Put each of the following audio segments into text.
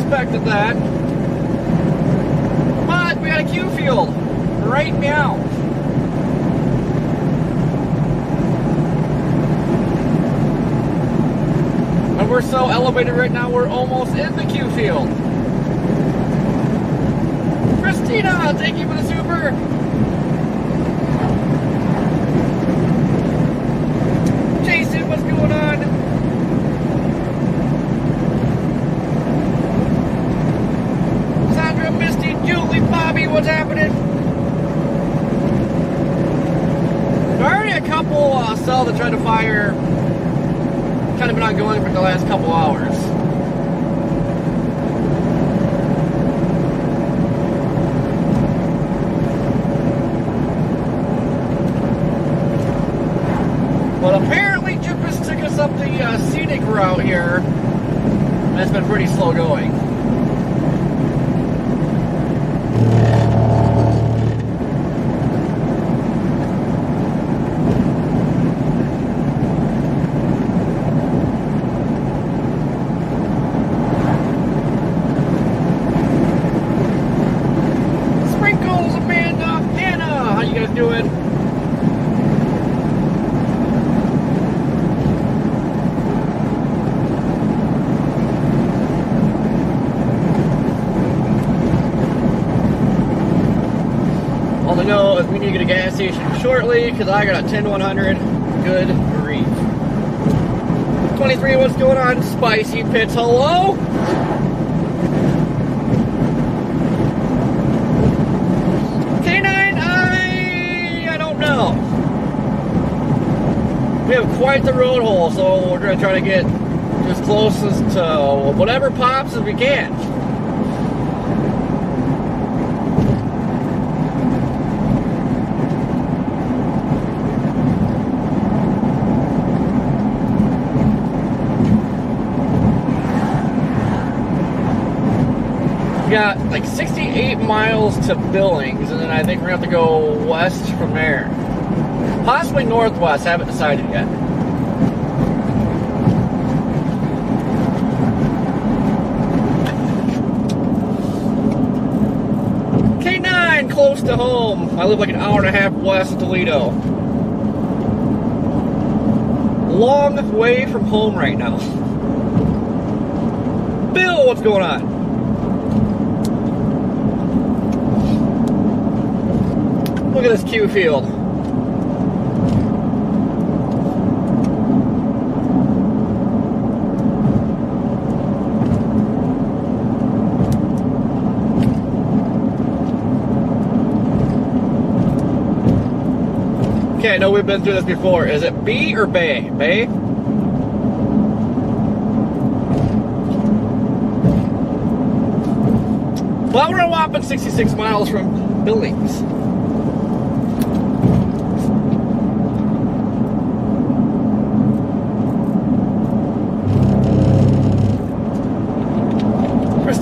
expected that. But we got a Q field right now. And we're so elevated right now, we're almost in the Q field. Christina, thank you for the super. Jason, what's going on? Sandra, Misty, Julie, Bobby, what's happening? There are already a couple cells that tried to fire. Kind of been ongoing for the last couple hours. But apparently Jupiter's took us up the Scenic route here. And it's been pretty slow going. Sprinkles, Amanda, Hannah, how you guys doing? All I know is we need to get a gas station shortly because I got a 10-100. Good grief. 23, what's going on? Spicy Pits, hello? K9, I don't know. We have quite the road hole, so we're going to try to get as close as to whatever pops as we can. Got like 68 miles to Billings, and then I think we're gonna have to go west from there. Possibly northwest, haven't decided yet. K9, close to home. I live like an hour and a half west of Toledo. Long way from home right now. Bill, what's going on? Look at this Q field. Okay, I know we've been through this before. Is it B or Bay? Bay? Well, we're a whopping 66 miles from Billings.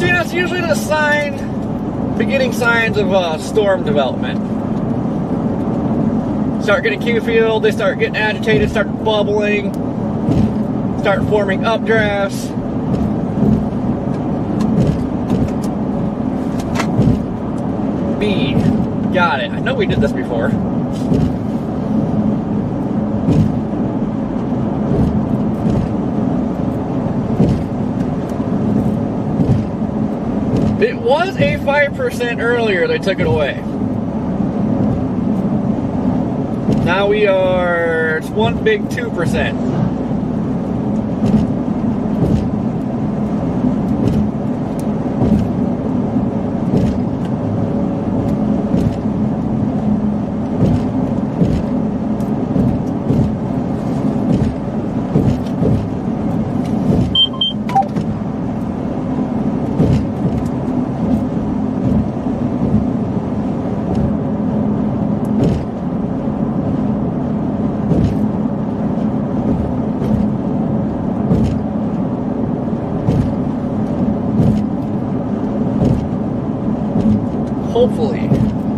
That's usually the sign, beginning signs of storm development. Start getting Q field, they start getting agitated, start bubbling, start forming updrafts. B, got it. I know we did this before. It was a 5% earlier, they took it away. Now we are, it's one big 2%.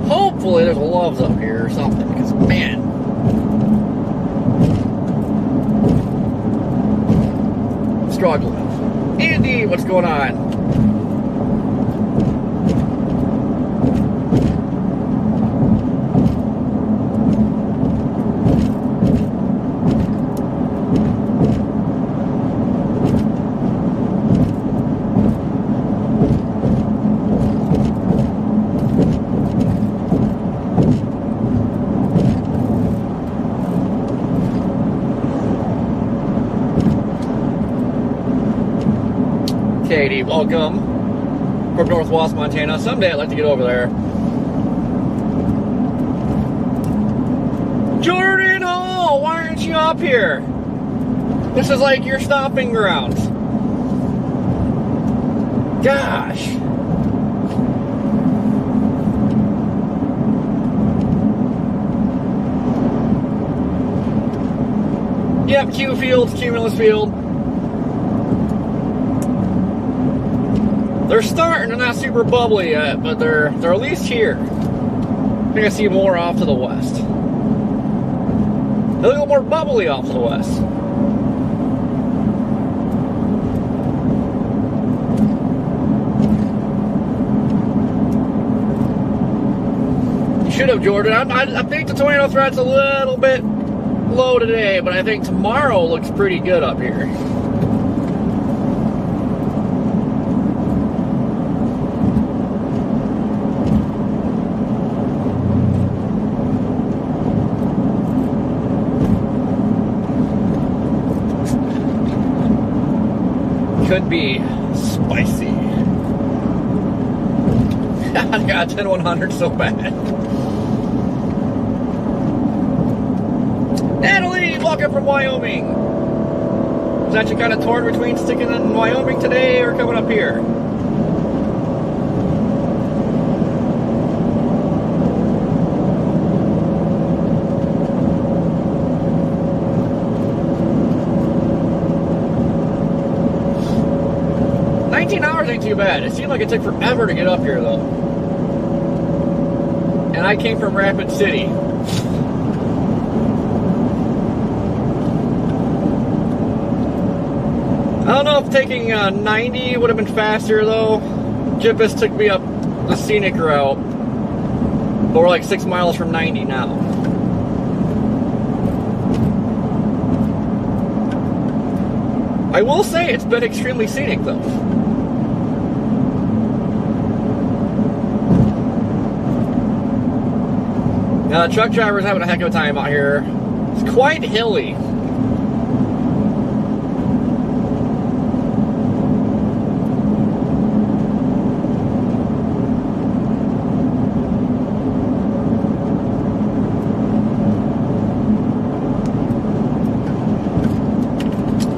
Hopefully there's a Loves up here or something, because man, I'm struggling. Andy, what's going on? Katie, welcome from Northwest Montana. Someday I'd like to get over there. Jordan Hall, why aren't you up here? This is like your stomping grounds. Gosh. Yep, Q Fields, Cumulus Field. They're starting, they're not super bubbly yet, but they're at least here. I think I see more off to the west. They're a little more bubbly off to the west. You should have, Jordan. I think the tornado threat's a little bit low today, but I think tomorrow looks pretty good up here. Could be spicy. I got 10-100 so bad. Natalie, welcome from Wyoming. Was that you kind of torn between sticking in Wyoming today or coming up here? Hours ain't too bad. It seemed like it took forever to get up here though. And I came from Rapid City. I don't know if taking 90 would have been faster though. Jippus took me up the Scenic route. But we're like 6 miles from 90 now. I will say it's been extremely scenic though. Now, the truck driver's having a heck of a time out here. It's quite hilly.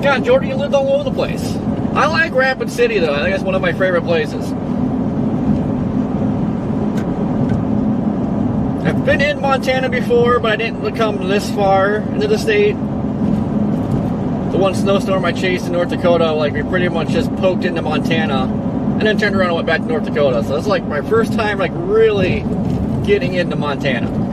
God, Jordan, you lived all over the place. I like Rapid City, though. I think it's one of my favorite places. I've been in Montana before, but I didn't come this far into the state. The one snowstorm I chased in North Dakota, like we pretty much just poked into Montana and then turned around and went back to North Dakota. So it's like my first time like really getting into Montana.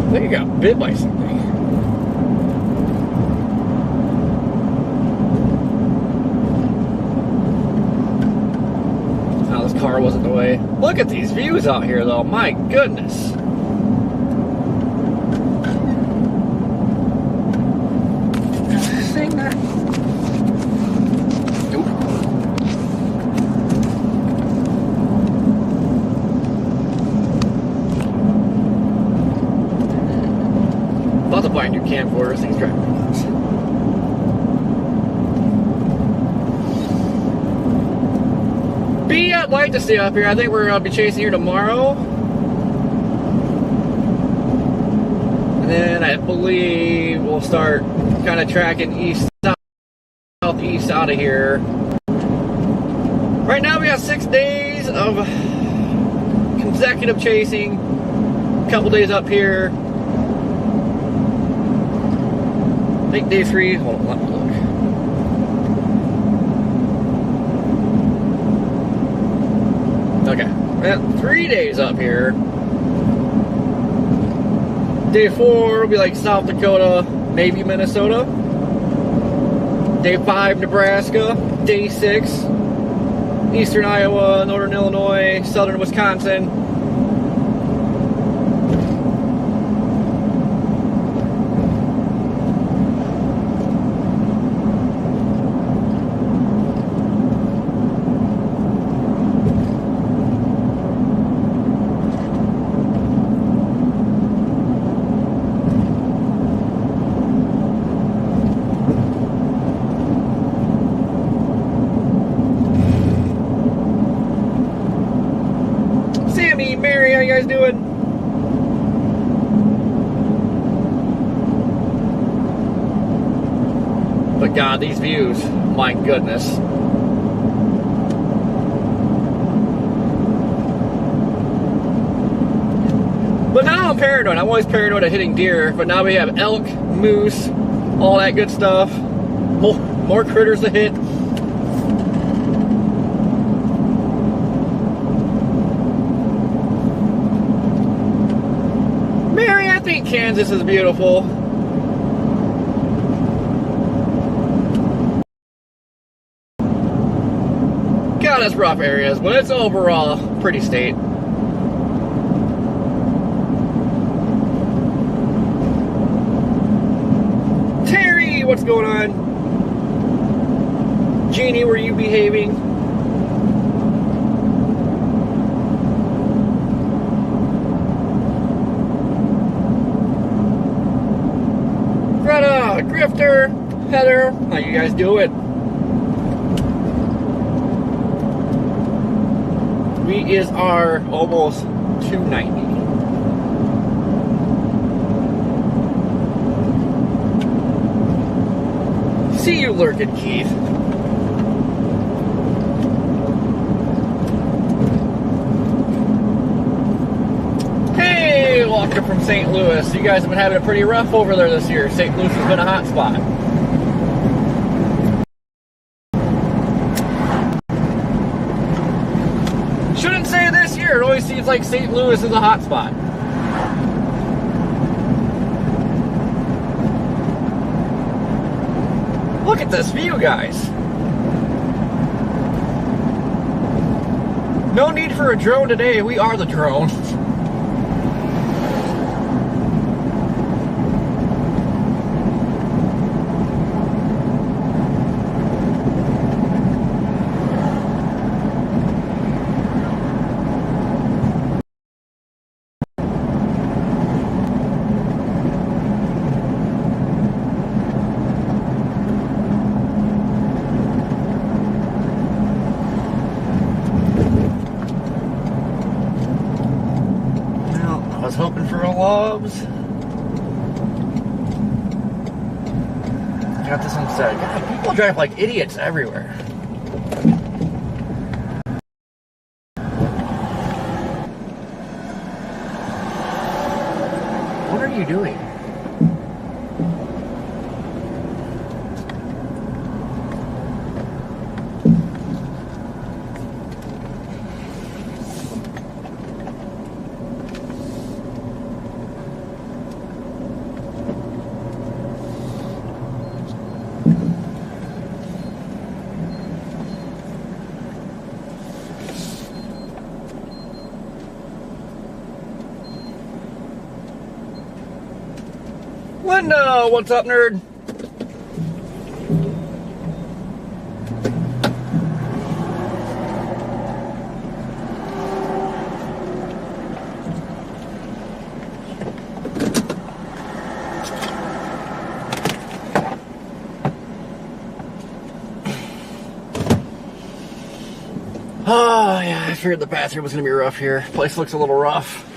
I think I got bit by something. Oh, this car wasn't the way. Look at these views out here, though. My goodness. Thing that. Nope. About to buy a new camcorder. This thing's driving me nuts. B, I'd like to stay up here. I think we're going to be chasing here tomorrow. And then I believe we'll start kind of tracking east, southeast out of here. Right now we got 6 days of consecutive chasing. A couple days up here. I think day 3, hold on, let me look. Okay, we got 3 days up here. Day 4 will be like South Dakota, maybe Minnesota. Day 5, Nebraska. Day 6, Eastern Iowa, Northern Illinois, Southern Wisconsin. How you guys doing? But God, these views, my goodness. But now I'm paranoid. I'm always paranoid of hitting deer, but now we have elk, moose, all that good stuff. More critters to hit. Mary, I think Kansas is beautiful. God, that's rough areas, but it's overall pretty state. Terry, what's going on? Jeannie, were you behaving? Greta, Grifter, Heather, how you guys doing? We is our almost 290. See you lurking, Keith. Hey, Walker from St. Louis. You guys have been having it pretty rough over there this year. St. Louis has been a hot spot. Shouldn't say this year. It always seems like St. Louis is a hot spot. Look at this view, guys. No need for a drone today. We are the drone. Hoping for a loves. Got this instead. God, people drive like idiots everywhere. What are you doing? Linda, what's up, nerd? Oh, yeah, I figured the bathroom was going to be rough here. Place looks a little rough.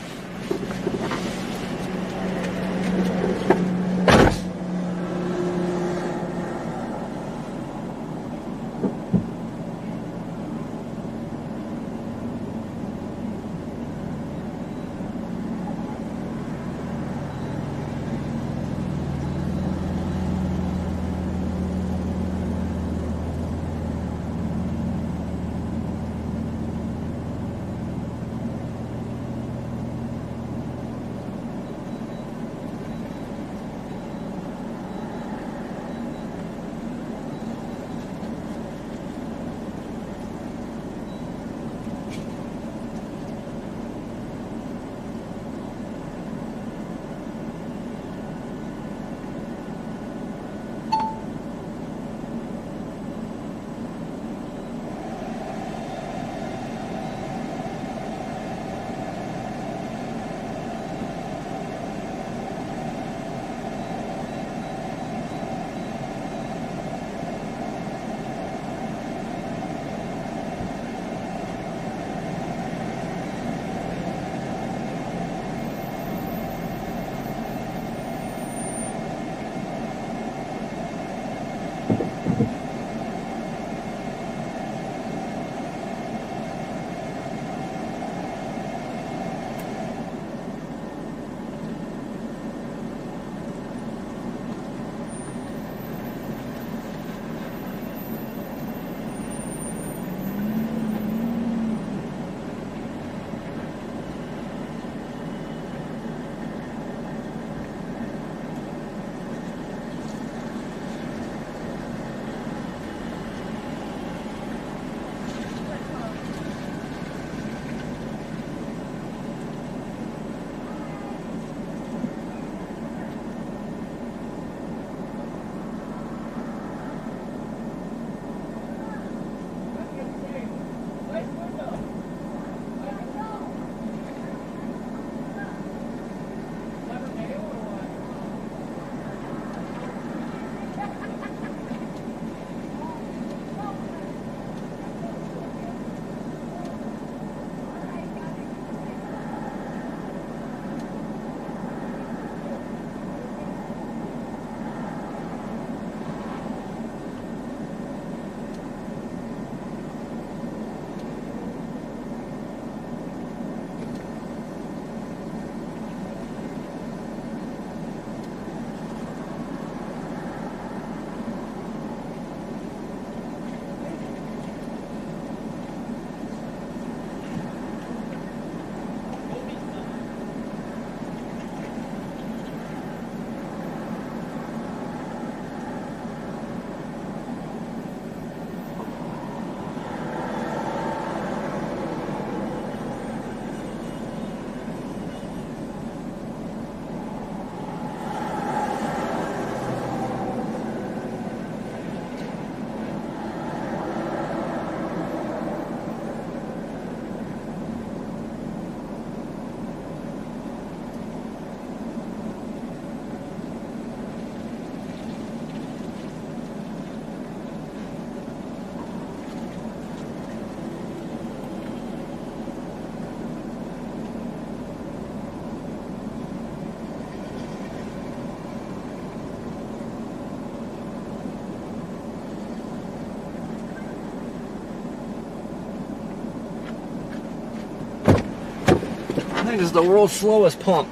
think this is the world's slowest pump.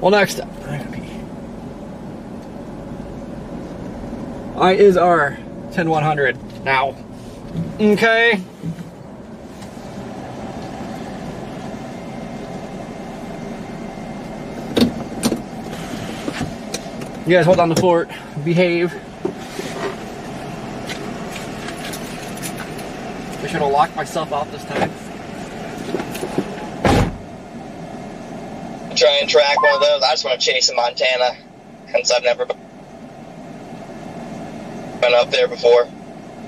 Well, next up, I is our 10100 now. Okay. You guys hold on the fort. Behave. I should have locked myself out this time. Try and track one of those. I just want to chase in Montana, since I've never been up there before.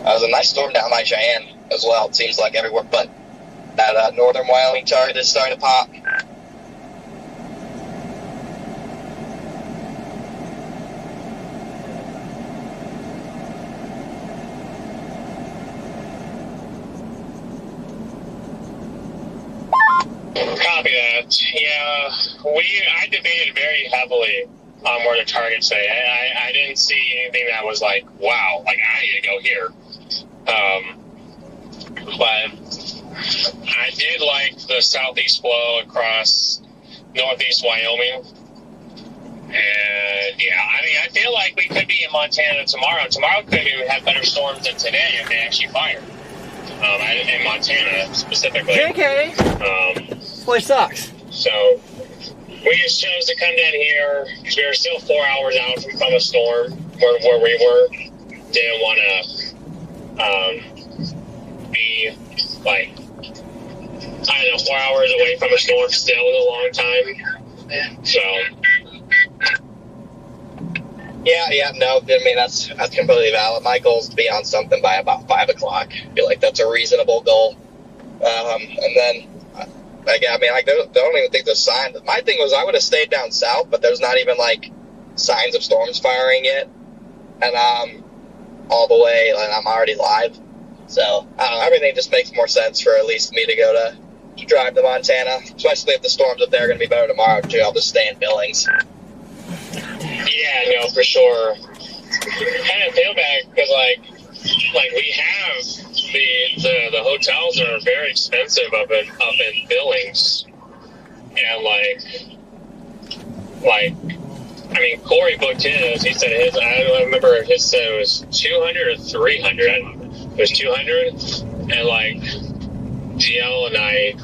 There's a nice storm down by Cheyenne as well. It seems like everywhere, but that northern Wyoming target is starting to pop. Copy that. Yeah, I debated very heavily on where to target today. I didn't see anything that was like, wow, like I need to go here. But I did like the southeast flow across northeast Wyoming. And yeah, I mean, I feel like we could be in Montana tomorrow. Tomorrow could have better storms than today if they actually fire. In Montana specifically. JK! This place sucks. So we just chose to come down here because we were still 4 hours out from a storm where we were. Didn't want to be like, I don't know, 4 hours away from a storm still is a long time. So Yeah, no, I mean, that's completely valid. My goal is to be on something by about 5 o'clock. I feel like that's a reasonable goal. And then, I don't even think there's signs. My thing was I would have stayed down south, but there's not even, like, signs of storms firing yet. And all the way, and I'm already live. So, I don't know, everything just makes more sense for at least me to go to drive to Montana, especially if the storms up there are going to be better tomorrow, too. I'll just stay in Billings. yeah, no, for sure. Kind of feel bad because like we have the hotels are very expensive up in Billings, and like I mean, Corey booked his. He said his. I don't remember if his said it was 200 or 300. It was 200, and like GL and I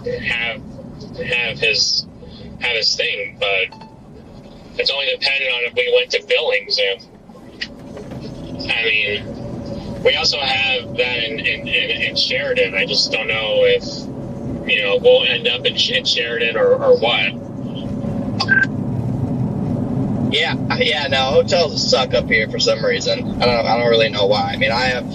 have his thing, but it's only dependent on if we went to Billings. And I mean, we also have that in Sheridan. I just don't know if we'll end up in Sheridan or what. Yeah, no, hotels suck up here for some reason. I don't really know why. I mean, I'm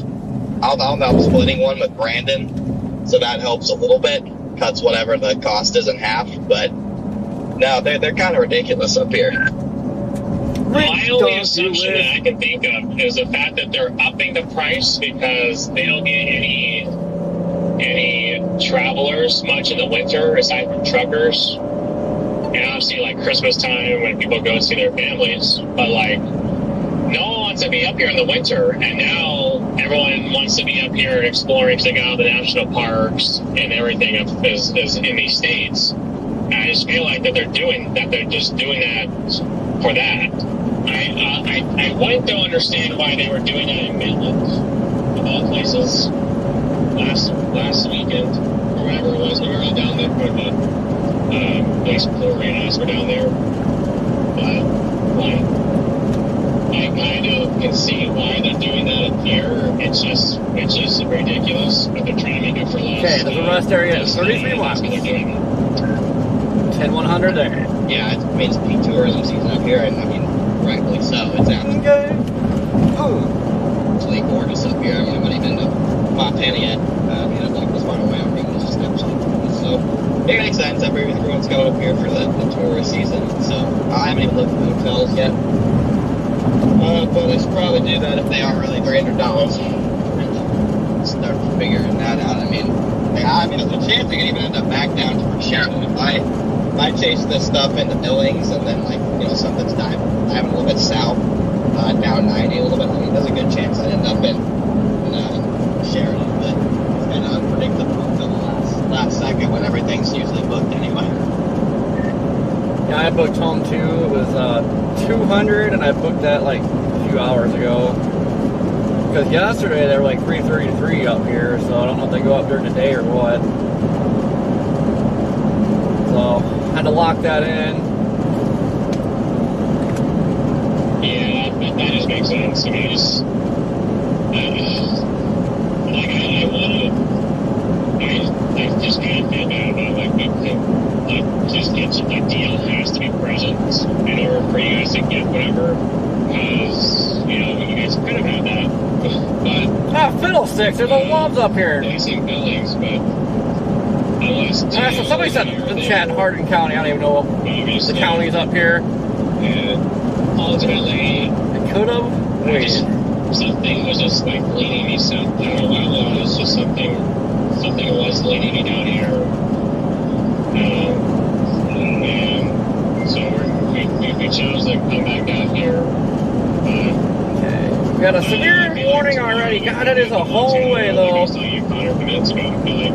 splitting one with Brandon, so that helps a little bit, cuts whatever the cost is in half, but no, they're kind of ridiculous up here. My only assumption that I can think of is the fact that they're upping the price because they don't get any travelers much in the winter aside from truckers. And obviously, like Christmas time when people go see their families, but like no one wants to be up here in the winter, and now everyone wants to be up here exploring, checking out the national parks and everything is in these states. And I just feel like that they're just doing that for that. I wanted to understand why they were doing that in Midland, of all places, last weekend or whatever it was. We were all down there for the. At least Corey and us were down there, but like I kind of can see why they're doing that up here. It's just ridiculous, but they're trying to make it for less. Okay, the rest area is 33 miles. 10-100 there. Yeah, it means peak tourism season up here, and I mean, rightfully so. It's absolutely gorgeous up here. I mean, I'm not even to Montana yet. Like this one away, it's just absolutely gorgeous. So it makes sense. Everyone's going up here for the tourist season. So I haven't even looked at the hotels yet. But I should probably do that if they are really $300. Start figuring that out. I mean, there's a chance we could even end up back down to Sheridan if I chase this stuff into Billings and then something's diving a little bit south, down 90 a little bit. I mean, there's a good chance I'd end up in Sheridan, but it's kind of unpredictable until the last second when everything's usually booked anyway. Yeah, I booked home too. It was 200, and I booked that like a few hours ago. Because yesterday they were like 333 up here, so I don't know if they go up during the day or what. So I had to lock that in. Yeah, that just makes sense. I mean, I just kind of feel bad about just get the deal has to be present in order for you guys to get whatever, because you guys could have had that, but fiddlesticks! There's a lobs up here. Placing Billings, but unless So somebody said in chat Hardin County. I don't even know the counties up here. And ultimately, it could have waited. Something was just like leading me south. I don't know what it was. Just something was leading me down here. And so we chose to come back down here. Okay. We got a severe warning already. God, it is a whole way though.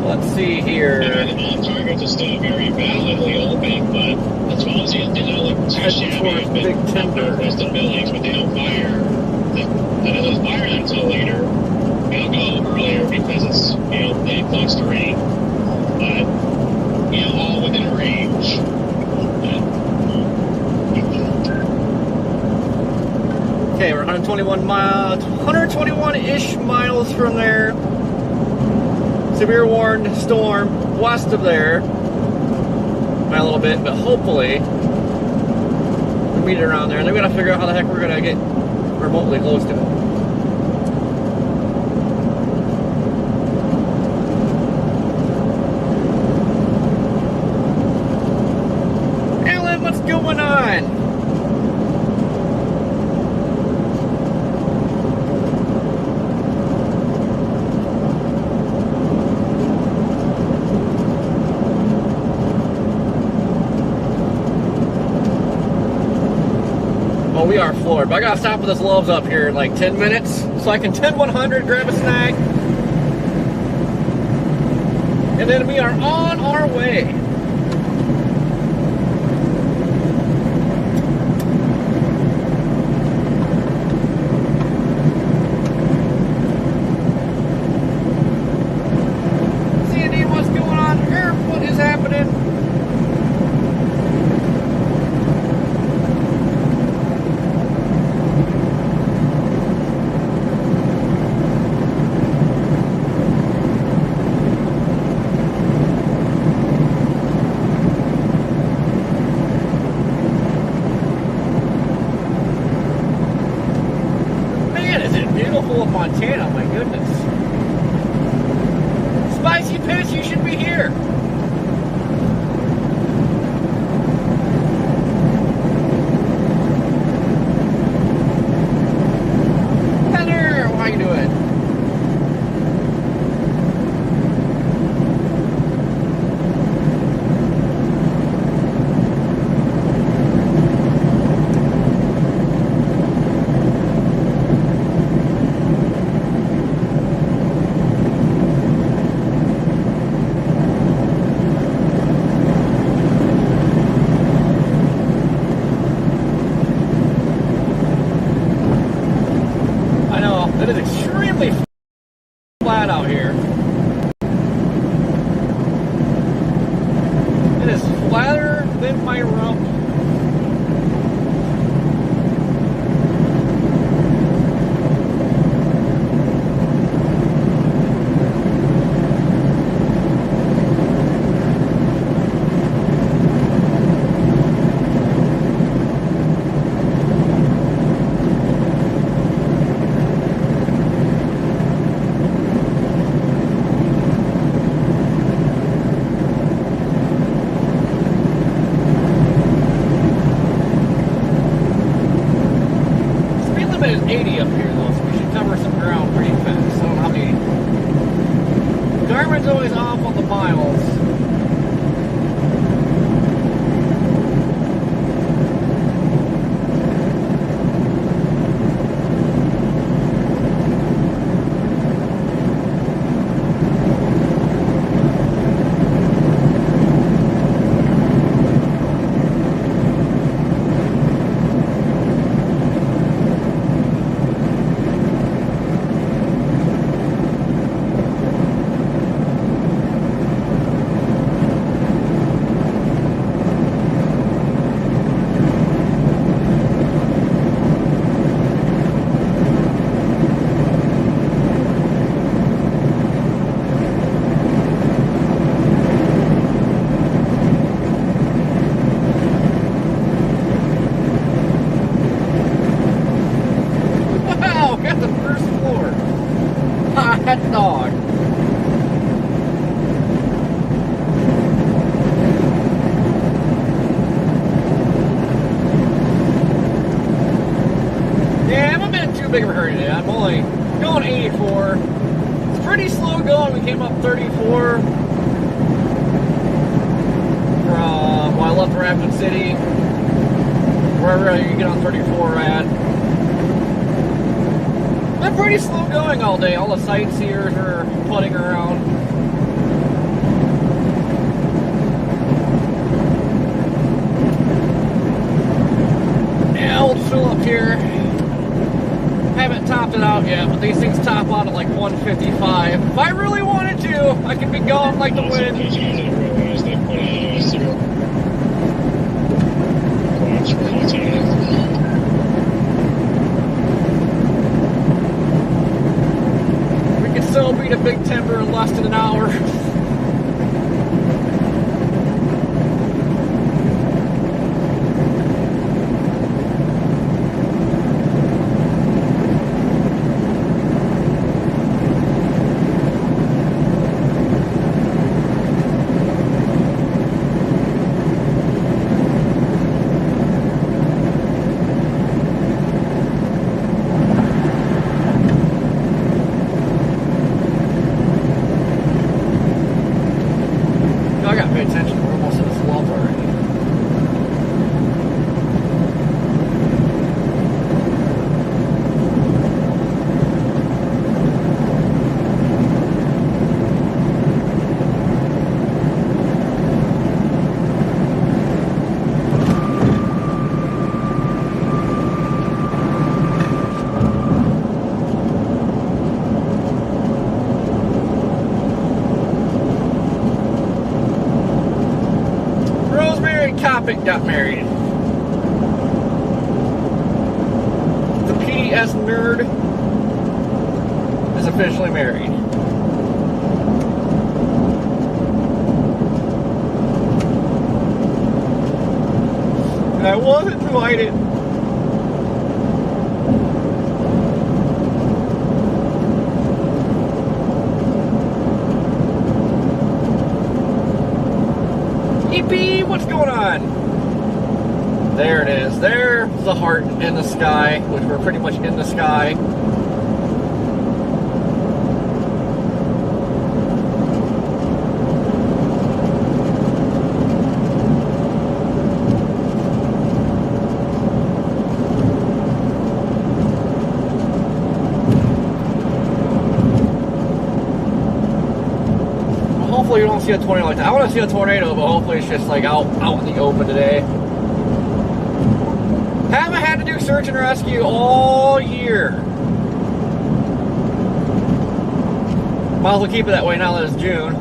Let's see here. And targets is still very validly open, but as long as it did not look too shabby, big timber. There's the buildings, but they don't fire. They don't fire until later. They'll go earlier because it's they close to rain, but all within range. Okay, we're 121-ish miles from there. Severe warned storm west of there by a little bit, but hopefully we meet it around there. And then we gotta figure out how the heck we're gonna get remotely close to it. Alan, what's going on? We are floored, but I gotta stop with this Loves up here in like 10 minutes so I can 10-100, grab a snack, and then we are on our way. of Montana, my goodness. Spicy Pitch, you should be here. Heather, how you doing? It is extremely flat out here. It is flatter than my rump. Is 80 up here though, so we should cover some ground pretty fast. I don't know how many. Garmin's always off on the miles. Hot dog. Yeah, I'm a bit too big of a hurry today. I'm only going 84. It's pretty slow going. We came up 34 from when I left Rapid City. Wherever you get on 34 at. I'm pretty slow going all day. All the sightseers are putting around. Yeah, old Philip here. Haven't topped it out yet, but these things top out at like 155. If I really wanted to, I could be going like the wind. Still beat a big timber in less than an hour. I gotta pay attention. We're almost in the swamp already. Topic got married. The PDS nerd is officially married. And I wasn't invited. heart in the sky, which we're pretty much in the sky. Hopefully you don't see a tornado like that. I want to see a tornado, but hopefully it's just like out in the open today. Haven't had to do search and rescue all year. Might as well keep it that way now that it's June.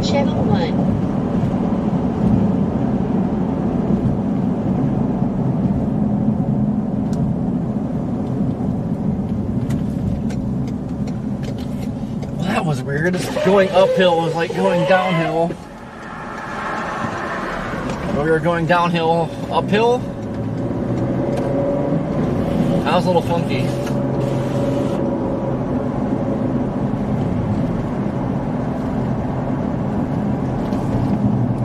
Channel 1. That was weird. Going uphill was like going downhill. We were going downhill, uphill. That was a little funky.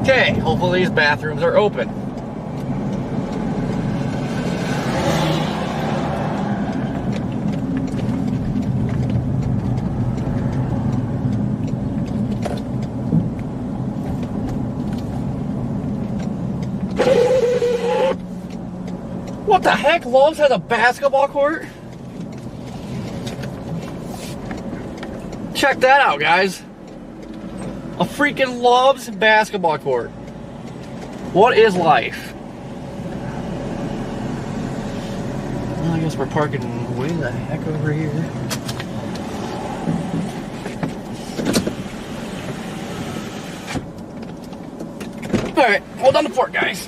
Okay, hopefully these bathrooms are open. What the heck? Love's has a basketball court? Check that out, guys. A freaking Love's basketball court. What is life? Well, I guess we're parking way the heck over here. Alright, hold on the fort, guys.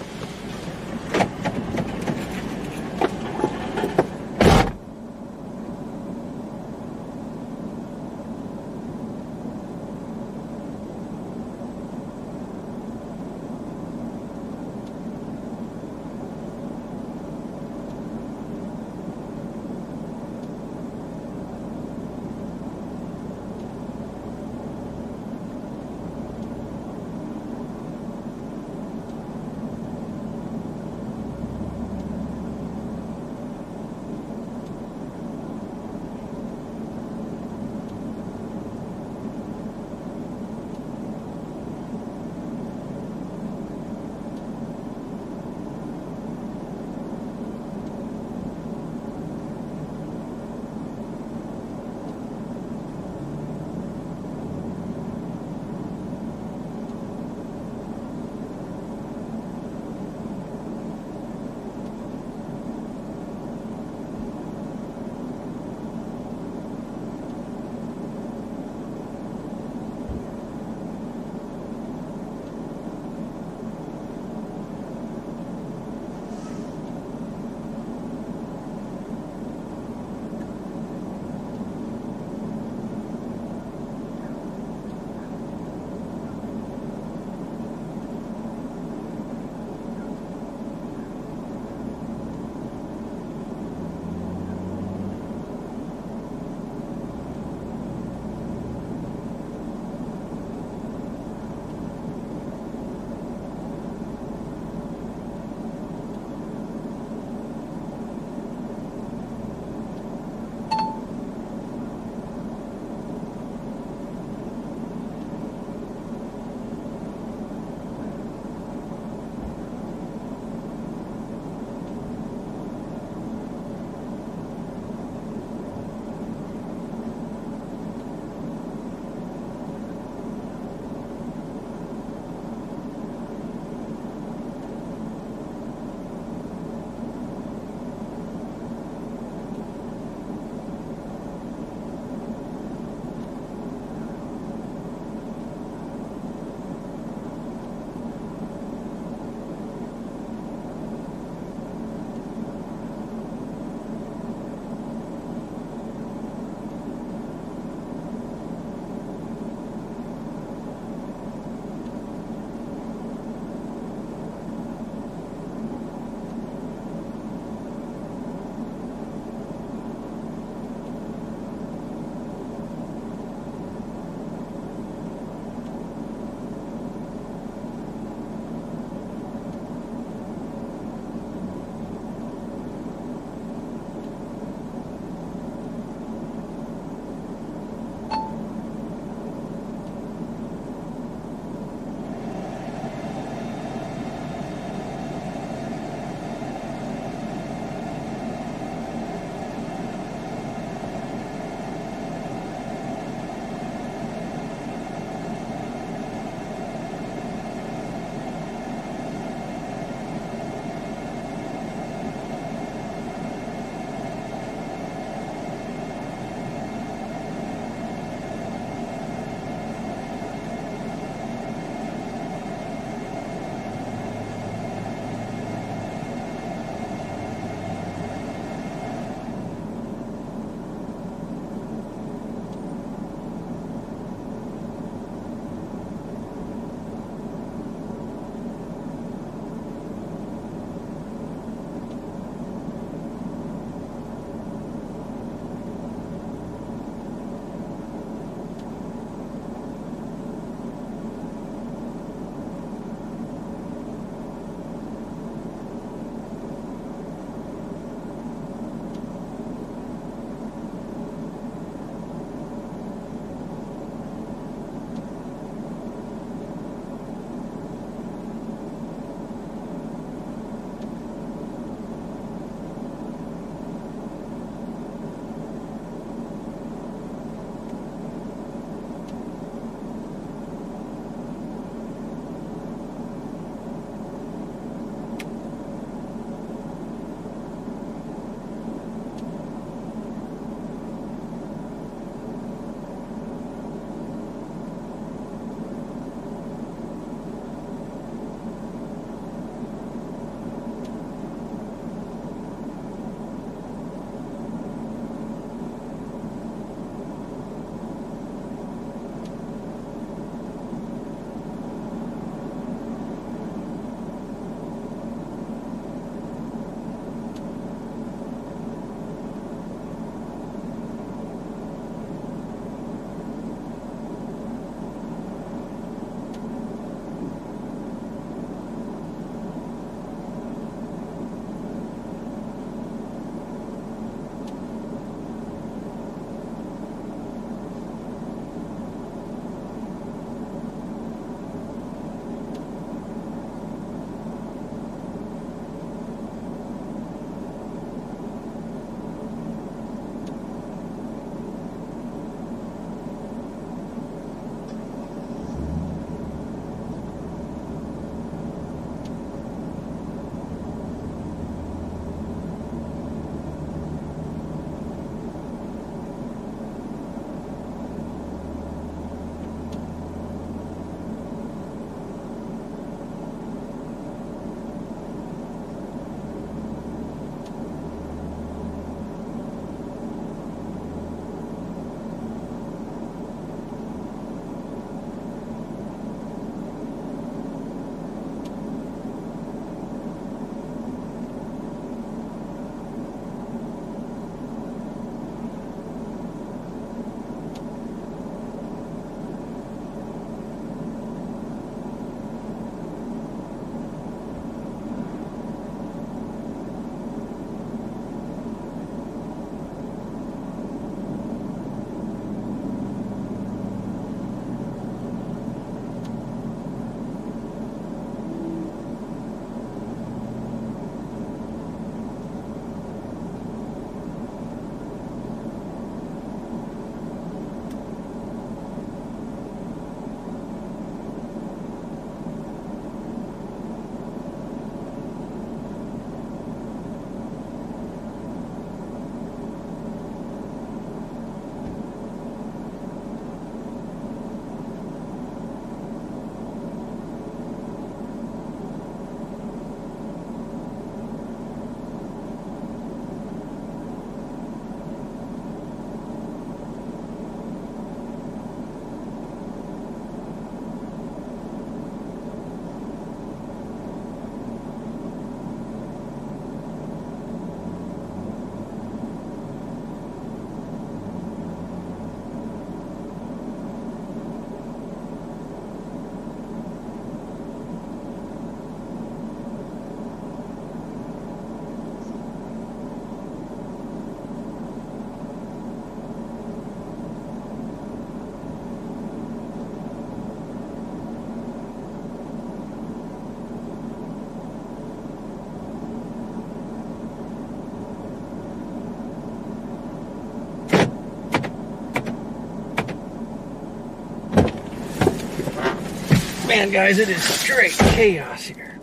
Man, guys, it is straight chaos here.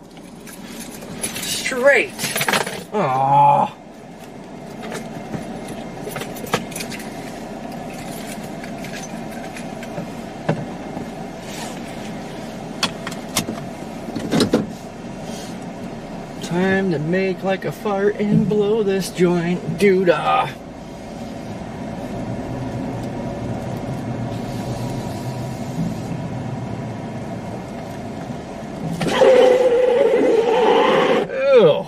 Straight. Aww. Time to make like a fart and blow this joint, doodah. Ew.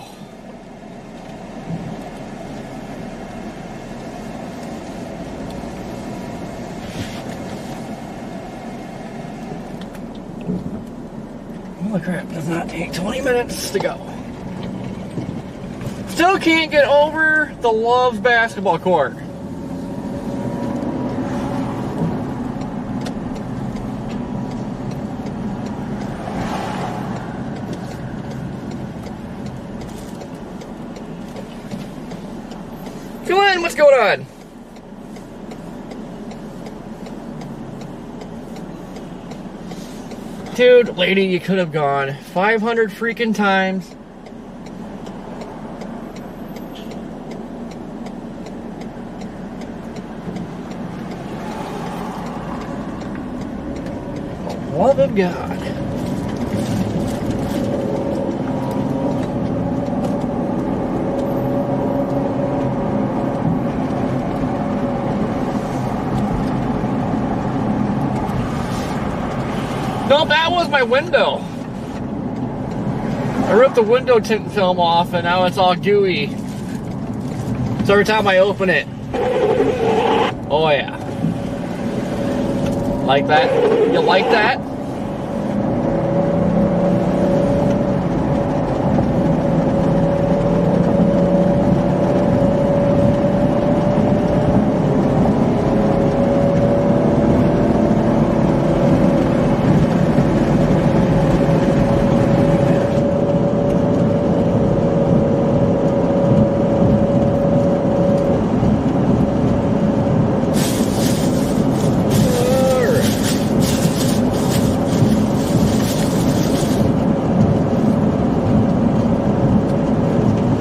Holy crap, does not take 20 minutes to go. Still can't get over the Love's basketball court. Glenn, what's going on? Dude, lady, you could have gone 500 freaking times. Love of God. No, that was my window. I ripped the window tint film off and now it's all gooey. So every time I open it, oh yeah. Like that? You like that?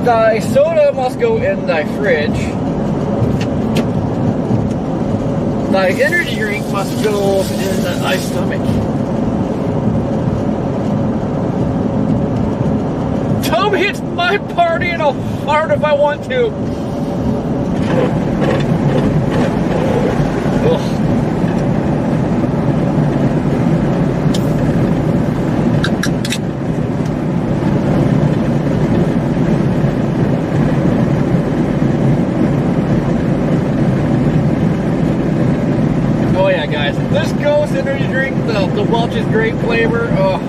Thy soda must go in thy fridge. Thy energy drink must go in thy stomach. Tell me it's my party and I'll fart if I want to. Ugh. Guys, this Ghost energy drink, the Welch's grape flavor, oh.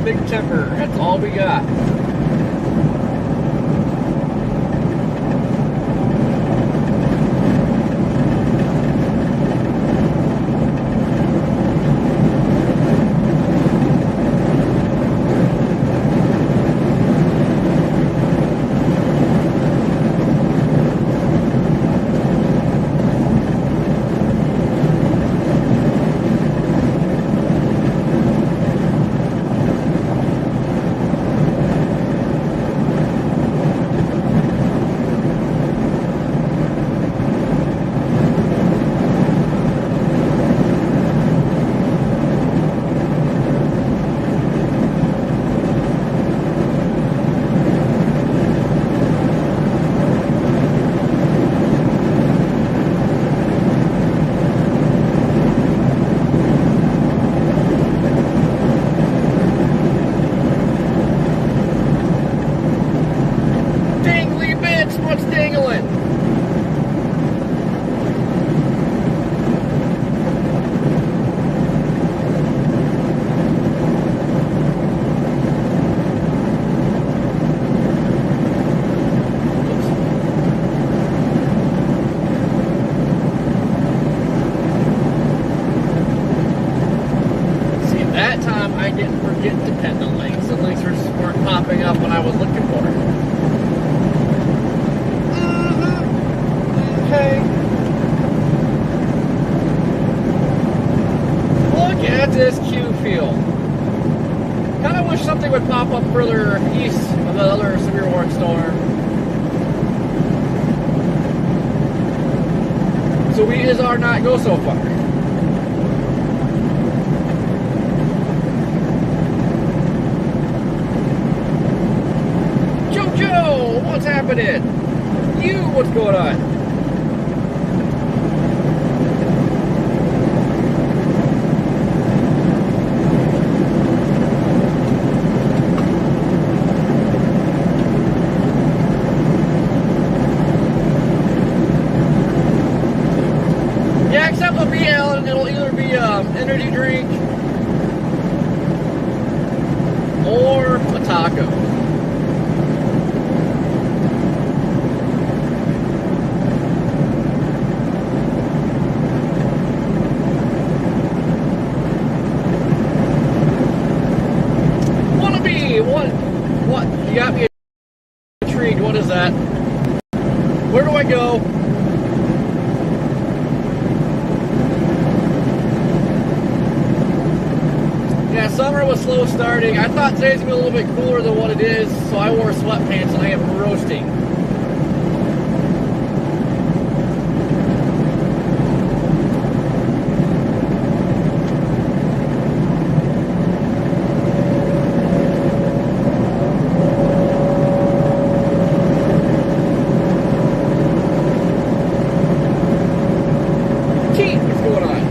Big timber. That's all we got. this Q feel? Kind of wish something would pop up further east of the other severe warning storm. So we is our not go so far. Jojo, what's happening? You, what's going on? It'll either be an energy drink or a taco. Wannabe, what? You got me intrigued. What is that? Where do I go? Yeah, summer was slow starting. I thought today's gonna be a little bit cooler than what it is, so I wore sweatpants and I am roasting. What's going on?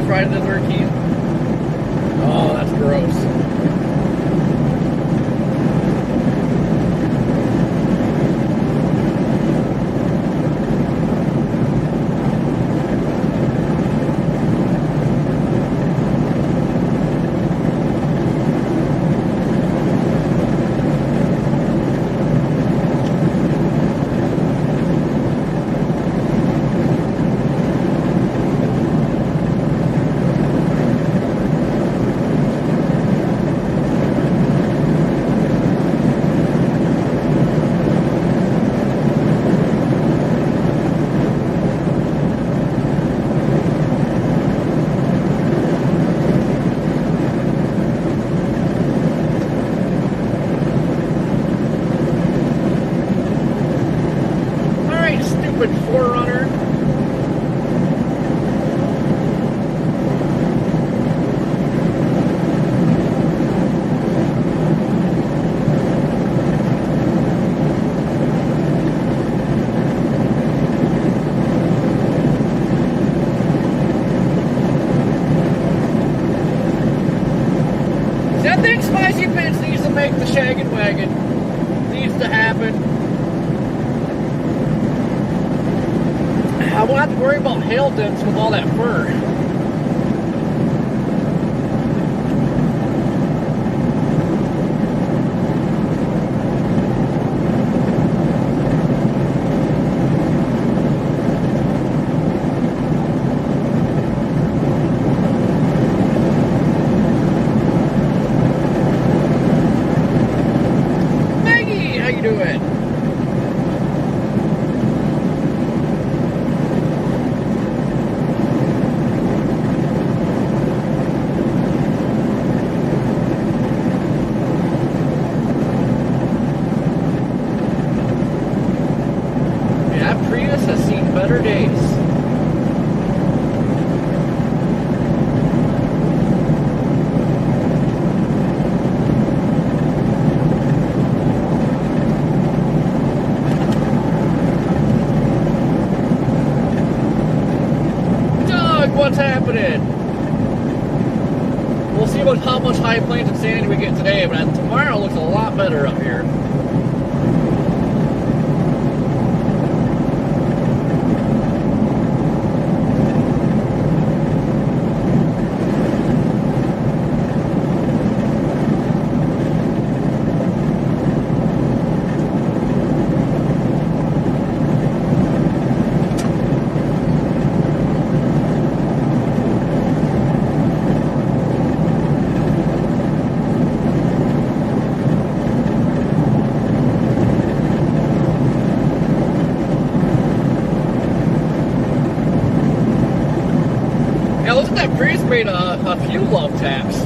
Friday the 13th? Oh, that's gross. I think Spicy Pants needs to make the shaggin' wagon. Needs to happen. I won't have to worry about hail dents with all that fur. Better days. Doug, what's happening? We'll see how much high plains and sanity we get today, but tomorrow looks a lot better up here. Yeah, looks like that priest made a few love taps.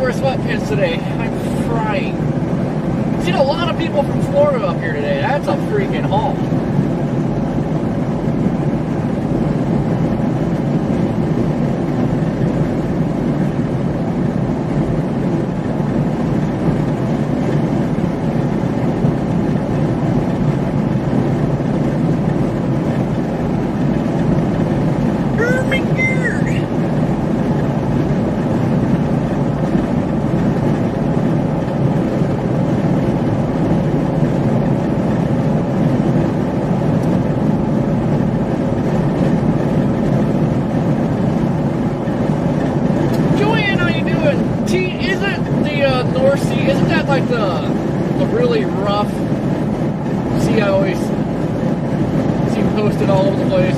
Sweatpants today. I'm frying. Seen a lot of people from Florida up here today. That's a freaking haul. The really rough sea I always see posted all over the place.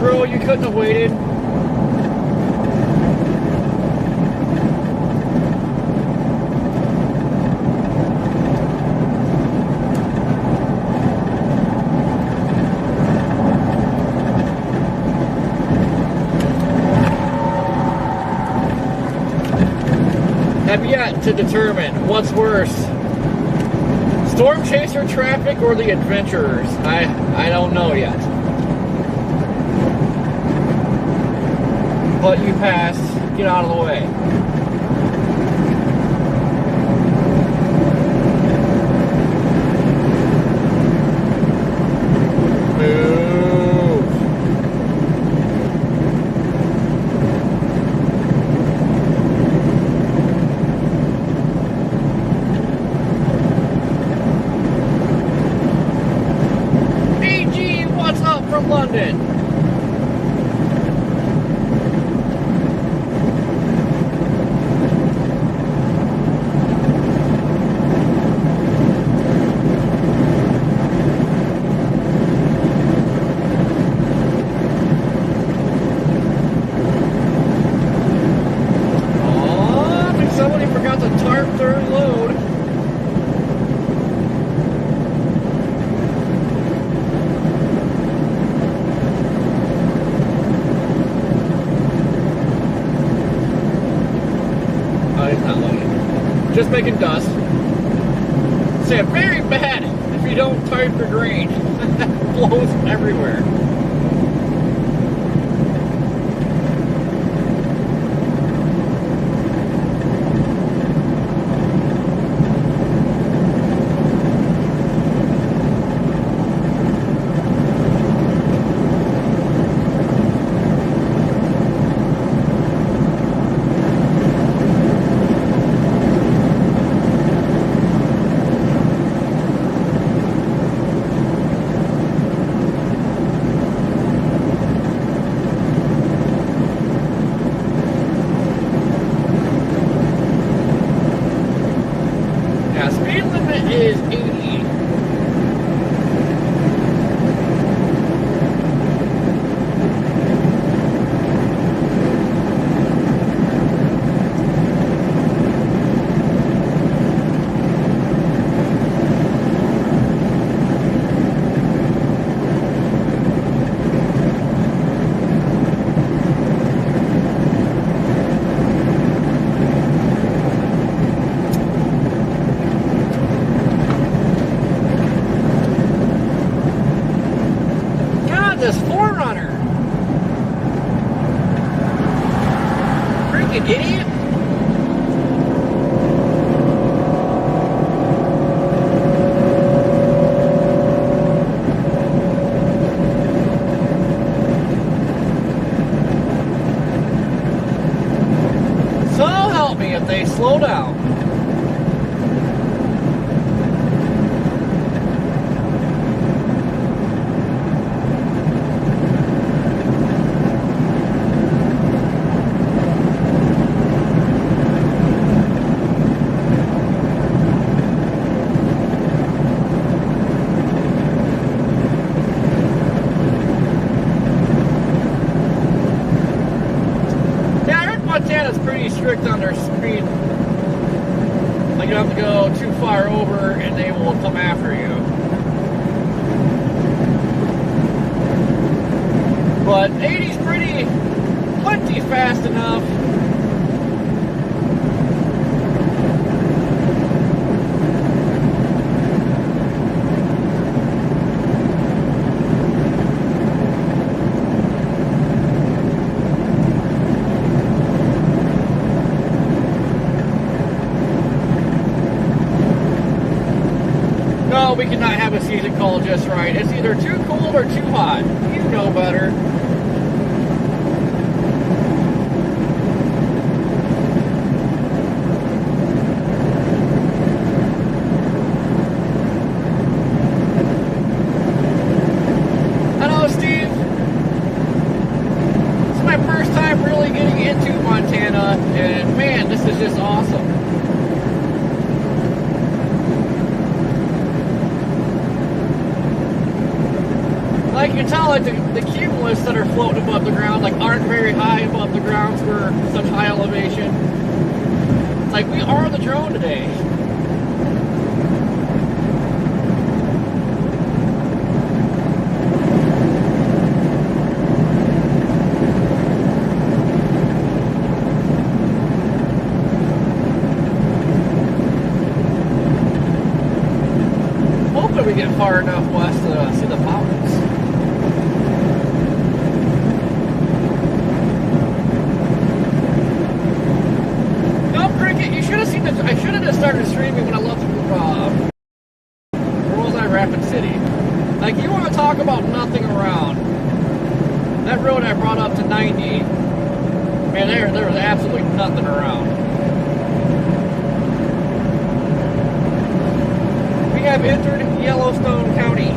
Bro, you couldn't have waited. Have yet to determine what's worse, storm chaser traffic or the adventurers. I don't know yet. But you passed. Get out of the way. London. Oh, I think somebody forgot to tarp their load. Just making dust. Say, very bad if you don't type your grain. Blows everywhere. Is 80. This Forerunner. Freaking idiot. So help me if they slow down. strict on their speed. Like, you don't have to go too far over and they will come after you. But 80's plenty fast enough. No, we cannot have a season call just right. It's either too cold or too hot. You know better. Hello, Steve. This is my first time really getting into Montana, and man, this is just awesome. Like, you can tell, like, the cumulus that are floating above the ground, like, aren't very high above the ground for such high elevation. It's like, we are the drone today. Hopefully we get far enough west to see the mountains. I should have just started streaming when I left where was I? Rapid City. Like, you want to talk about nothing around. That road I brought up to 90, man, there was absolutely nothing around. We have entered Yellowstone County.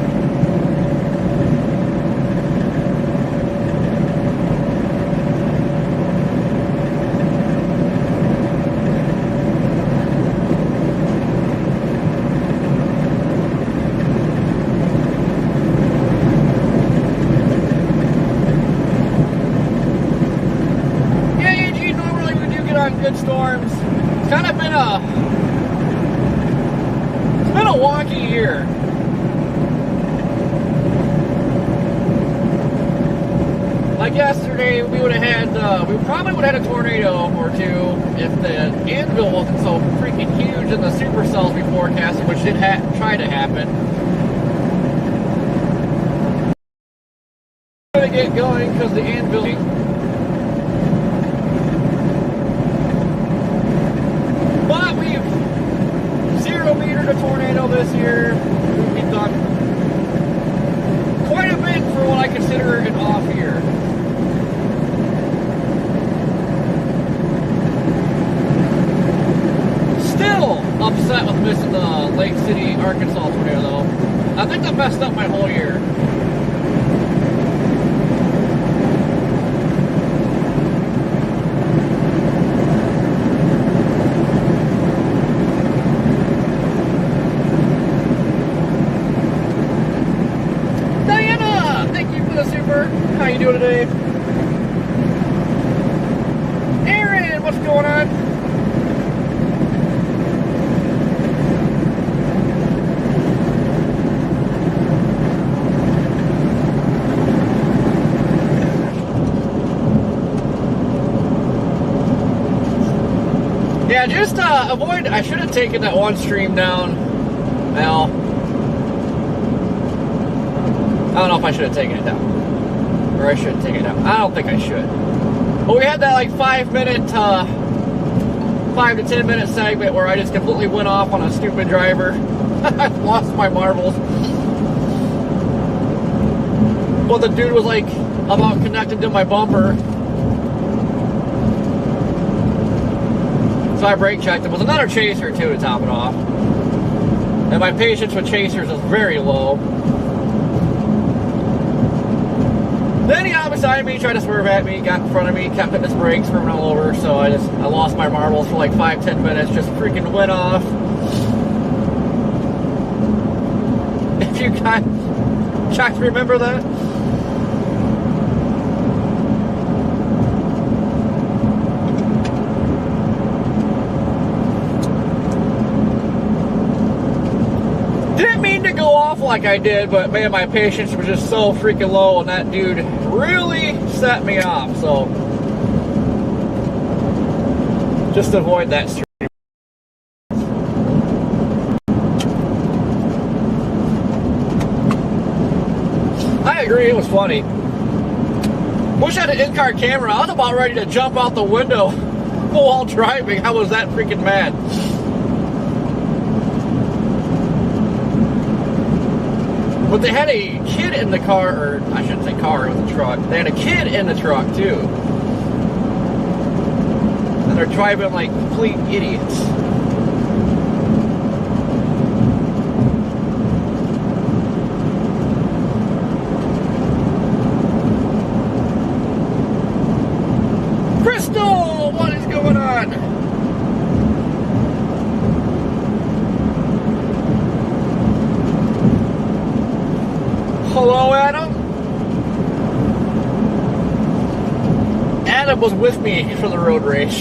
Good storms. It's kind of been a wonky year. Like yesterday, we would have had we probably would have had a tornado or two if the anvil wasn't so freaking huge in the supercells we forecasted, which did try to happen. I'm gonna get going because the anvil. But we've 0 meter to tornado this year. We've done quite a bit for what I consider an off year. Still upset with missing the Lake City, Arkansas tornado though. I think that messed up my whole year. How you doing today? Aaron, what's going on? Yeah, just avoid. I should have taken that one stream down. Well, I don't know if I should have taken it down. Or I shouldn't take it down. I don't think I should. But we had that like 5 to 10 minute segment where I just completely went off on a stupid driver. I lost my marbles. Well, the dude was like about connected to my bumper. So I brake checked. There was another chaser too to top it off. And my patience with chasers is very low. Then he got beside me, tried to swerve at me, got in front of me, kept hitting his brakes, swerving all over, so I lost my marbles for like 5-10 minutes, just freaking went off. If you guys remember that? off like I did, but man, my patience was just so freaking low, and that dude really set me off. So just avoid that street. I agree, it was funny. Wish I had an in-car camera. I was about ready to jump out the window while driving. I was that freaking mad. But they had a kid in the car, or I shouldn't say car, it was a truck. They had a kid in the truck too. And they're driving like complete idiots. Crystal, what is going on? Hello, Adam. Adam was with me for the road race.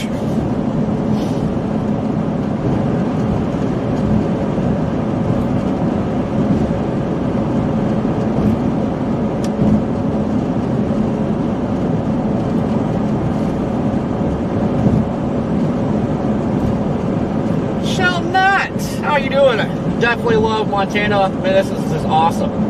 Shall not. How you doing? Definitely love Montana. Man, this is awesome.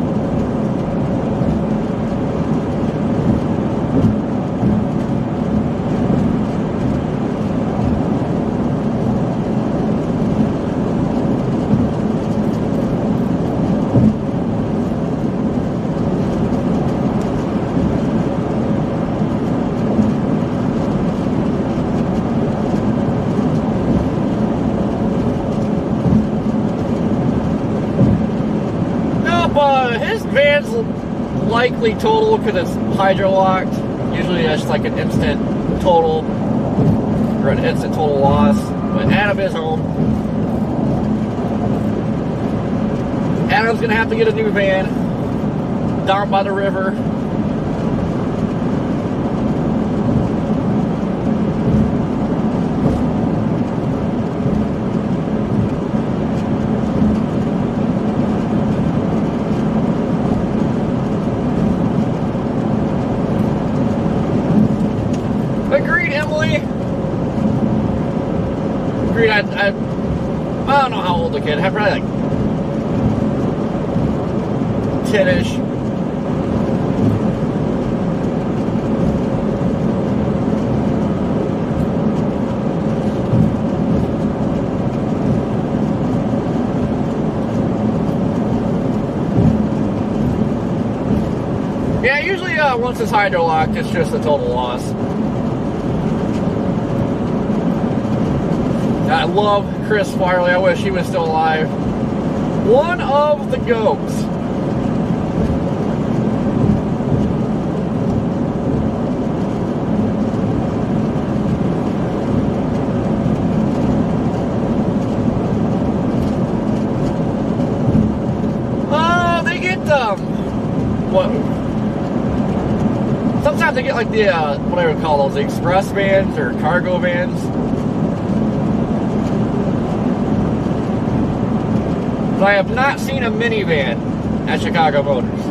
His van's likely total because it's hydro locked. Usually that's like an instant total or an instant total loss. But Adam is home. Adam's gonna have to get a new van down by the river. I don't know how old the kid. I probably like 10-ish. Yeah, usually once it's hydro locked, it's just a total loss. I love Chris Farley. I wish he was still alive. One of the goats. Oh, they get what? Sometimes they get like the what I would call those, the express vans or cargo vans. But I have not seen a minivan at Chicago Motors.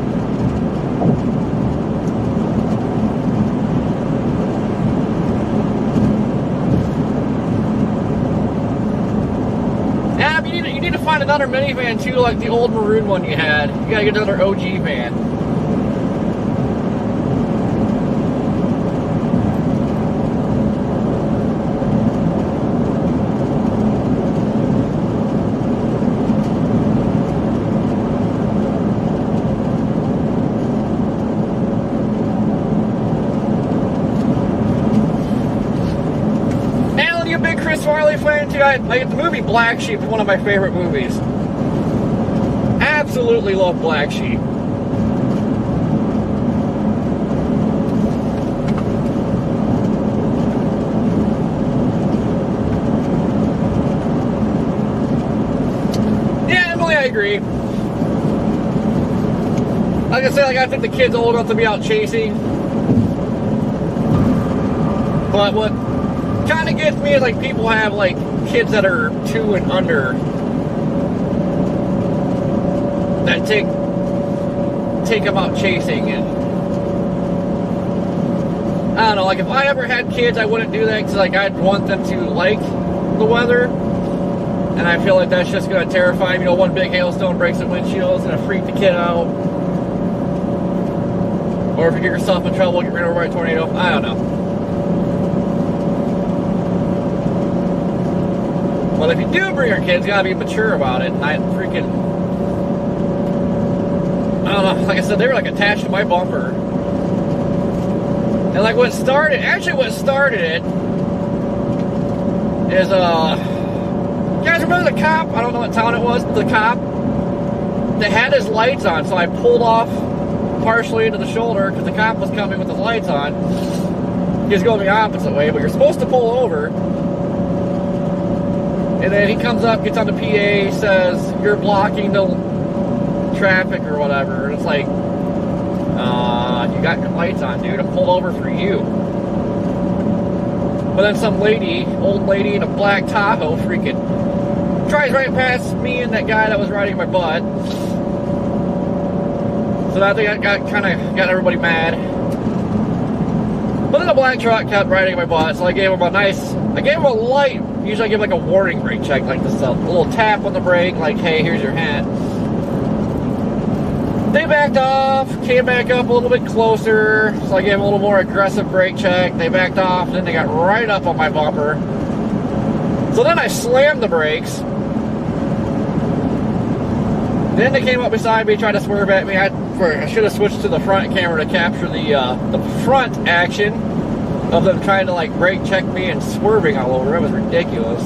Adam, you need to find another minivan too, like the old maroon one you had. You gotta get another OG van. Like the movie Black Sheep is one of my favorite movies. Absolutely love Black Sheep. Yeah, Emily, I agree. Like I said, like I think the kid's old enough to be out chasing. But what kind of gets me is like people have like kids that are 2 and under that take them out chasing. And I don't know, like if I ever had kids, I wouldn't do that because like I'd want them to like the weather, and I feel like that's just going to terrify them. You know, one big hailstone breaks the windshield, it's going to freak the kid out. Or if you get yourself in trouble, get ran over by a tornado. I don't know. Well, if you do bring your kids, you gotta be mature about it. And I don't know, like I said, they were like attached to my bumper. And like what started it is, you guys remember the cop? I don't know what town it was, but the cop that had his lights on. So I pulled off partially into the shoulder because the cop was coming with his lights on. He was going the opposite way, but you're supposed to pull over. And then he comes up, gets on the PA, says, "You're blocking the traffic," or whatever. And it's like, you got your lights on, dude. I pulled over for you. But then some lady, old lady in a black Tahoe, freaking drives right past me and that guy that was riding my butt. So that thing kind of got everybody mad. But then the black truck kept riding my butt, so I gave him a light. Usually I give like a warning brake check, like this, a little tap on the brake, like, hey, here's your hat. They backed off, came back up a little bit closer, so I gave them a little more aggressive brake check. They backed off, and then they got right up on my bumper. So then I slammed the brakes. Then they came up beside me, tried to swerve at me. I should have switched to the front camera to capture the front action of them trying to like brake check me and swerving all over. It was ridiculous.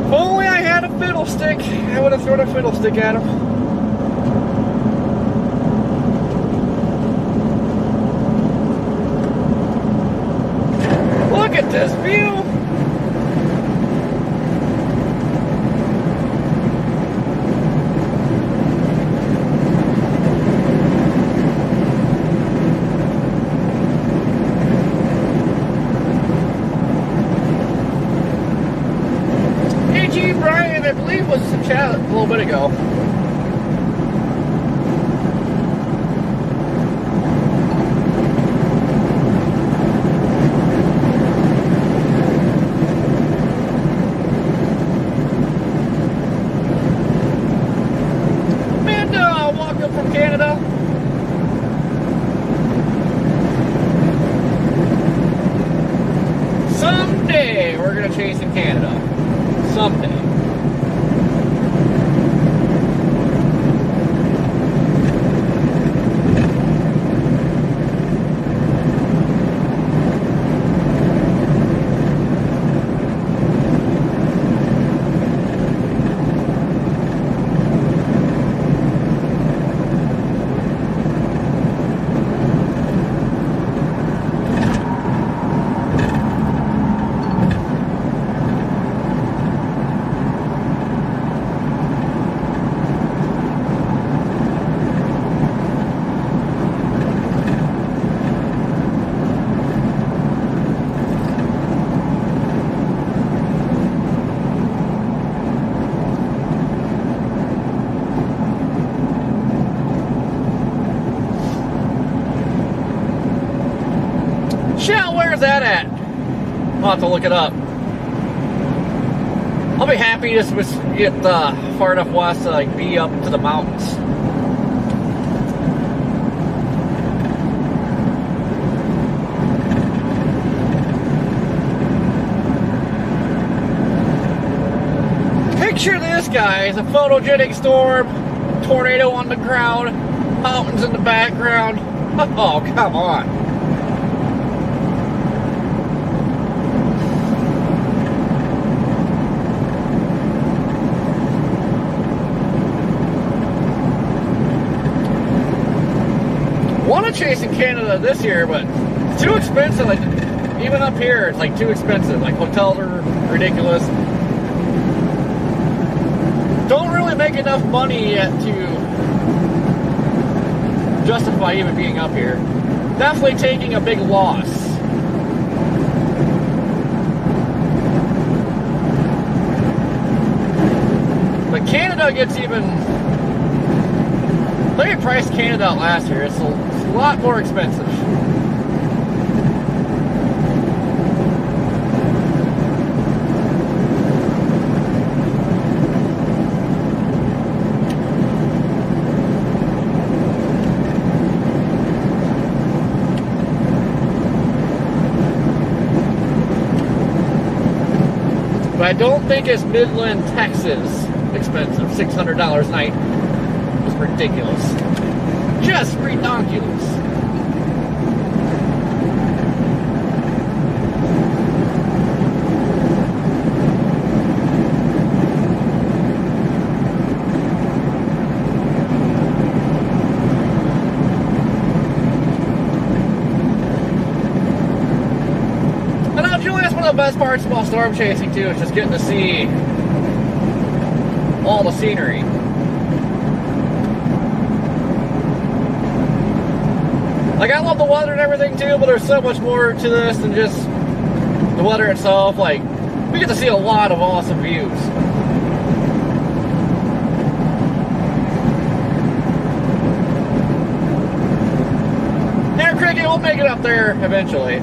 If only I had a fiddlestick, I would have thrown a fiddlestick at him. Look at this view. Hey G, Brian, I believe was some chat a little bit ago. From Canada. Someday we're gonna chase in Canada. Someday. Shell, where's that at? I'll have to look it up. I'll be happy to get far enough west to like be up to the mountains. Picture this, guys, a photogenic storm, tornado on the ground, mountains in the background. Oh, come on. Want to chase in Canada this year, but it's too expensive. Like even up here, it's like too expensive. Like hotels are ridiculous. really make enough money yet to justify even being up here. Definitely taking a big loss. But Canada gets even... Look at price Canada out last year. It's a lot more expensive. But I don't think it's Midland, Texas expensive. $600 a night is ridiculous. Just redonkulous. The best parts while storm chasing too is just getting to see all the scenery. Like, I love the weather and everything too, but there's so much more to this than just the weather itself. Like, we get to see a lot of awesome views. And Cricket will make it up there eventually.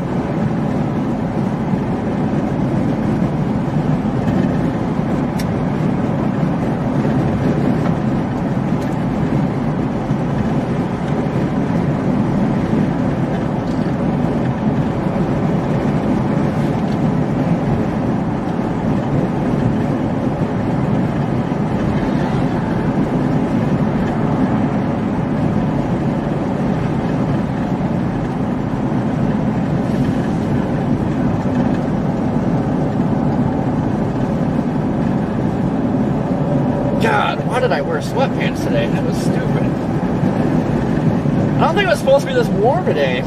Why did I wear sweatpants today? That was stupid. I don't think it was supposed to be this warm today.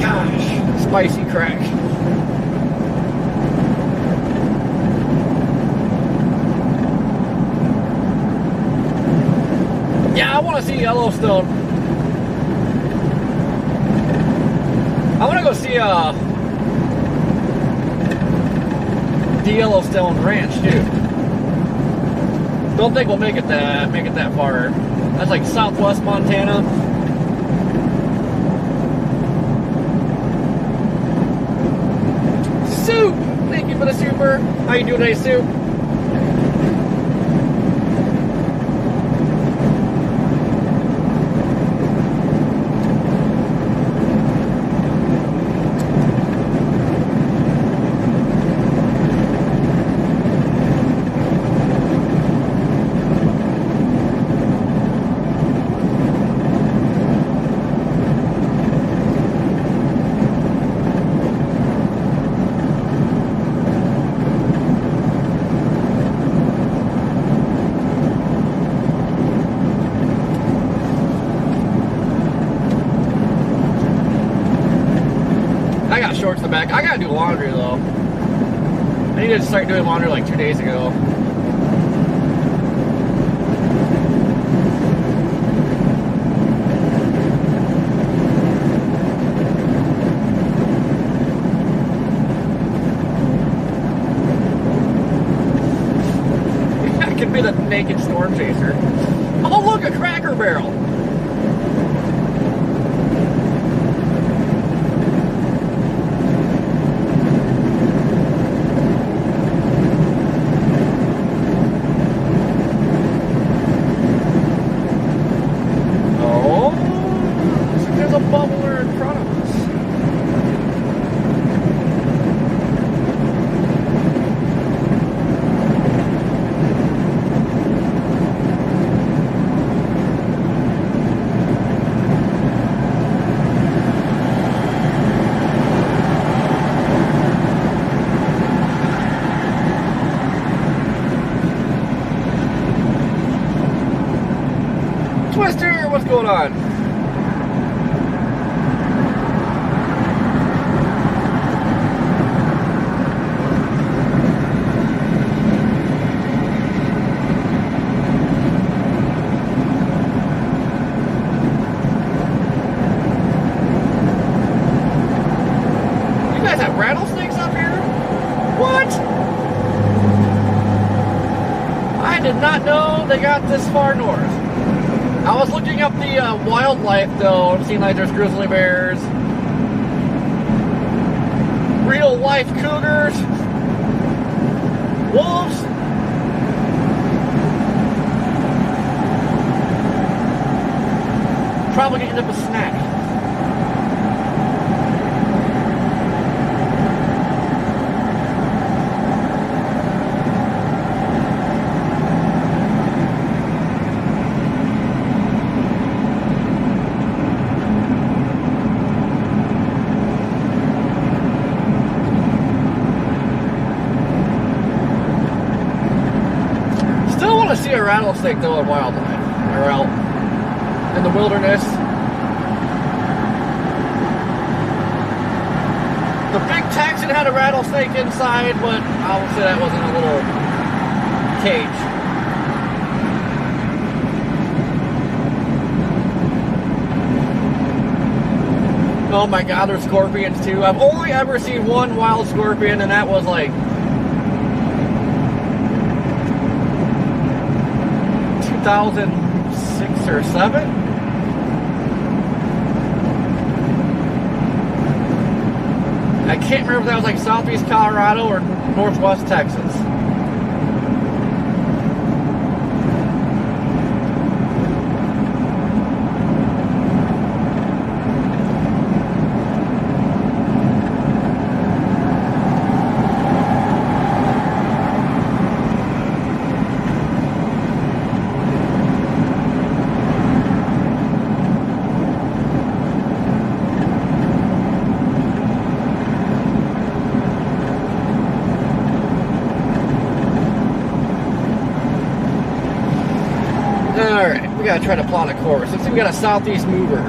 Gosh, spicy crack. Yeah, I want to see Yellowstone. I want to go see the Yellowstone Ranch too. Don't think we'll make it that far. That's like southwest Montana. Soup! Thank you for the super. How you doing today, Soup? Shorts in the back. I gotta do laundry though. I need to start doing laundry like 2 days ago. I could be the naked storm chaser. Oh, look, a Cracker Barrel. Twister, what's going on? knew they got this far north. I was looking up the wildlife though, and seeing like there's grizzly bears, real life cougars, wolves. Probably gonna end up a snack. Still want to see a rattlesnake though in wildlife, or out in the wilderness. The big Texan had a rattlesnake inside, but I would say that wasn't a little cage. Oh my god, there's scorpions too. I've only ever seen one wild scorpion, and that was like 2006 or 7. I can't remember if that was like southeast Colorado or northwest Texas. Alright, we gotta try to plot a course. Let's see, we got a southeast mover.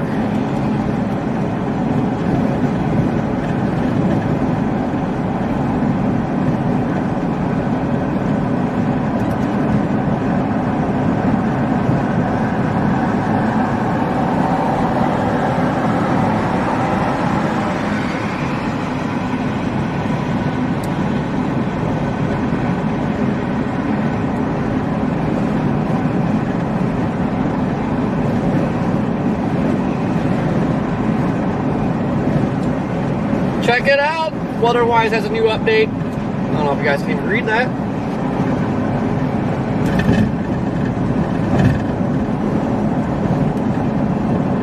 Check it out. Weatherwise has a new update. I don't know if you guys can even read that.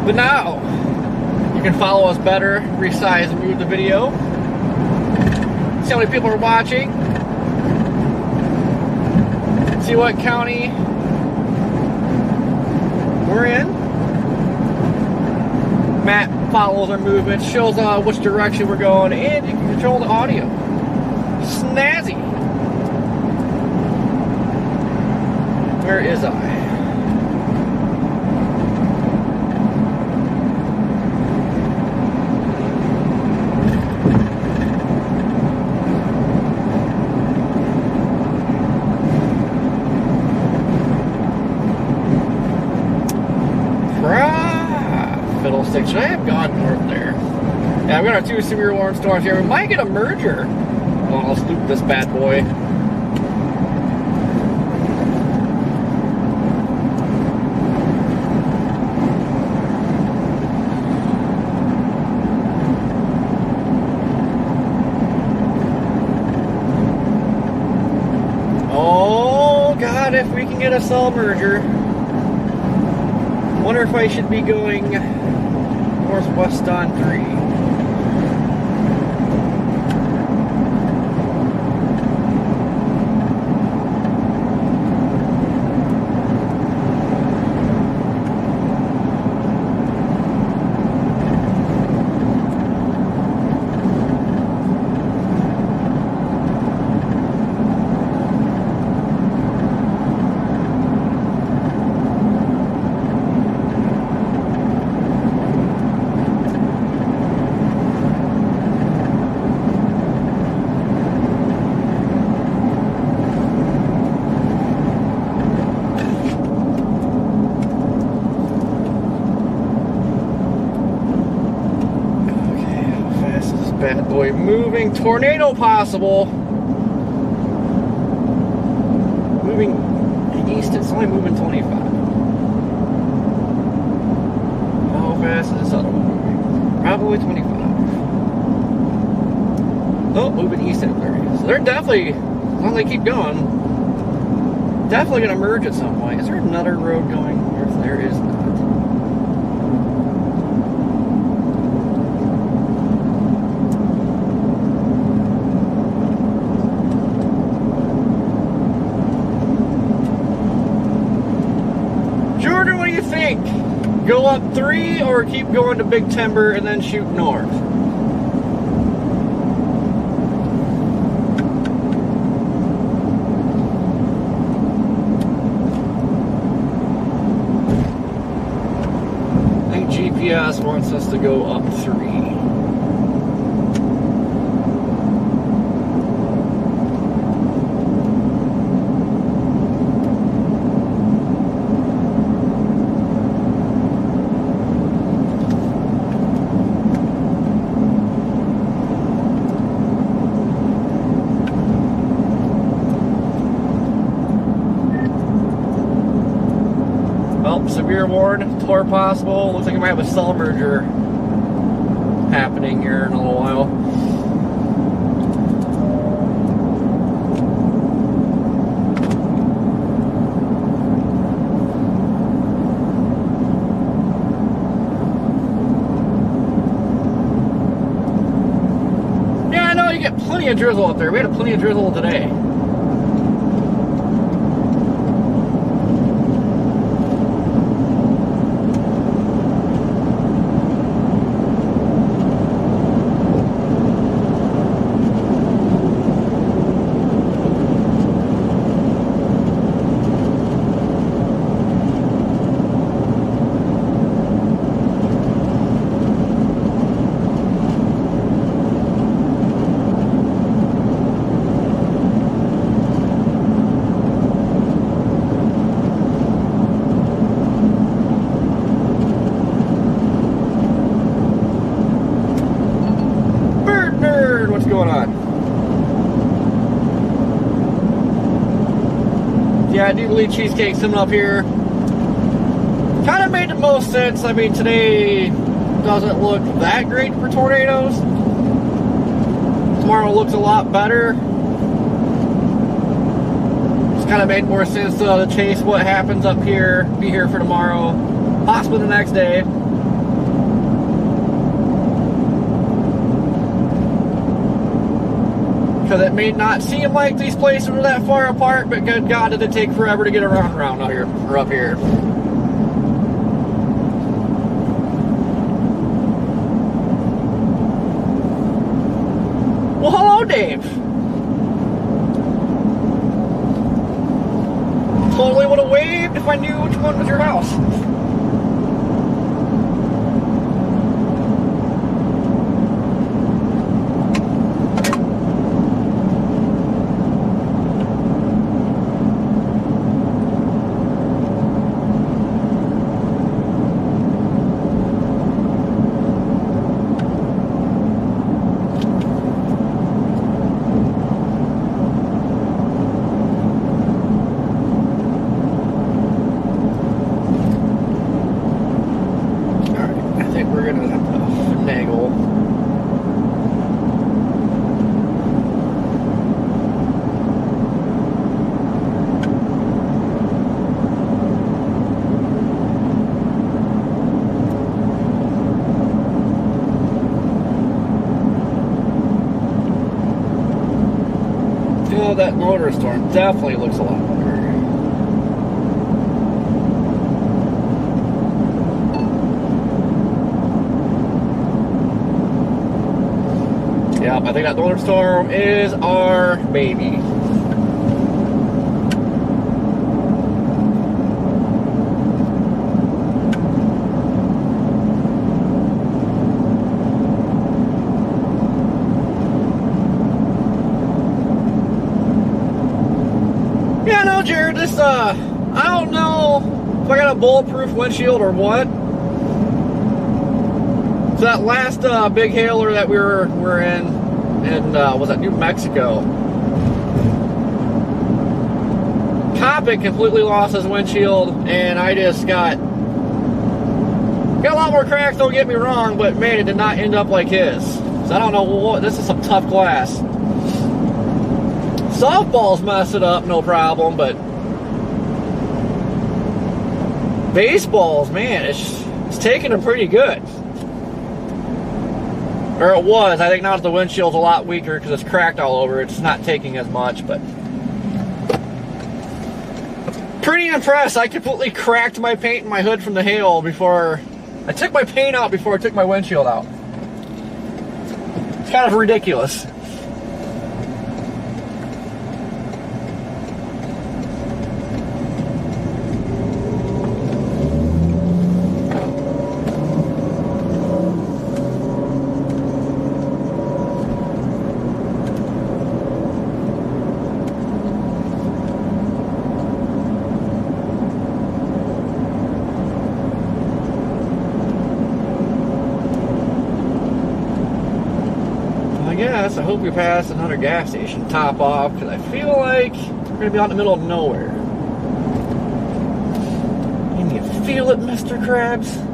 But now, you can follow us better, resize and move the video. See how many people are watching. See what county we're in. Map follows our movements, shows which direction we're going, and you can control the audio. Snazzy. Where is I? Should I have gone north there? Yeah, we got our 2 severe warm storms here. We might get a merger. Oh, let's loop this bad boy. Oh God, if we can get a cell merger. Wonder if I should be going northwest on 3. Bad boy moving. Tornado possible. Moving east, it's only moving 25. How fast is this other one moving? Probably 25. Oh, moving east at 30. So they're definitely, well, they keep going, definitely going to merge at some point. Is there another road going north? There is not. Jordan, what do you think? Go up 3 or keep going to Big Timber and then shoot north? GPS wants us to go up 3. Well, severe warn, tour possible. Looks like we might have a cell merger happening here in a little while. Yeah, I know you get plenty of drizzle up there. We had plenty of drizzle today. Yeah, I do believe cheesecake's coming up here. Kind of made the most sense. I mean, today doesn't look that great for tornadoes. Tomorrow looks a lot better. It's kind of made more sense to chase what happens up here, be here for tomorrow, possibly the next day. Because it may not seem like these places are that far apart, but good God, did it take forever to get around out here, or up here. Well, hello, Dave. Totally would have waved if I knew which one was your house. That motor storm definitely looks a lot better. Yep, I think that motor storm is our baby. Jared, this, I don't know if I got a bulletproof windshield or what. So that last big hailer that we were in was that New Mexico? Topic completely lost his windshield, and I just got a lot more cracks, don't get me wrong, but man, it did not end up like his. So I don't know what, this is some tough glass. Softballs mess it up, no problem, but baseballs, man, it's taking them pretty good. Or it was. I think now that the windshield's a lot weaker because it's cracked all over, it's not taking as much, but pretty impressed. I completely cracked my paint in my hood from the hail before I took my paint out before I took my windshield out. It's kind of ridiculous. I hope we pass another gas station, top off, because I feel like we're going to be out in the middle of nowhere. Can you feel it, Mr. Krabs?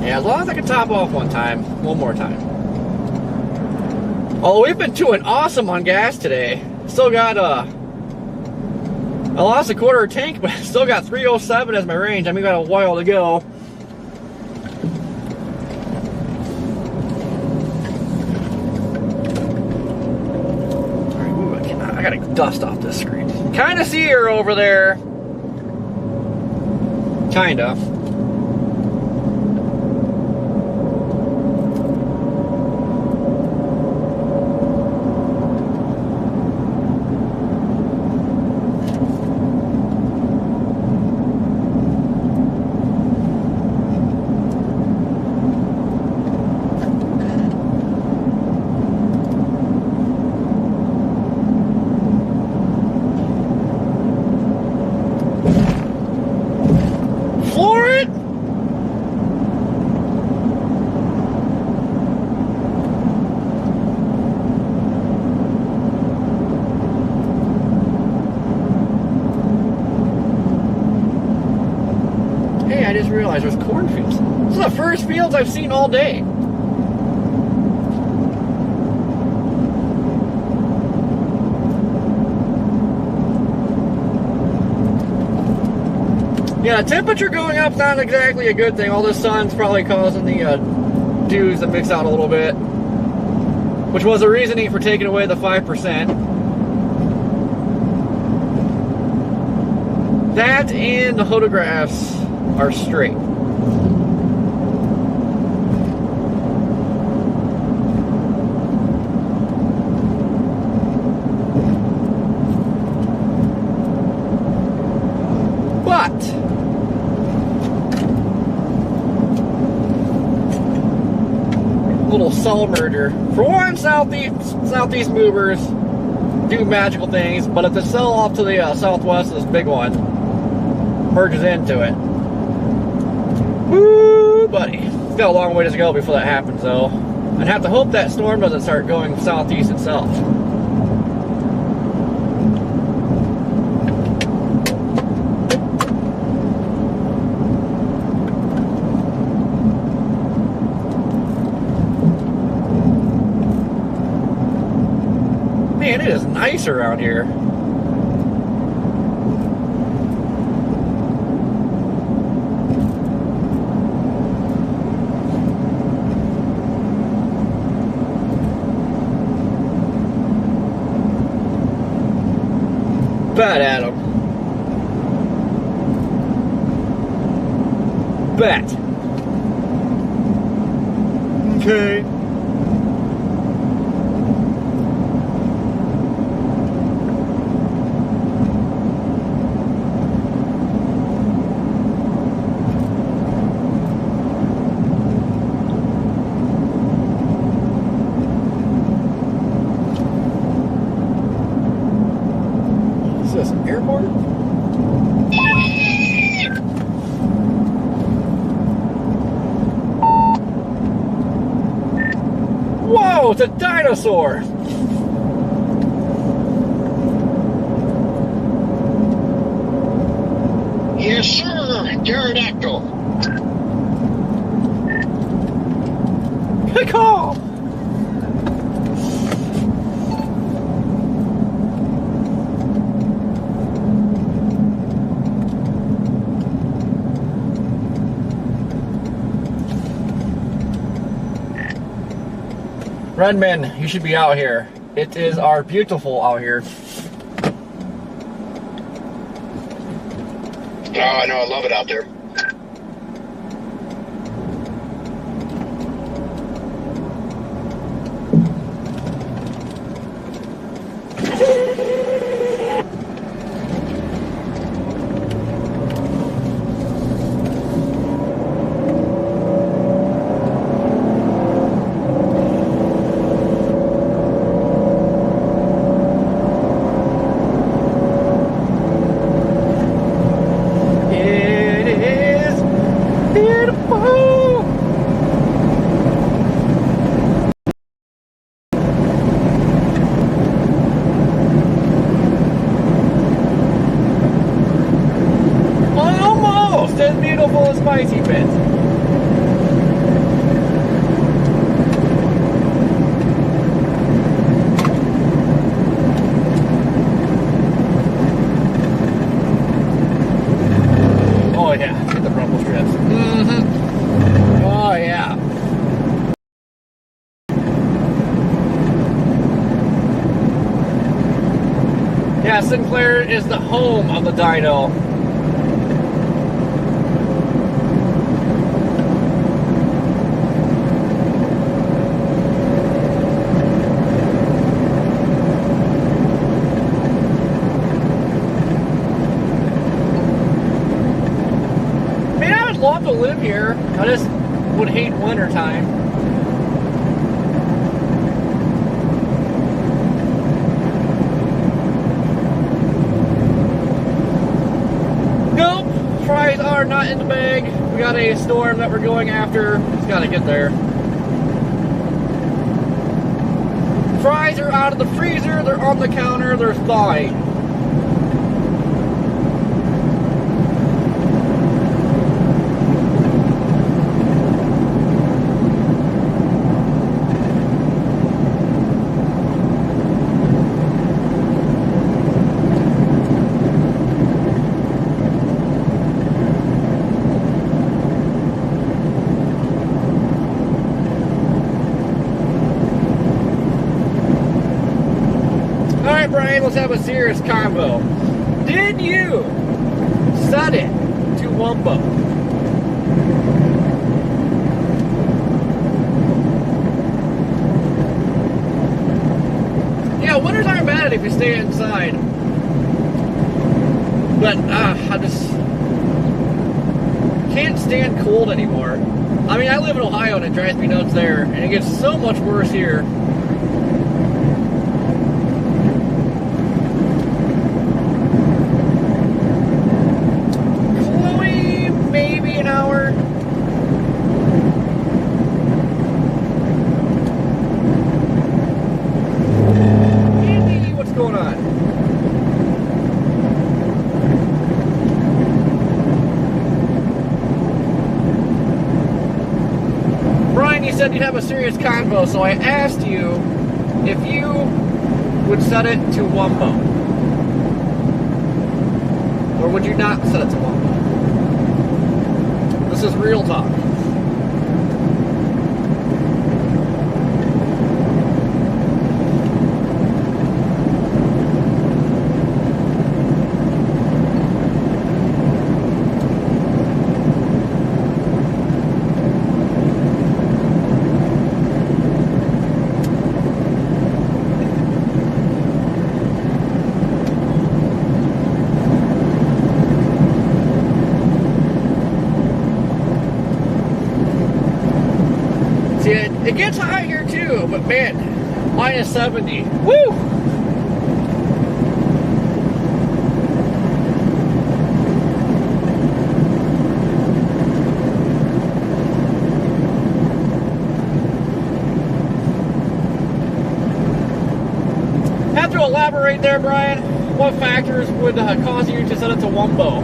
As long as I can top off one more time. Although we've been doing awesome on gas today. Still got I lost a quarter of tank, but I still got 307 as my range. I mean, got a while to go. Alright, I gotta dust off this screen. Kinda see her over there. Kinda. I just realized there's cornfields. This is the first fields I've seen all day. Yeah, temperature going up's not exactly a good thing. All this sun's probably causing the dews to mix out a little bit, which was the reasoning for taking away the 5%. That and the photographs are straight. But little cell merger. For one, southeast movers do magical things, but if the cell off to the southwest of this big one merges into it, woo, buddy. It's got a long way to go before that happens, though. I'd have to hope that storm doesn't start going southeast itself. Man, it is nice around here. Bad Adam. bet. Okay. Is this an airport? Whoa, it's a dinosaur! Yes, sir. Pterodactyl. Good call! Redman, you should be out here. It is our beautiful out here. Oh, I know. I love it out there. It is beautiful. Almost as beautiful as Spicy Pit. Oh yeah, hit the rumble strips. Oh yeah. Yeah, Sinclair is the home of the dyno. I mean, I would love to live here. I just would hate winter time. Nope, fries are not in the bag. We got a storm that we're going after. Just gotta get there. Fries are out of the freezer. They're on the counter. They're thawing. Alright, Brian, let's have a serious convo. Did you set it to Wumbo? Yeah, winters aren't bad if you stay inside. But, I just can't stand cold anymore. I mean, I live in Ohio and it drives me nuts there, and it gets so much worse here. Maybe an hour. Andy, what's going on? Brian, you said you'd have a serious convo, so I asked you if you would set it to Wumbo. Or would you not set it to Wumbo? This is real talk. It gets high here too, but man, minus 70. Woo! Have to elaborate there, Brian. What factors would cause you to set it to one bow?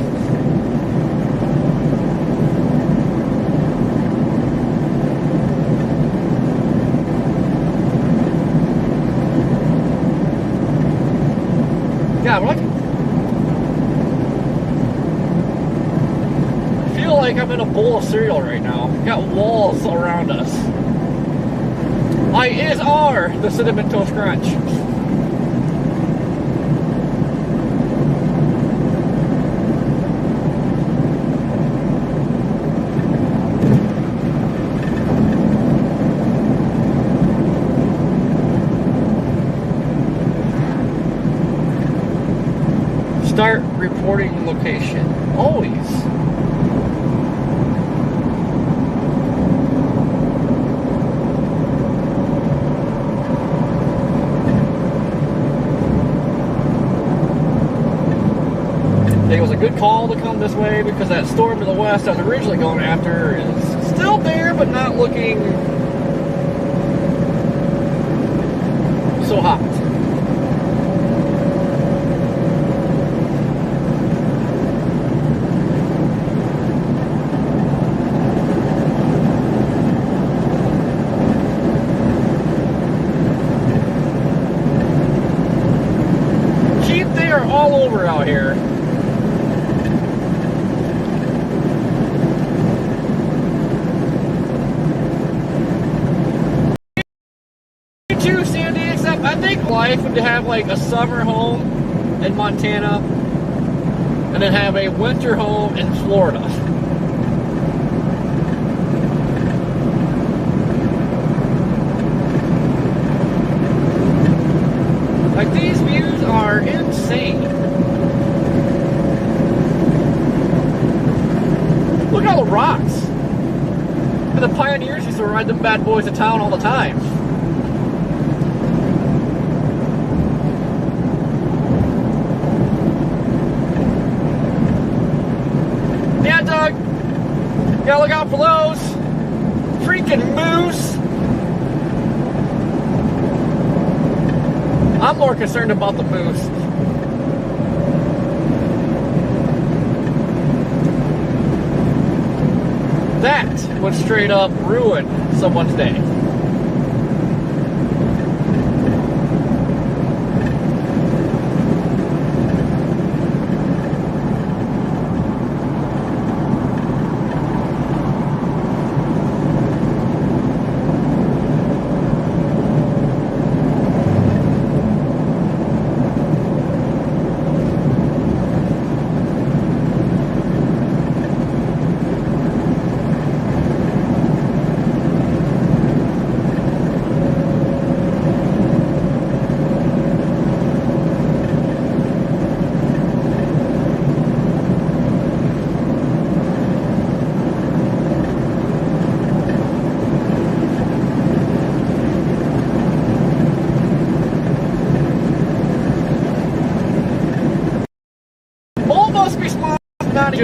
Yeah, what? I feel like I'm in a bowl of cereal right now. Got walls around us. I are the Cinnamon Toast Crunch. Start reporting location. Always. I think it was a good call to come this way because that storm to the west I was originally going after is still there, but not looking so hot. All over out here. Me too, Sandy, except I think life would have like a summer home in Montana and then have a winter home in Florida. Like, these views are insane. Look at all the rocks. And the pioneers used to ride them bad boys to town all the time. Yeah, Doug. Gotta look out for those freaking moose. I'm more concerned about the moose. That would straight up ruin someone's day.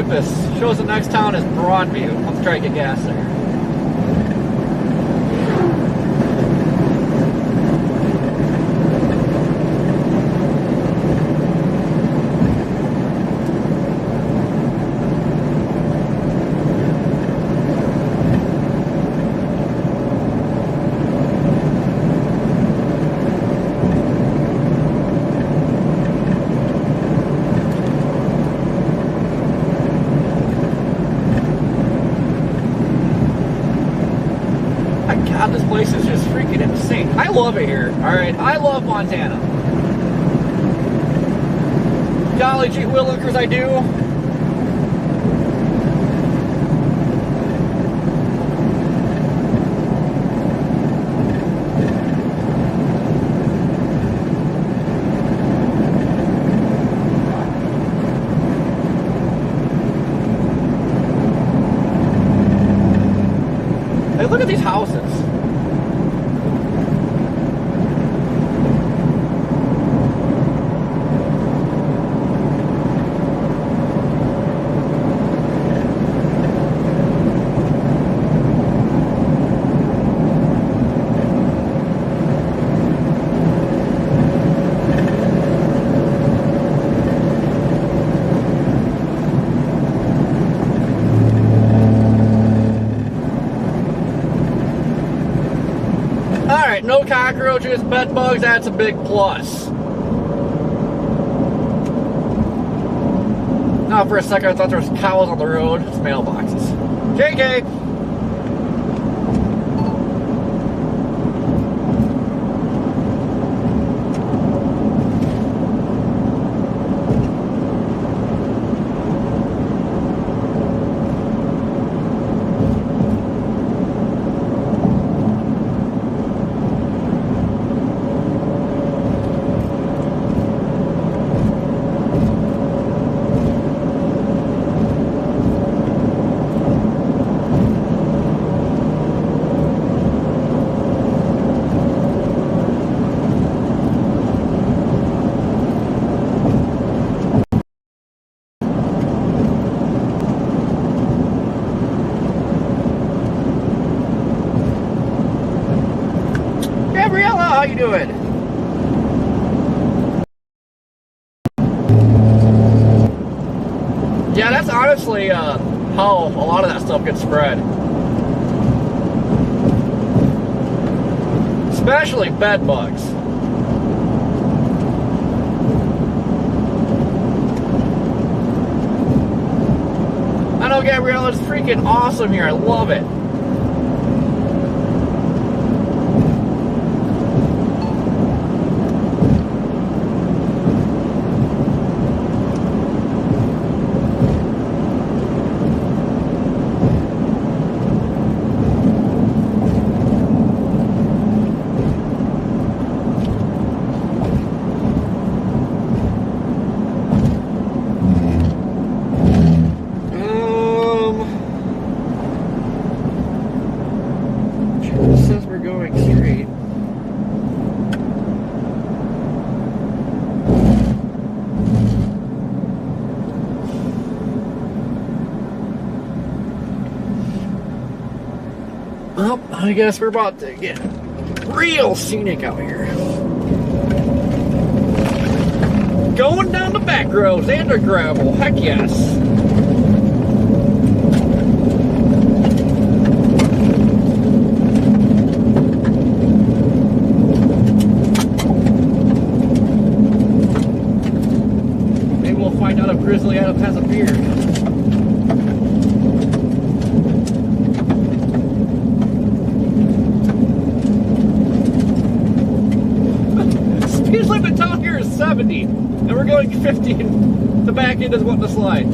This shows the next town is Broadview. Let's try to get gas there. This place is just freaking insane. I love it here. Alright, I love Montana. Golly gee willikers, I do. Hey, look at these houses. Alright, no cockroaches, bed bugs, that's a big plus. Now for a second I thought there was cows on the road. It's mailboxes. JK! How you doing? Yeah, that's honestly how a lot of that stuff gets spread. Especially bed bugs. I know, Gabrielle, it's freaking awesome here. I love it. Well, I guess we're about to get real scenic out here. Going down the back roads and the gravel, heck yes. Maybe we'll find out if Grizzly Adam has a beard. Speed limit down here is 70, and we're going 50. The back end is wanting to slide.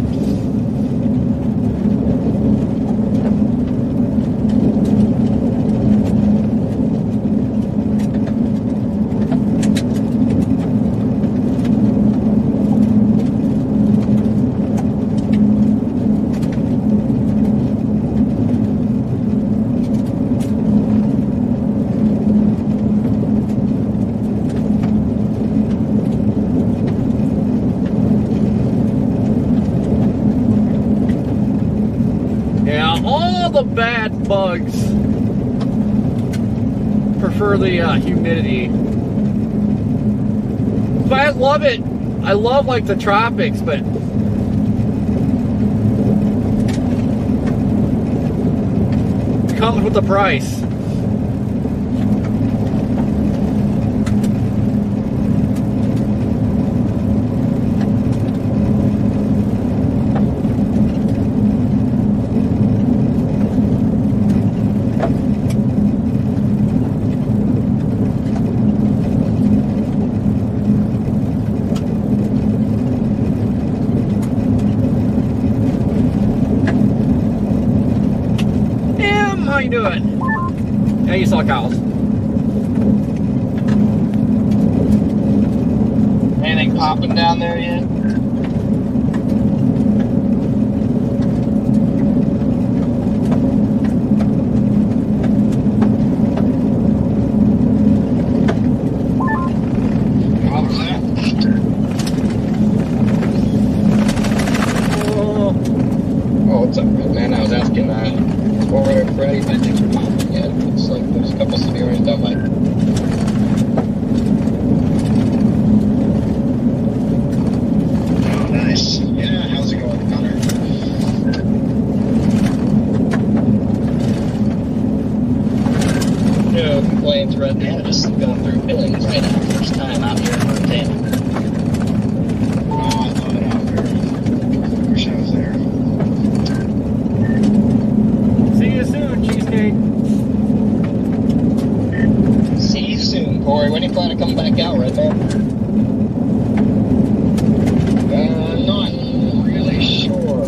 All the bad bugs prefer the humidity. But I love it. I love like the tropics, but it comes with the price. How you doing? Yeah, you saw cows. Anything popping down there yet? Oh, what's up, man? I was asking over at Freddy if anything's popping yet. It's like there's a couple scenarios down my. Oh, nice. Yeah, how's it going, Connor? No complaints. name's Red Man. Just going through Billings right now. First time out here in Montana. Oh, I love it out there. Wish I was there. See you soon, Cheesecake. See you soon, Corey. When do you plan to come back out, Red Man? Not really sure.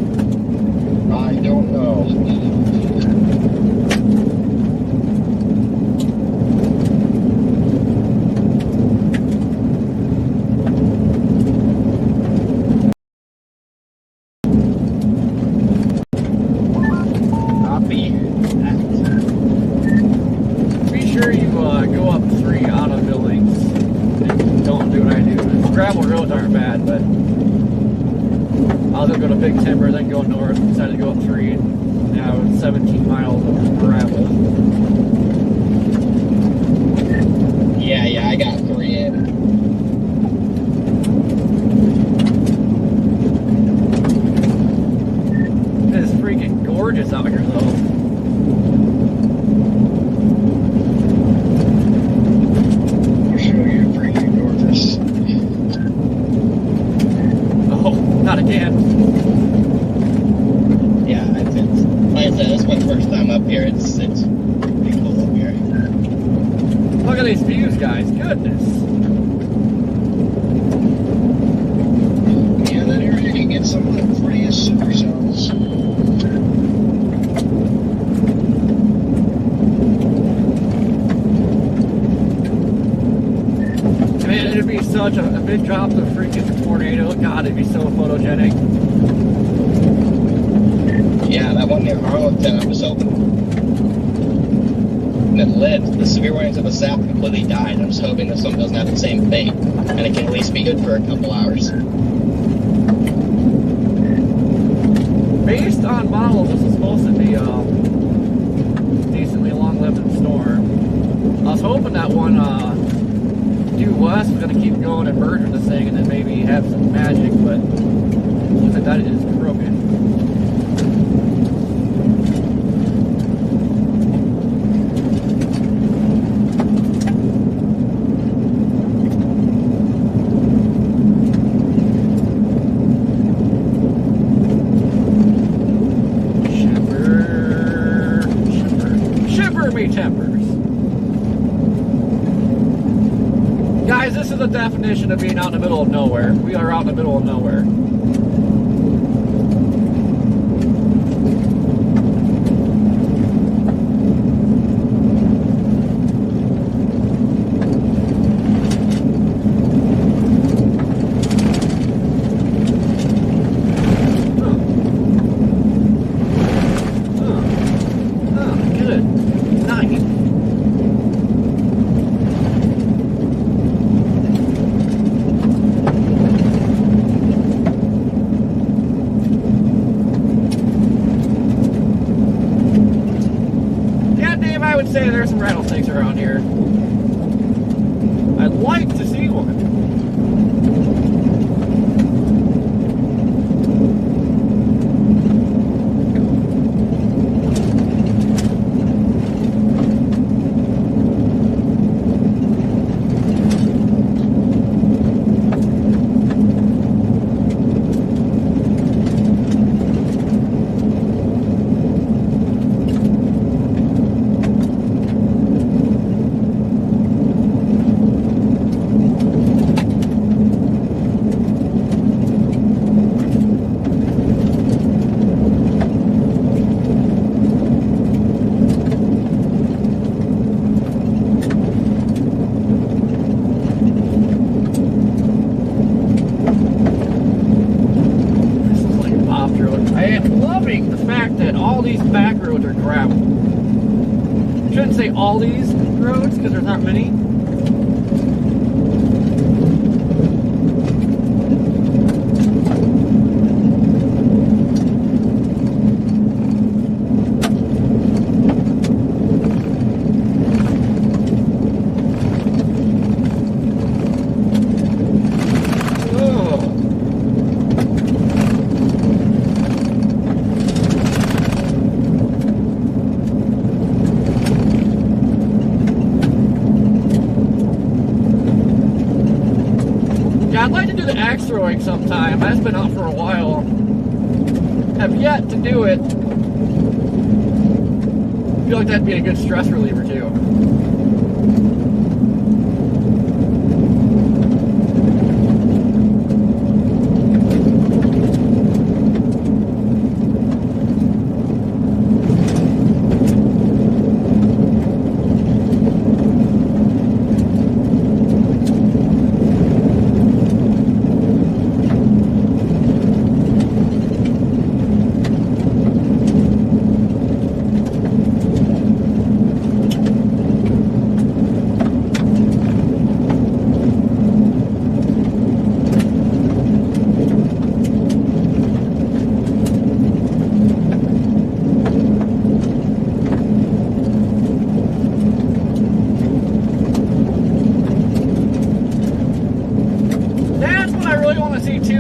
I don't know. Copy. Be sure you go up 3 out of Billings. Don't do what I do. The gravel roads aren't bad, but I'll go to Big Timber, then go north. Decided to go up 3. Now it's 17 miles of gravel. Yeah, I got 3 in. It is freaking gorgeous out here, though. For sure, you're freaking gorgeous. Oh, not again. Yeah, it's like I said, this is my first time up here. It's pretty cool up here. Look at these views, guys. Goodness. Yeah, that area can get some of the prettiest supercells. Man, it'd be such a big drop of freaking tornado. God, it'd be so photogenic. Yeah, that one near Arlington, I was hoping it lived. The severe winds of the south completely died. I'm just hoping this one doesn't have the same fate, and it can at least be good for a couple hours. Based on models, this is supposed to be a decently long-lived storm. I was hoping that one due west was going to keep going and merge with this thing and then maybe have some magic, but looks like that is broken. Shiver me tempers. Guys, this is the definition of being out in the middle of nowhere. We are out in the middle of nowhere. Good. Nice. I would say there's some rattlesnakes around here. I'd like to see one. All these roads because there's not many. axe throwing sometime. That's been out for a while. Have yet to do it. I feel like that'd be a good stress reliever too.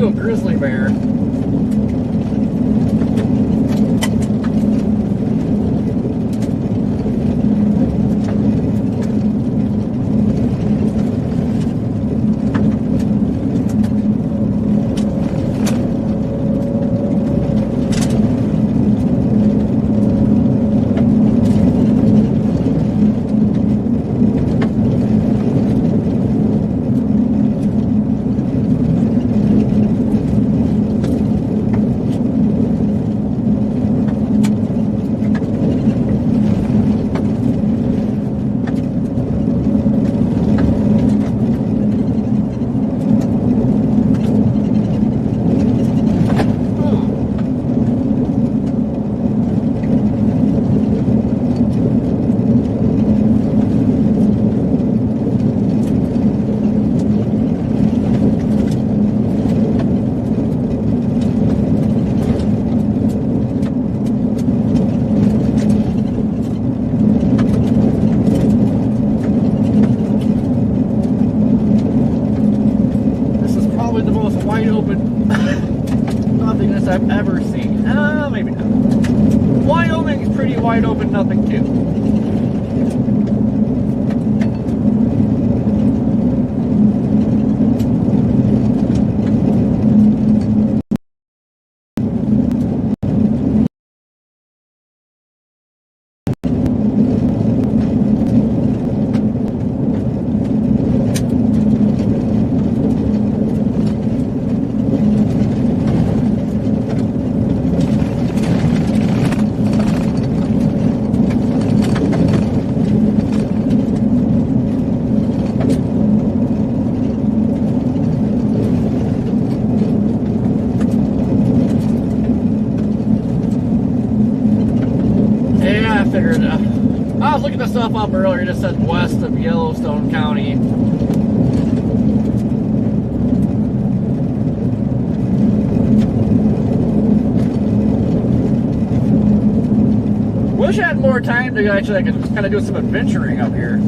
A grizzly bear. I've ever seen. Maybe not. Wyoming's pretty wide open, nothing too. I was looking this stuff up earlier. It just said west of Yellowstone County. Wish I had more time to actually I could kind of do some adventuring up here.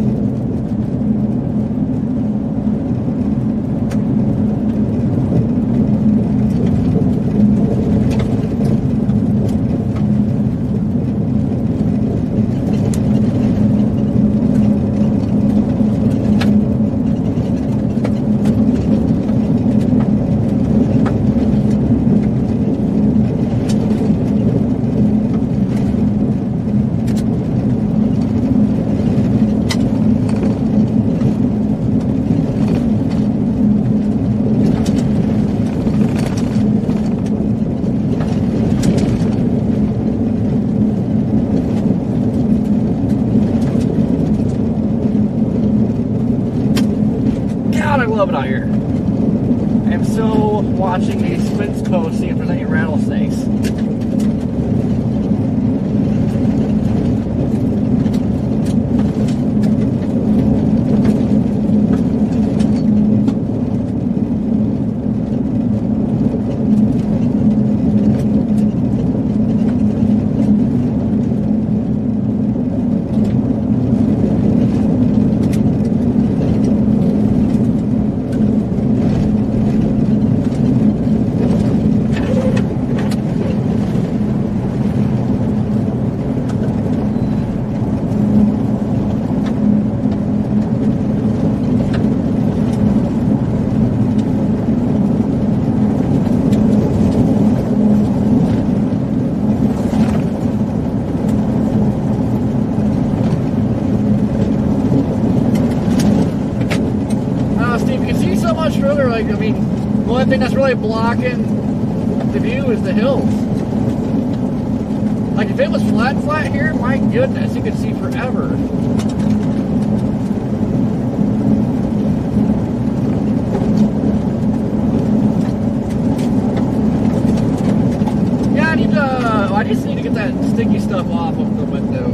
I love it out here. I am still watching these fence posts, see if there's any rattlesnakes. much further. Like, I mean, the only thing that's really blocking the view is the hills. Like, if it was flat here, my goodness, you could see forever. I just need to get that sticky stuff off of the window.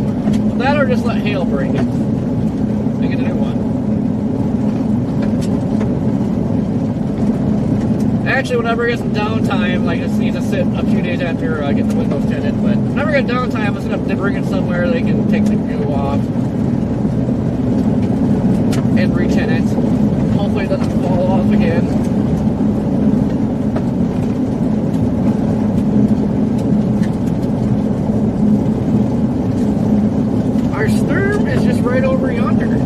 That or just let hail break it. Make it a new one. Actually, whenever I get some downtime, like I just need to sit a few days after I get the windows tinted, but whenever I get downtime, I'm just going to bring it somewhere they can take the view off and re-tint it. Hopefully it doesn't fall off again. Our sturm is just right over yonder.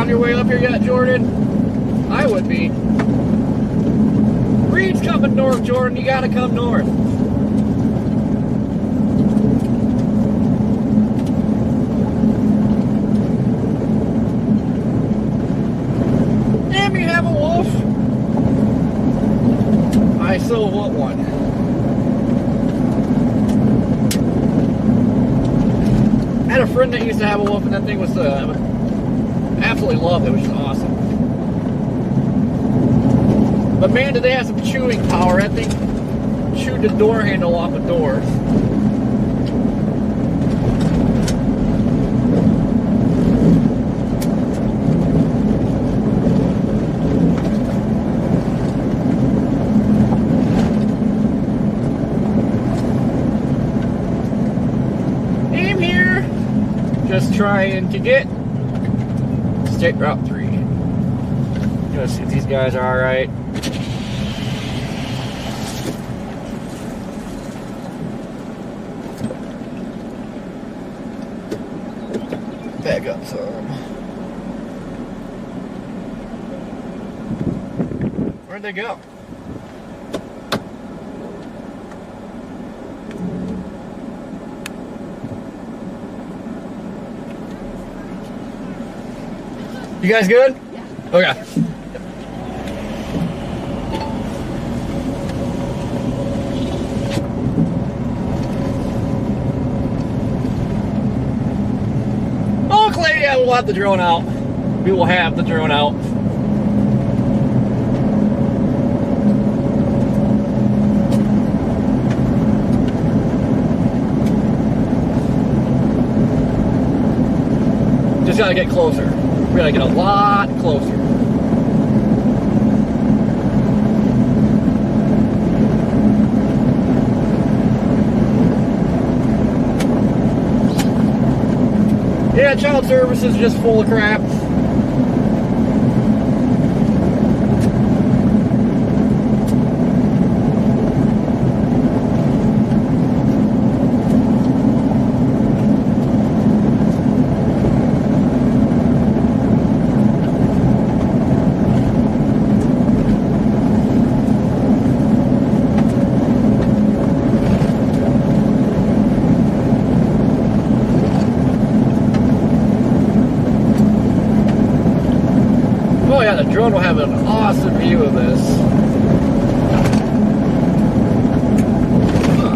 Your way up here yet, Jordan? I would be. Reed's coming north, Jordan. You gotta come north. Damn, you have a wolf? I so want one. I had a friend that used to have a wolf, and that thing was absolutely loved it. It was just awesome. But man, did they have some chewing power. That thing chewed the door handle off of doors. I'm here just trying to get State Route 3. Gonna see if these guys are alright. Back up some. Where'd they go? You guys good? Yeah. Okay. Oh, Clay, yeah, we'll have the drone out. We will have the drone out. Just gotta get closer. We're gonna get a lot closer. Yeah, child service is just full of crap. Oh yeah, the drone will have an awesome view of this. Huh.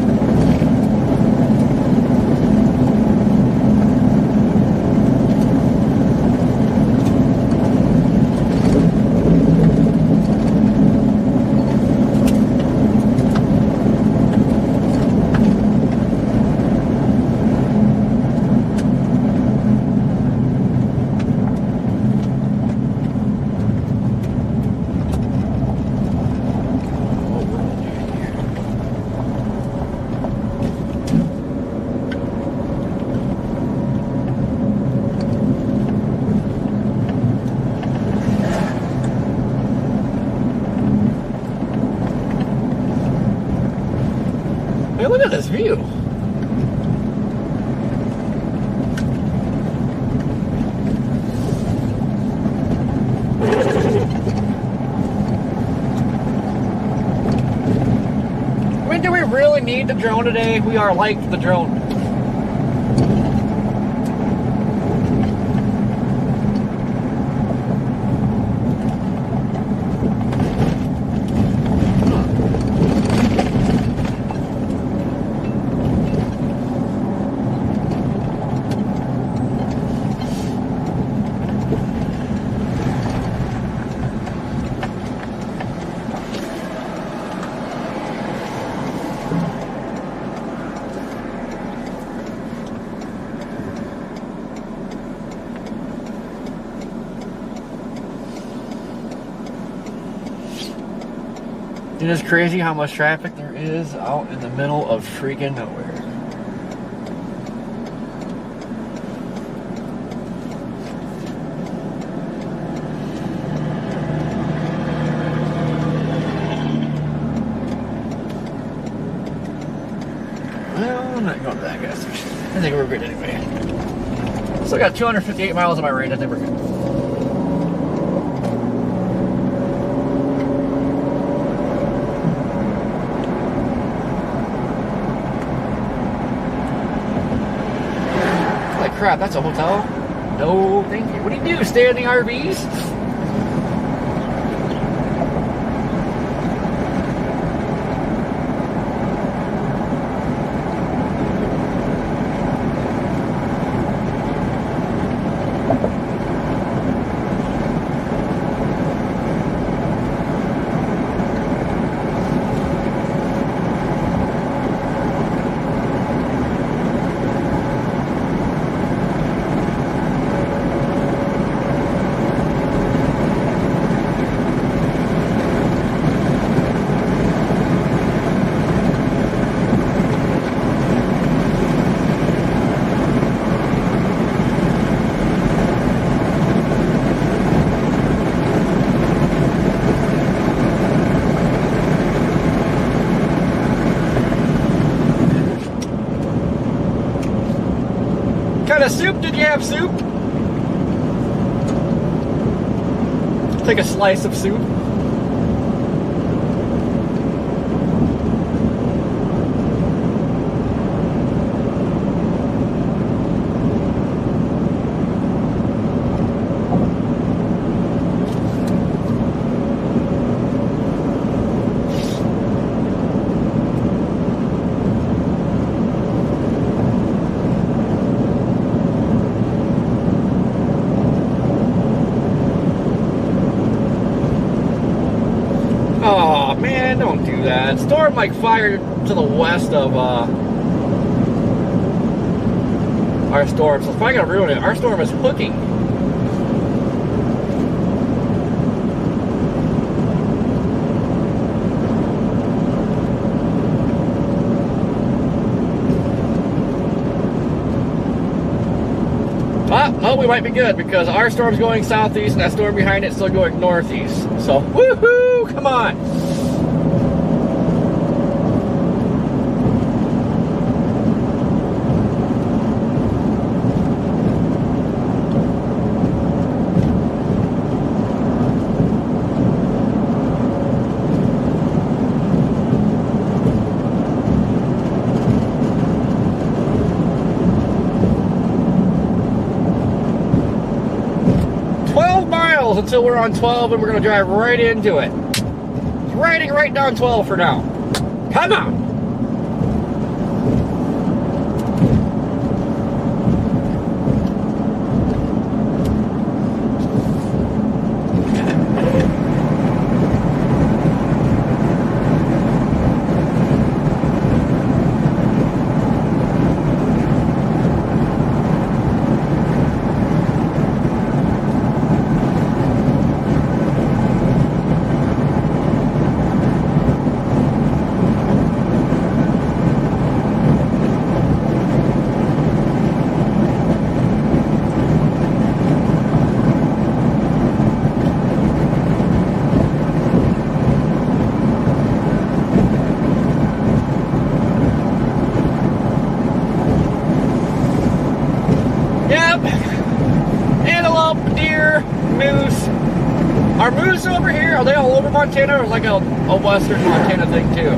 Hey, look at this view. I mean, do we really need the drone today? We are like the drone. It is crazy how much traffic there is out in the middle of freaking nowhere. Well, I'm not going to that gas station. I think we're good anyway. Still got 258 miles on my range. I think we're good. Crap, that's a hotel? No, thank you. What do you do? Stay in the RVs? What kind of soup did you have, soup? Take a slice of soup. Oh man, don't do that. Storm like fired to the west of our storm, so it's probably gonna ruin it. Our storm is hooking. Well, we might be good because our storm's going southeast and that storm behind it's still going northeast. So, woohoo! Come on! 12 miles until we're on 12 and we're going to drive right into it. Riding right down 12 for now. Come on! Are moose over here? Are they all over Montana, or is it like a western Montana thing too?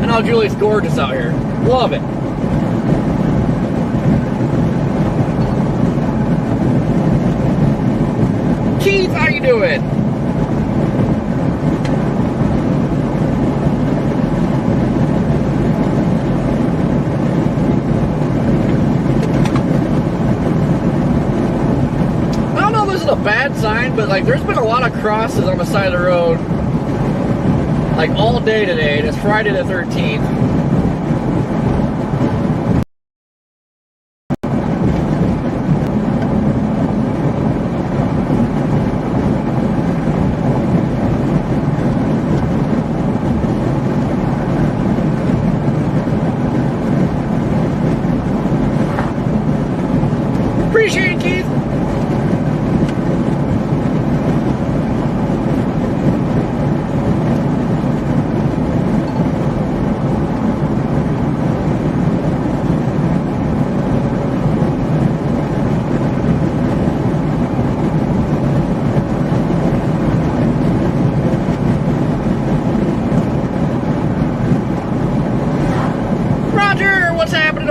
I know Julie's gorgeous out here. Love it. Keith, how you doing? A bad sign, but like there's been a lot of crosses on the side of the road like all day today, and it's Friday the 13th. Appreciate it, Keith.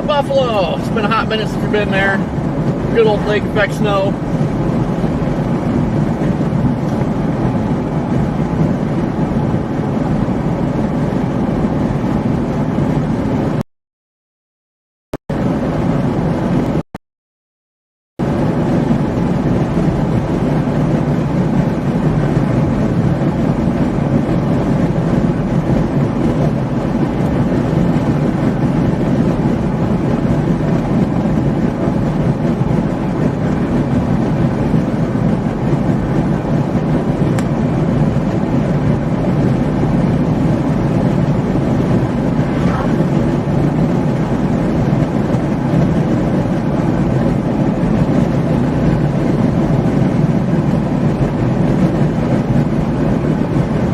Buffalo. It's been a hot minute since we've been there. Good old lake effect snow.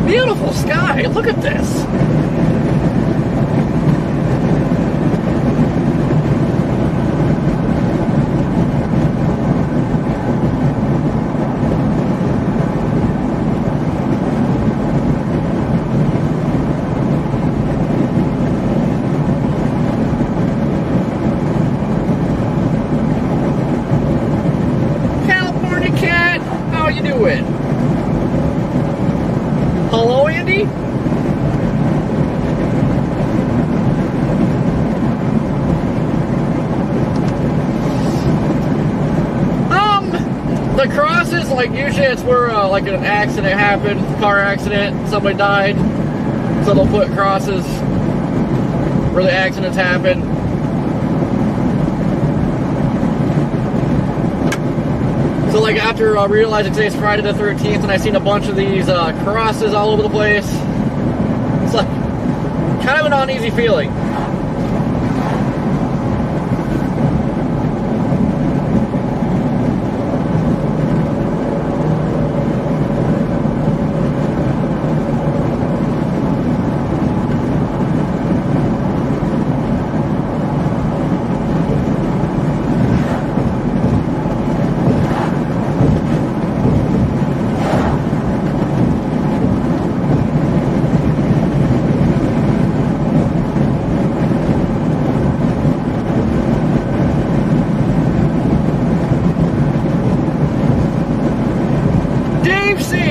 Beautiful sky, look at this. California cat, how you doing? Hello, Andy? The crosses, like usually it's where like an accident happened, car accident, somebody died. So they'll put crosses where the accidents happen. So like after realizing today's Friday the 13th and I seen a bunch of these crosses all over the place, it's like kind of an uneasy feeling.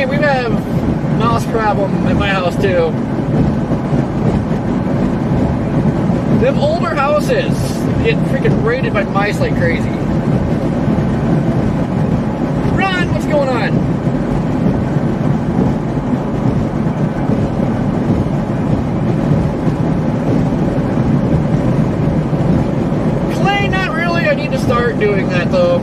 We have mouse problem at my house too. Them older houses get freaking raided by mice like crazy. Run! What's going on? Clay, not really. I need to start doing that though.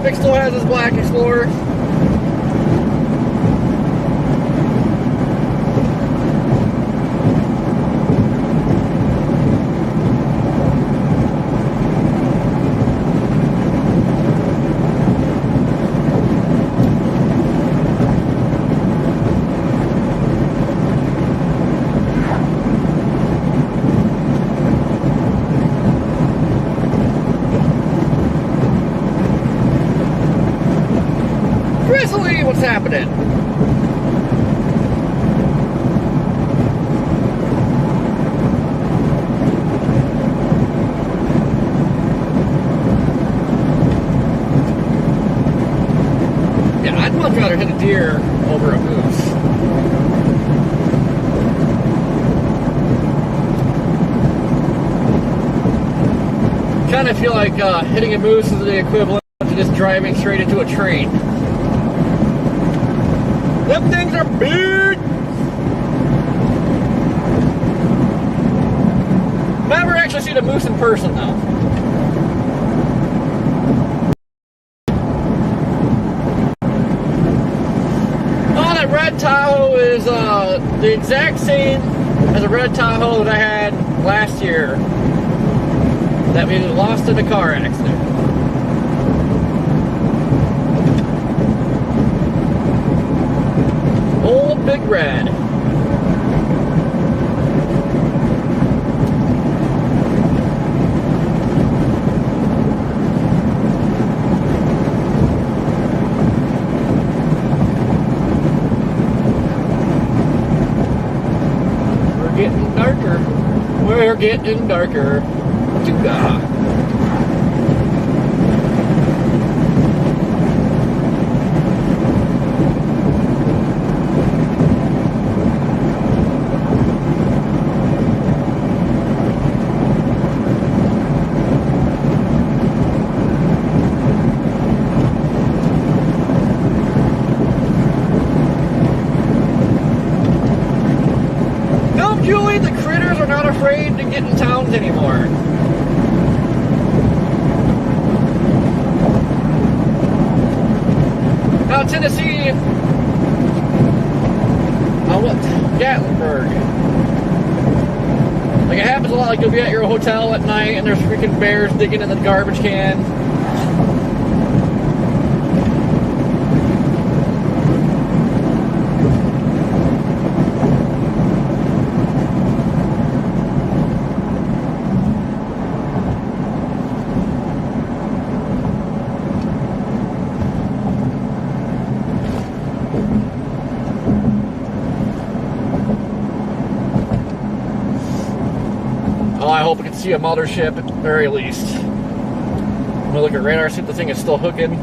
Still has his black Explorer. What's happening? Yeah, I'd much rather hit a deer over a moose. Kind of feel like hitting a moose is the equivalent to just driving straight into a train. Them things are big! Never actually seen a moose in person though. Oh, that red Tahoe is the exact same as a red Tahoe that I had last year that we lost in a car accident. Old Big Red. We're getting darker. We're getting darker. Doodah. Julie, the critters are not afraid to get in towns anymore. Now, Tennessee, Gatlinburg. Like, it happens a lot. Like, you'll be at your hotel at night and there's freaking bears digging in the garbage can. Oh, I hope we can see a mothership at the very least. I'm gonna look at radar, see if the thing is still hooking.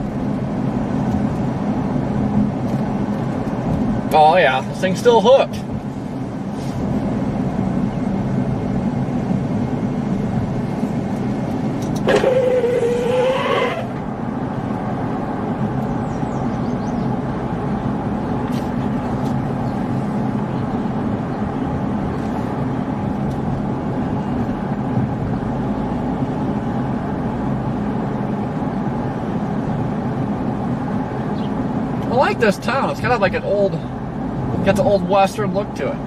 Oh yeah, this thing's still hooked. like this town. It's kind of like an old, got the old Western look to it.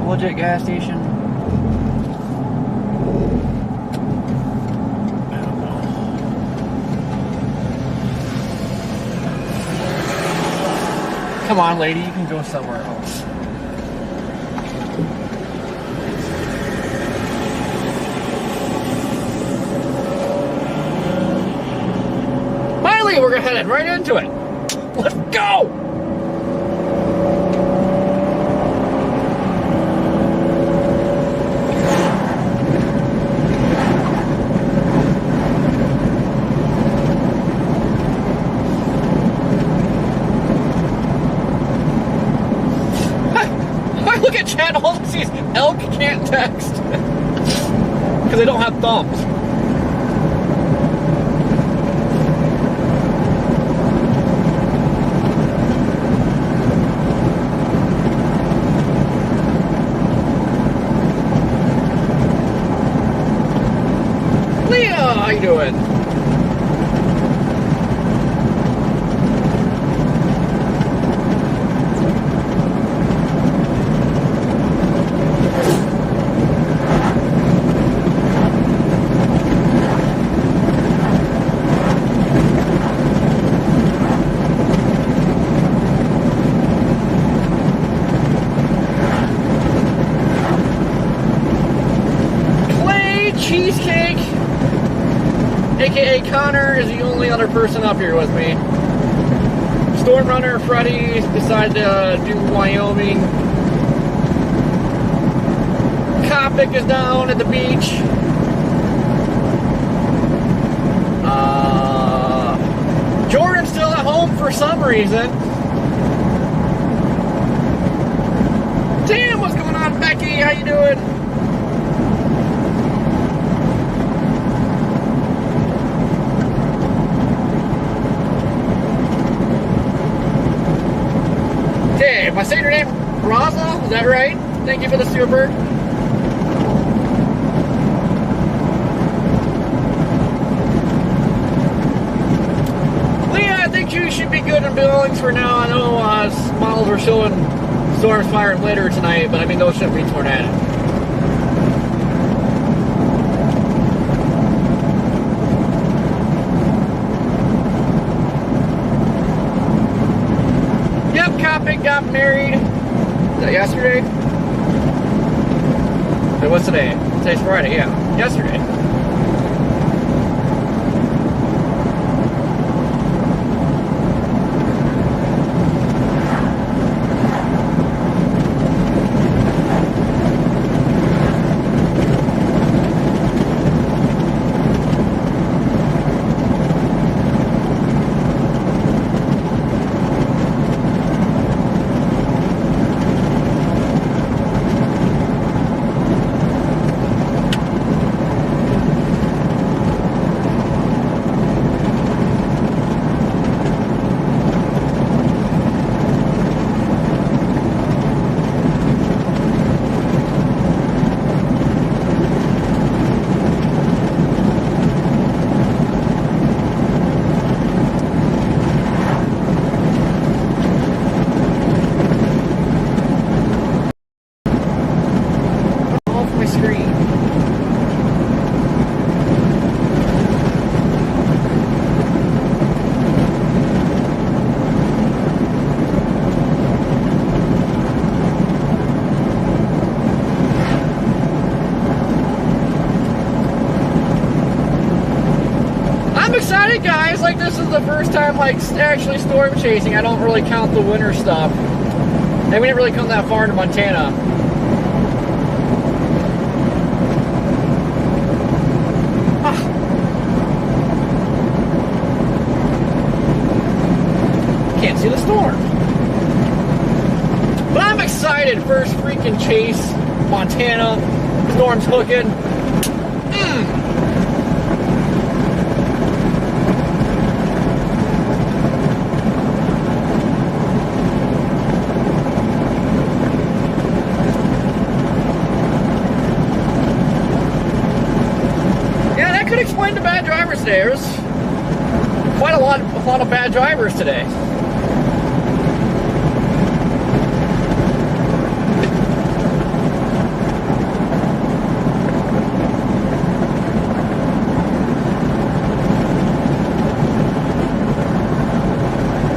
Legit gas station. I don't know. Come on, lady, you can go somewhere else. Finally, we're headed right into it. Let's go! Chat all sees elk can't text because they don't have thumbs. Leah, how you doing? AKA Connor is the only other person up here with me. Storm Runner Freddy decided to do Wyoming. Kopic is down at the beach. Jordan's still at home for some reason. Damn, what's going on, Becky? How you doing? Am I saying your name? Raza? Is that right? Thank you for the super. Leah, I think you should be good in Billings for now. I know models are showing storms firing later tonight, but I mean, those shouldn't be tornadic. Kopic got married. Is that yesterday? Wait, what's today? Today's Friday, yeah. Yesterday. it, guys. Like, this is the first time, like, actually storm chasing. I don't really count the winter stuff. And we didn't really come that far into Montana. Can't see the storm. But I'm excited. First freaking chase. Montana. Storm's hooking. Yeah, that could explain the bad drivers today. There's quite a lot of bad drivers today.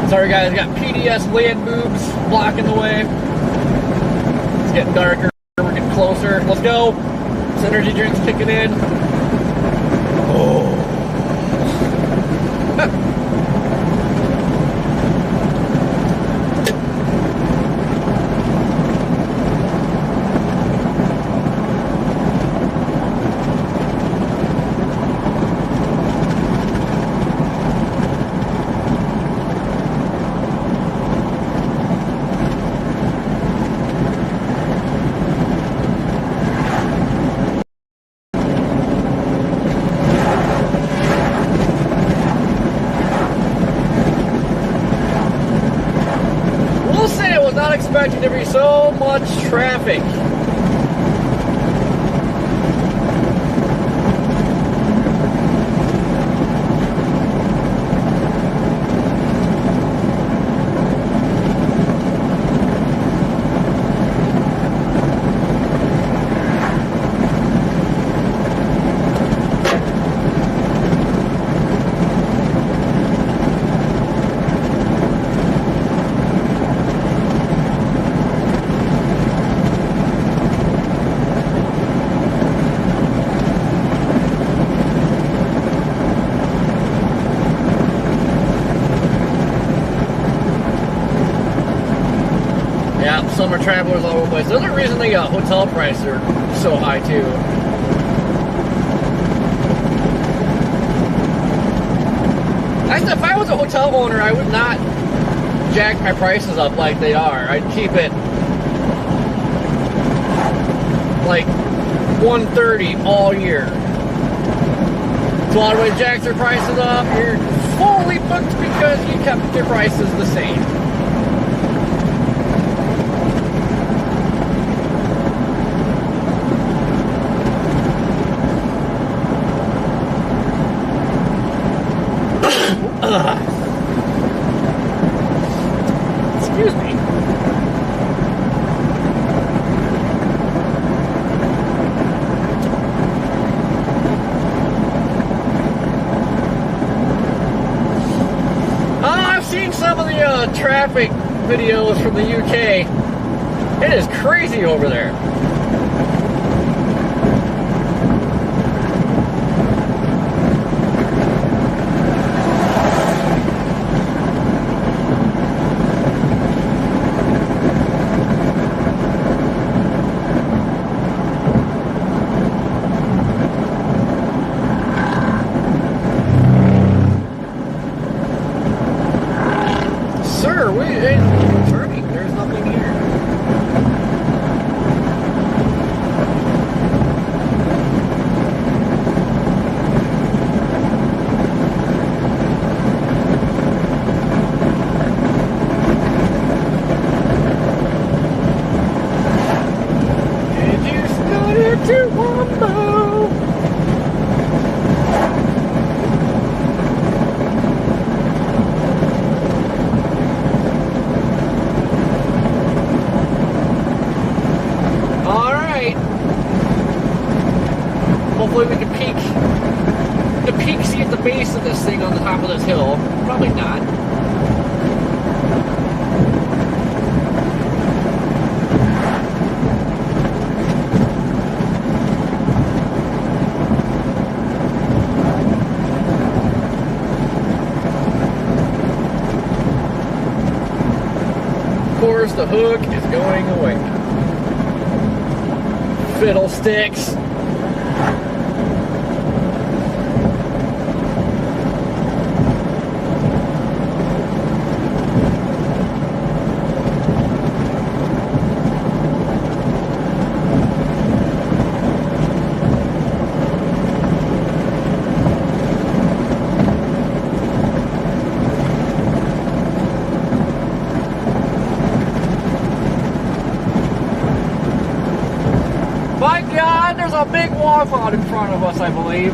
Sorry guys, got PDS land boobs blocking the way. It's getting darker, we're getting closer. Let's go. This energy drink's kicking in. Oh. Expecting to be so much traffic. Summer travelers all over the place. There's a reason the hotel prices are so high too. If I was a hotel owner, I would not jack my prices up like they are. I'd keep it like $130 all year. So a lot of ways jacks their prices up. You're fully booked because you kept your prices the same. Excuse me. I've seen some of the traffic videos from the UK. It is crazy over there. Turning, there's nothing here. Did you start it to Wombo? Hopefully we can see at the base of this thing on the top of this hill. Probably not. the hook is going away. Fiddlesticks. My God, there's a big wall out in front of us, I believe.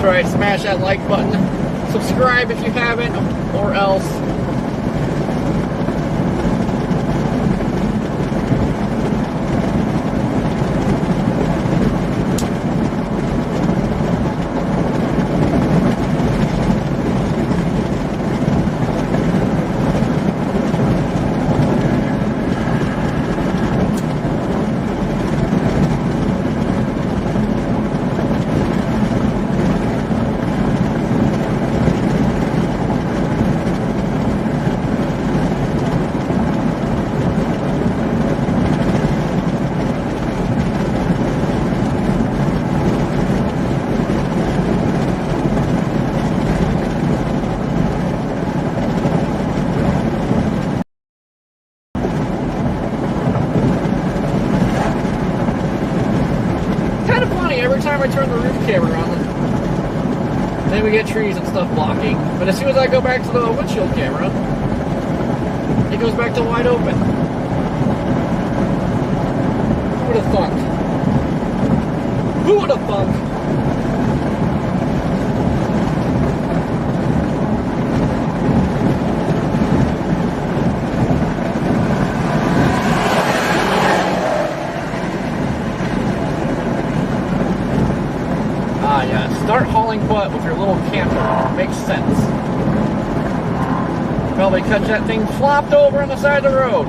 That's right, smash that like button. Subscribe if you haven't, or else. Every time I turn the roof camera on, then we get trees and stuff blocking. But as soon as I go back to the windshield camera, it goes back to wide open. Who would have thunk? Who would have thunk? Start hauling butt with your little camper. Makes sense. Probably catch that thing flopped over on the side of the road.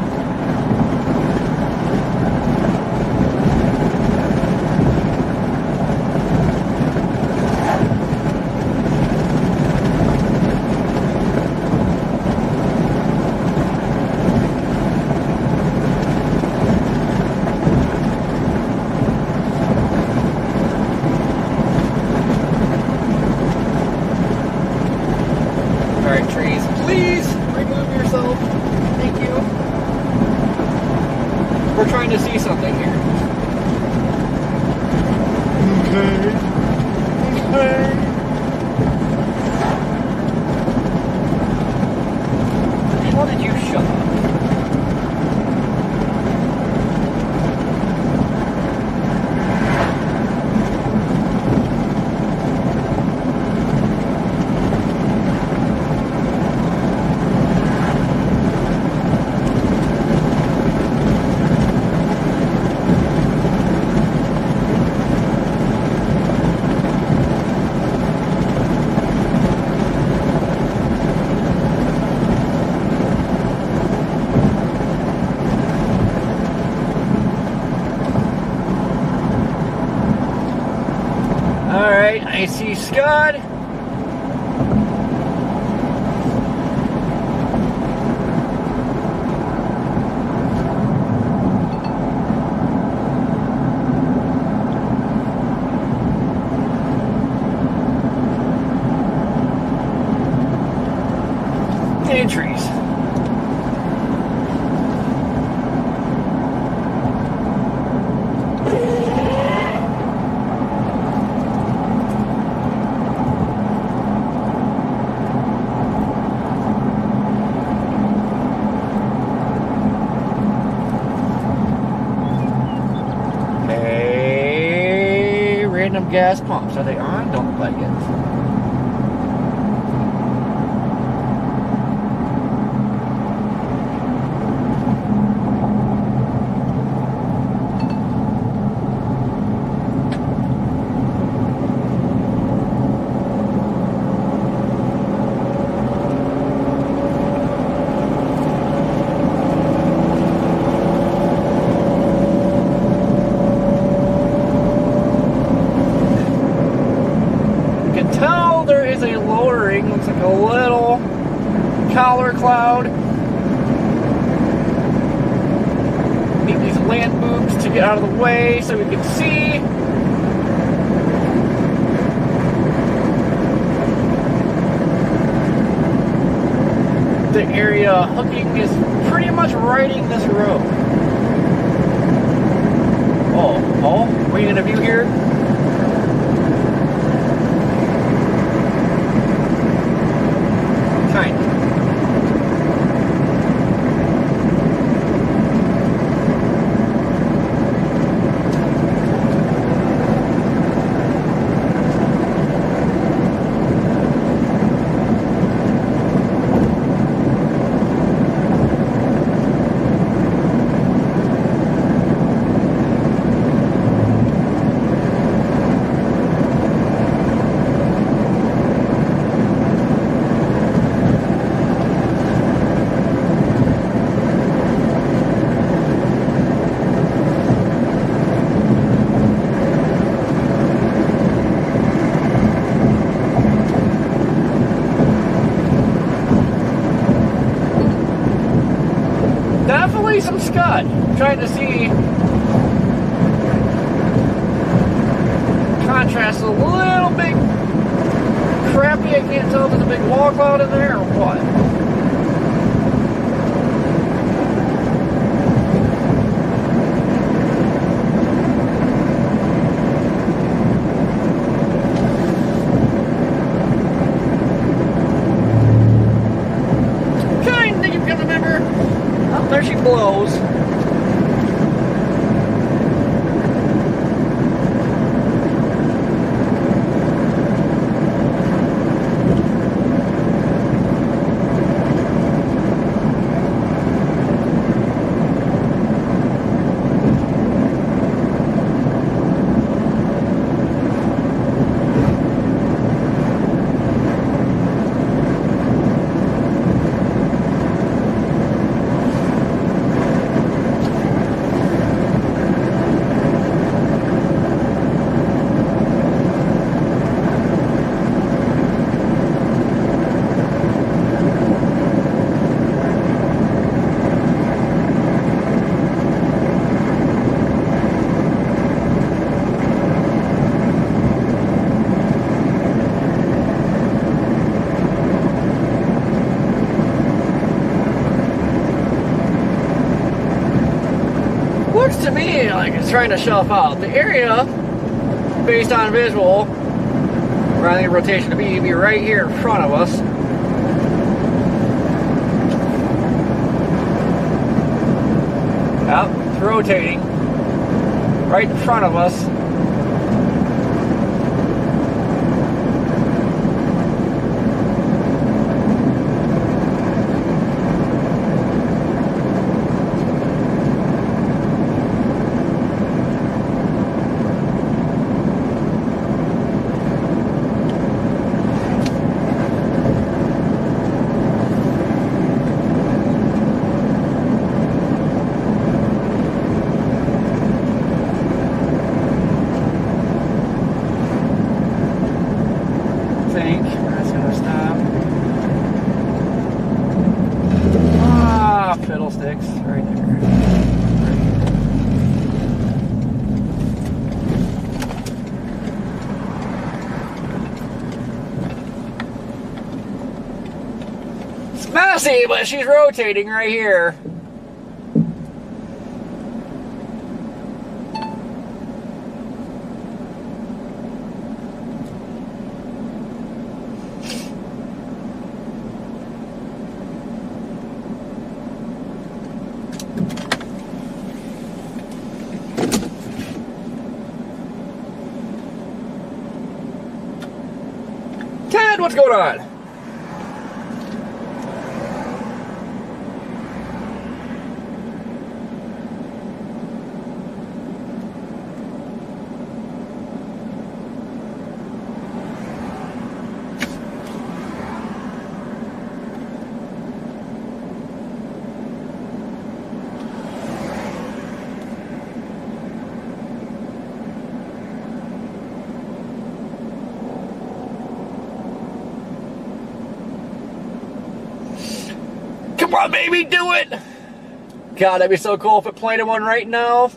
Trees, please remove yourself. Thank you. We're trying to see something here. Okay. How did you shut up? Alright, I see Scud. And trees. them gas pumps. Are they on? Don't look like it. Collar cloud. Need these land booms to get out of the way so we can see. The area hooking is pretty much riding this road. Oh, we in a view here? Kind of. Some scud. I'm trying to see contrast a little bit crappy. I can't tell if there's a big wall cloud in there or what. There she blows. To me, like it's trying to shelf out the area based on visual where I think rotation to be right here in front of us. Yep, it's rotating right in front of us. Fiddlesticks, right there. It's messy, but she's rotating right here. Chad, what's going on? Come on, baby, do it! God, that'd be so cool if it played in one right now.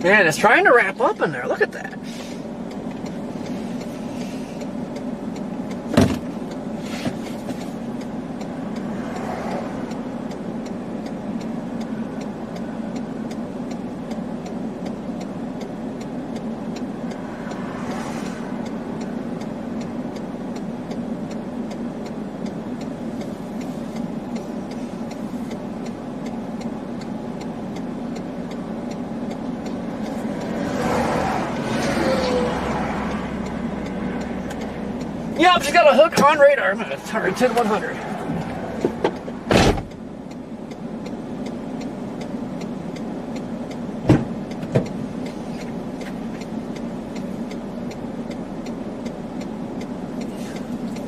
Man, it's trying to wrap up in there. Look at that. Yeah, I've just got a hook on radar. I'm gonna turn 10-100.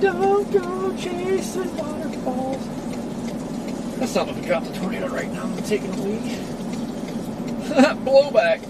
Don't go chasing waterfalls. That's not if we drop the tornado right now. I'm taking a leak. Blowback.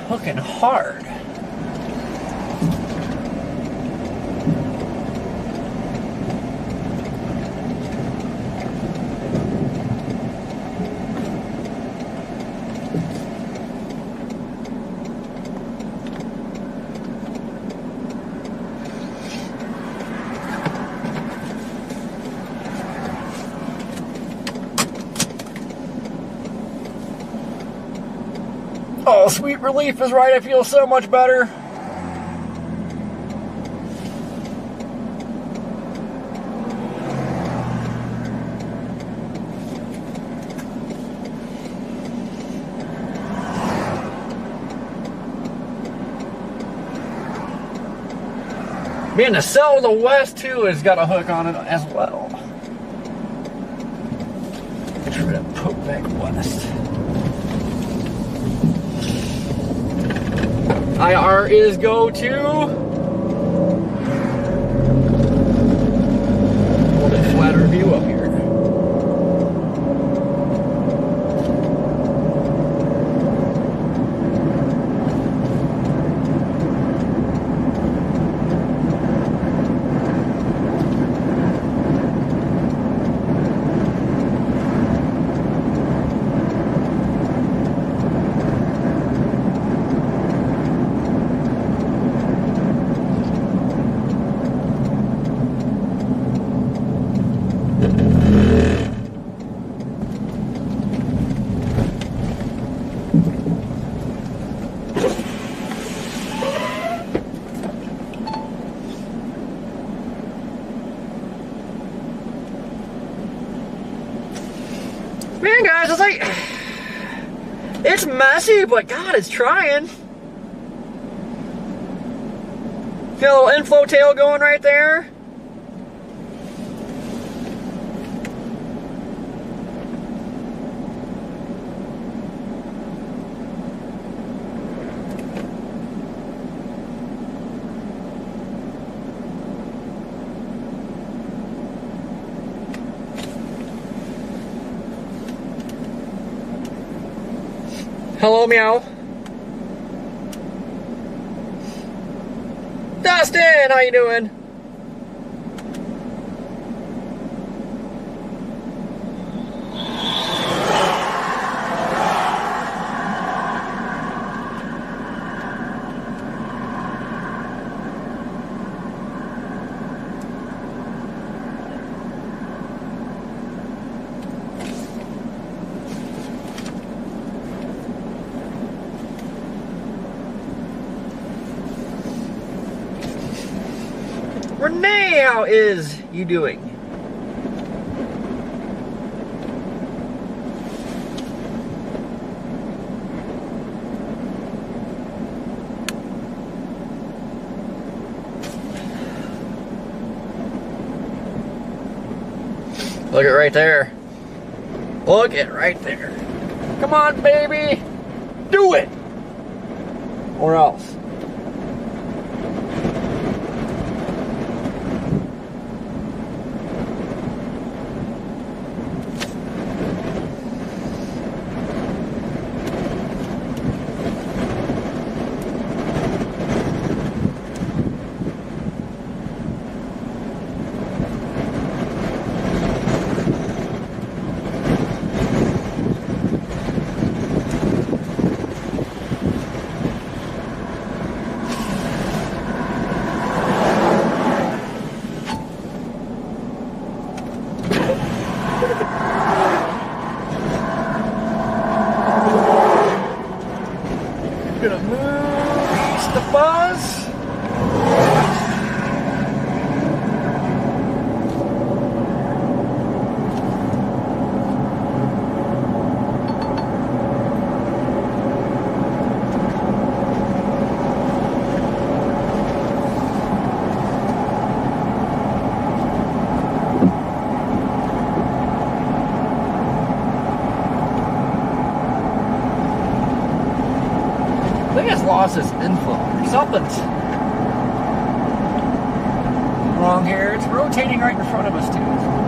Hooking hard. Oh, sweet relief is right. I feel so much better. Man, the cell to the west too has got a hook on it as well. Try to poke back west. IR is go to. A little bit flatter view up here. Man, guys, it's like, it's messy, but God, it's trying. See a little inflow tail going right there? Hello, meow. Dustin, how you doing? Renee, how is you doing? Look at right there. Look at right there. Come on, baby. Do it. Or else. Gonna move east the buzz. I think it's lost its inflow. Something's wrong here. It's rotating right in front of us, too.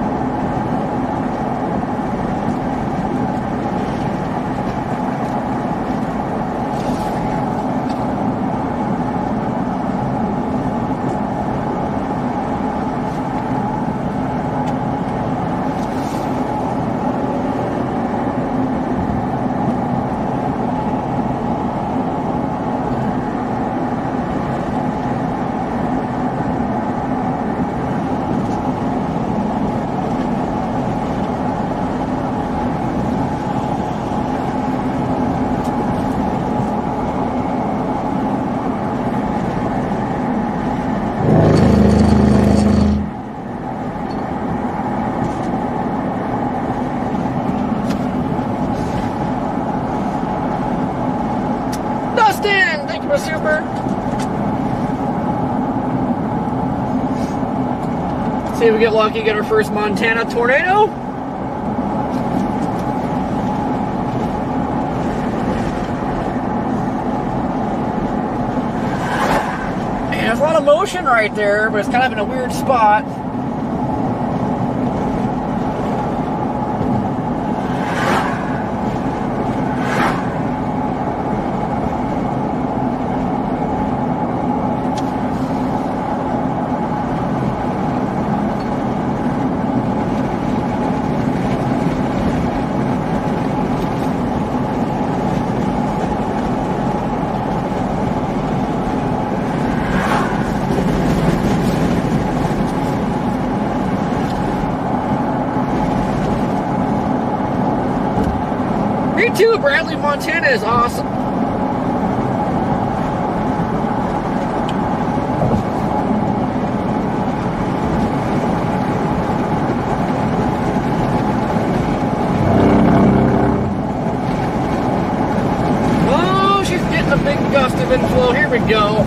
Dustin, thank you for super. See if we get lucky, get our first Montana tornado. And there's a lot of motion right there, but it's kind of in a weird spot. Me too, Bradley, Montana is awesome. Oh, she's getting a big gust of inflow. Here we go.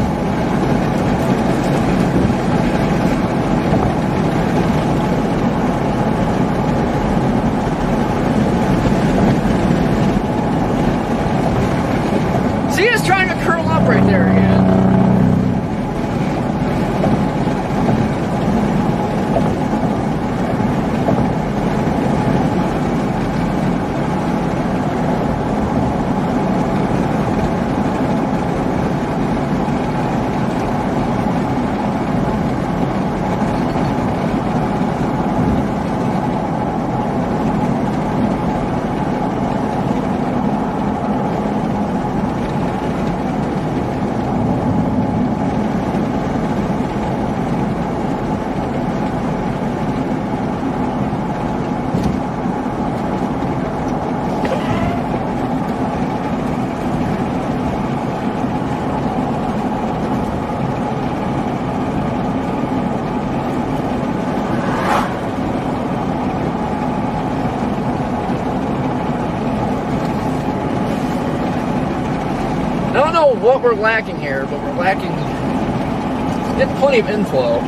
I don't know what we're lacking here, but we're lacking getting plenty of inflow.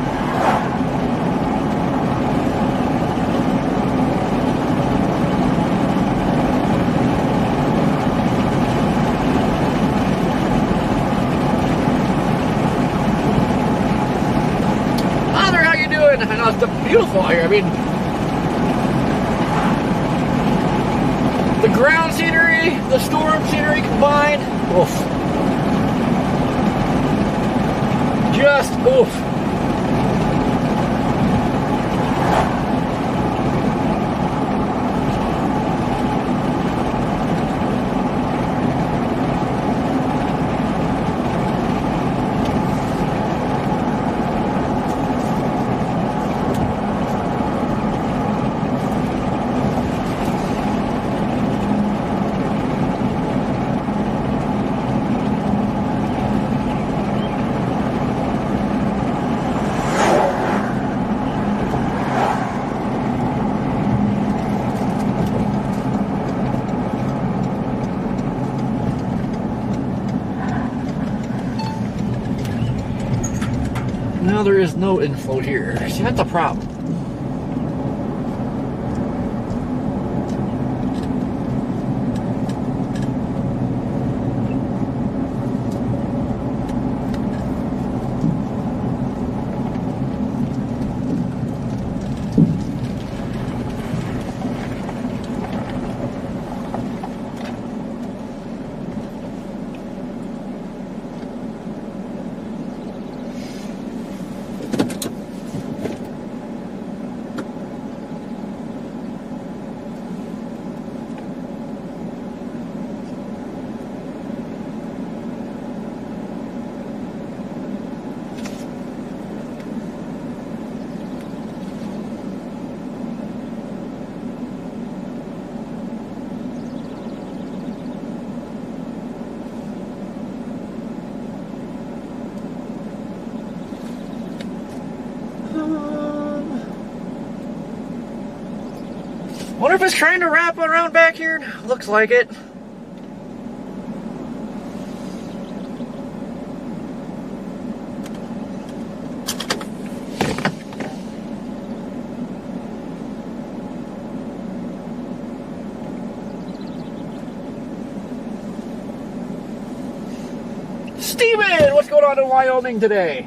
Father, how you doing? I know it's beautiful out here. I mean, the ground scenery, the storm scenery combined, oof. Just oof. Now there is no inflow here. See, that's a problem. Wonder if it's trying to wrap around back here. Looks like it. Steven, what's going on in Wyoming today?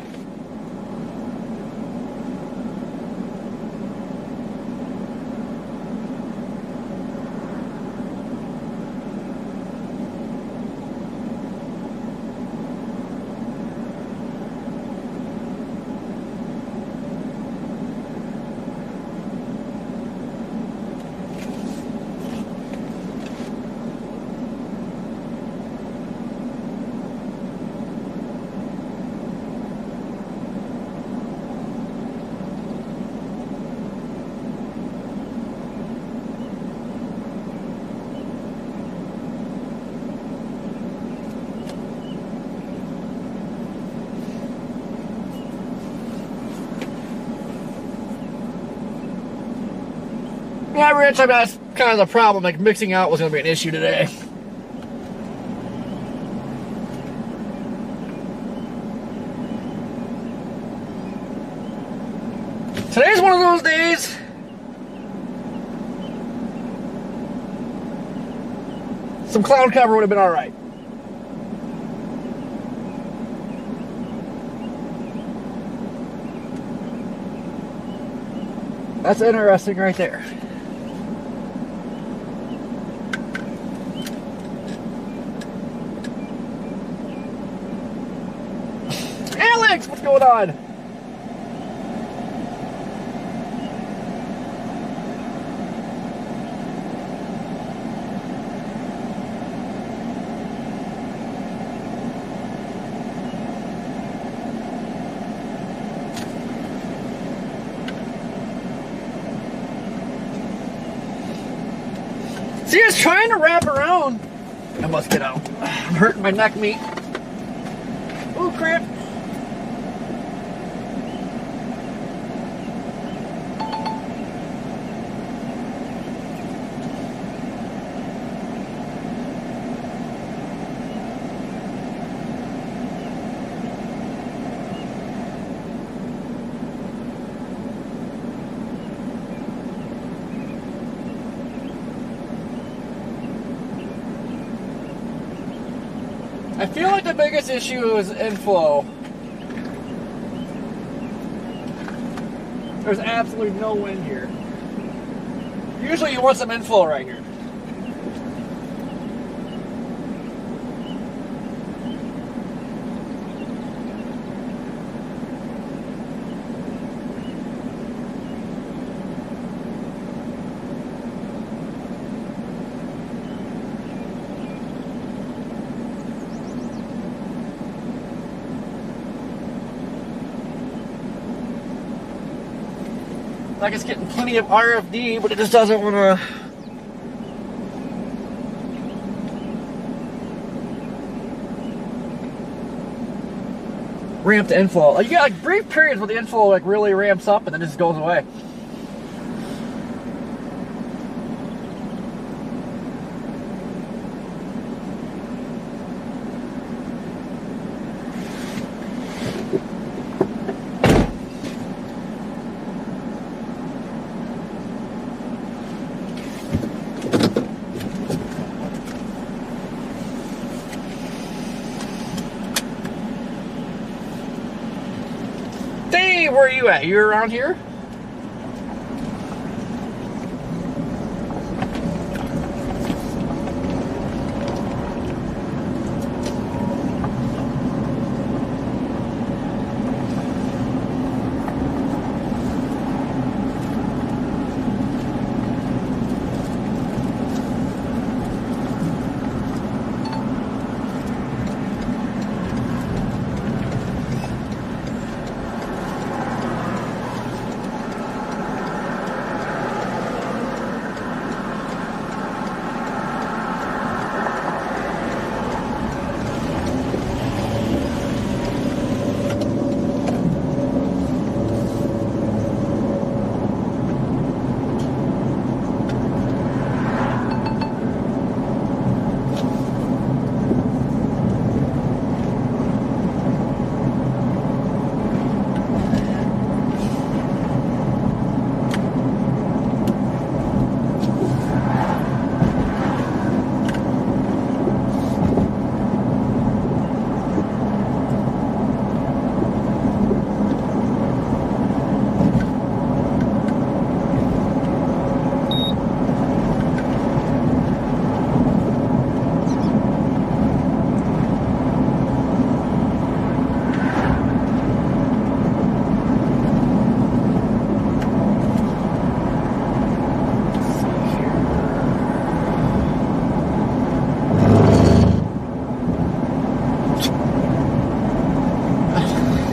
Yeah, Rich, I mean, that's kind of the problem. Like, mixing out was going to be an issue today. Today's one of those days. Some cloud cover would have been all right. That's interesting right there. Alex, what's going on? See, it's trying to wrap around. I must get out. I'm hurting my neck meat. Ooh, crap. I feel like the biggest issue is inflow. There's absolutely no wind here. Usually you want some inflow right here. Like it's getting plenty of RFD, but it just doesn't want to. Ramp the inflow. Like you got like brief periods where the inflow like really ramps up and then it just goes away. Dave, where are you at? You around here?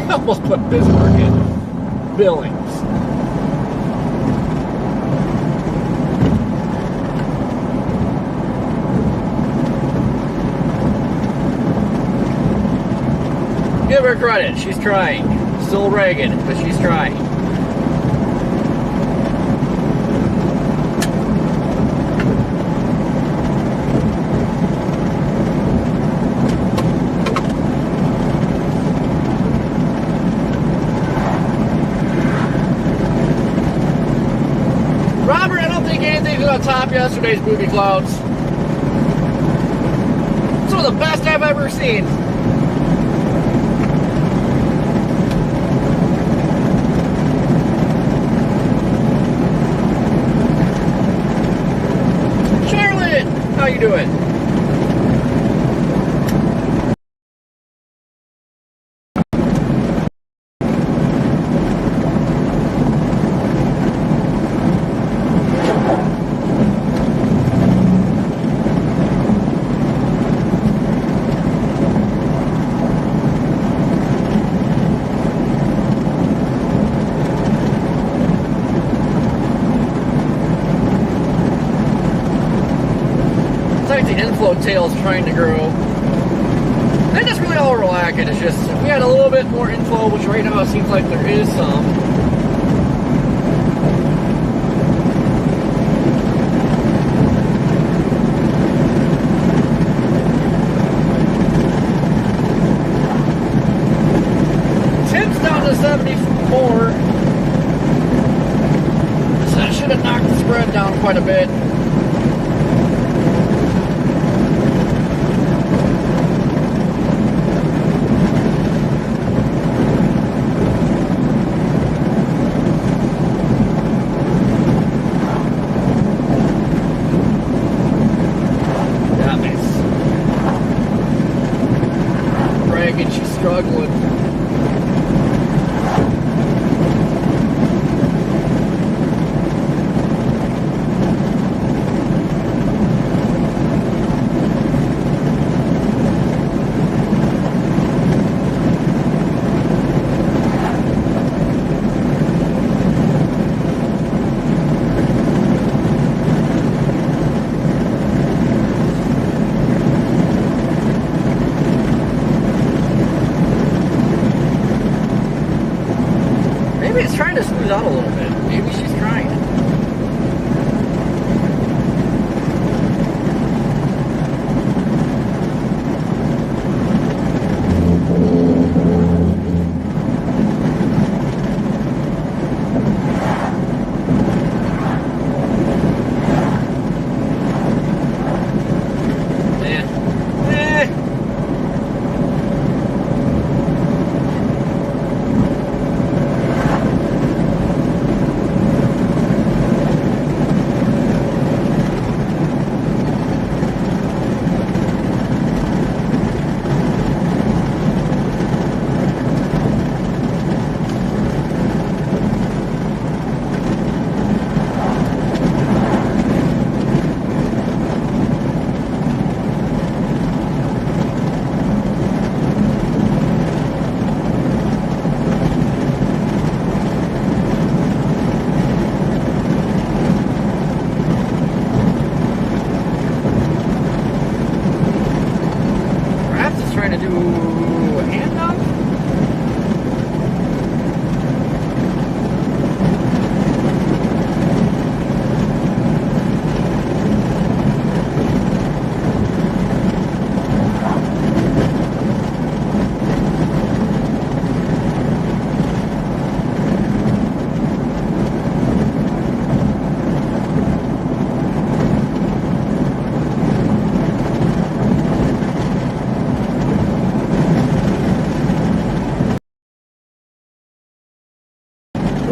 Almost put Bismarck in Billings. Give her credit, she's trying. Still Reagan, but she's trying. Robert, I don't think anything's gonna top yesterday's booby clouds. Some of the best I've ever seen. Charlotte, how you doing? Inflow tails trying to grow. They're just really all relaxing. It's just if we had a little bit more inflow, which right now it seems like there is some. Temps down to 74. So that should have knocked the spread down quite a bit. struggling. Maybe it's trying to smooth out a little bit. Maybe she's trying.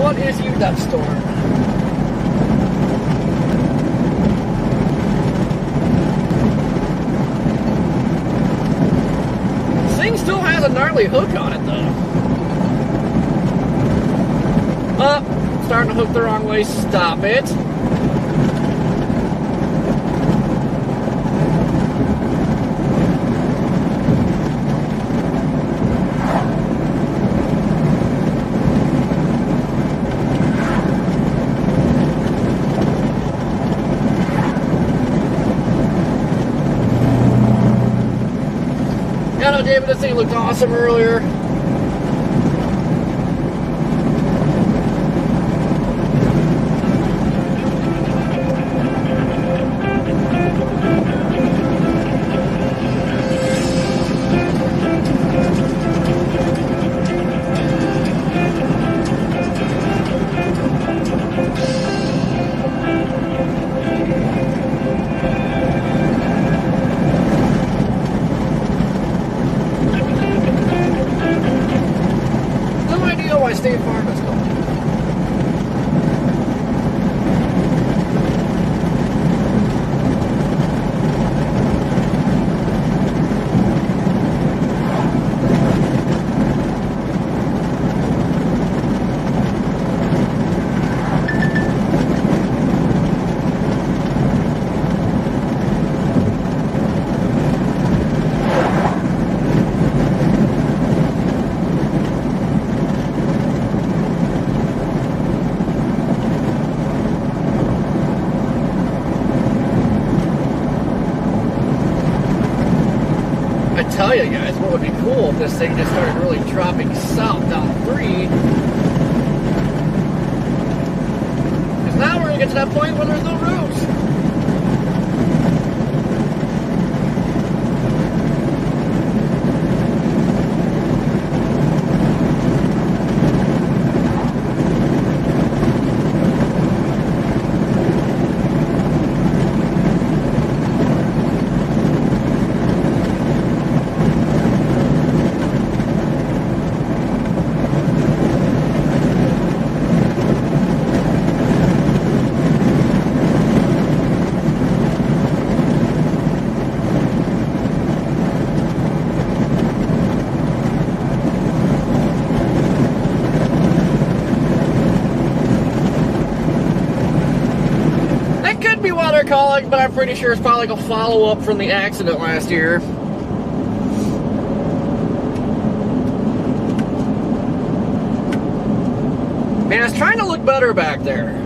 What is you, that storm? This thing still has a gnarly hook on it, though. Starting to hook the wrong way. Stop it. Yeah, no, David, this thing looked awesome earlier. State Farm is going. Tell you guys what would be cool if this thing just started really dropping south down 3. Because now we're going to get to that point where there's no roads. but I'm pretty sure it's probably like a follow-up from the accident last year. Man, it's trying to look better back there.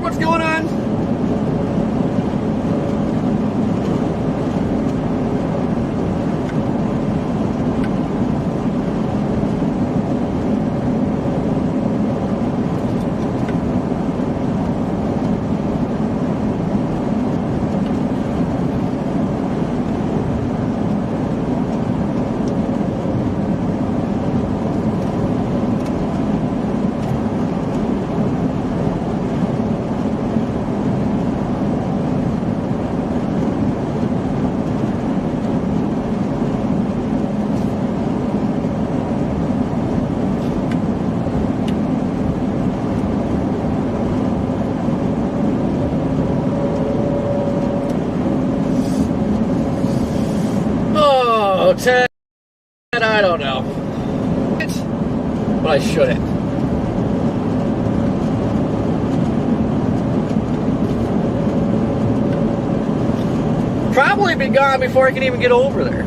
What's going on? Ted, I don't know. But I shouldn't. Probably be gone before I can even get over there.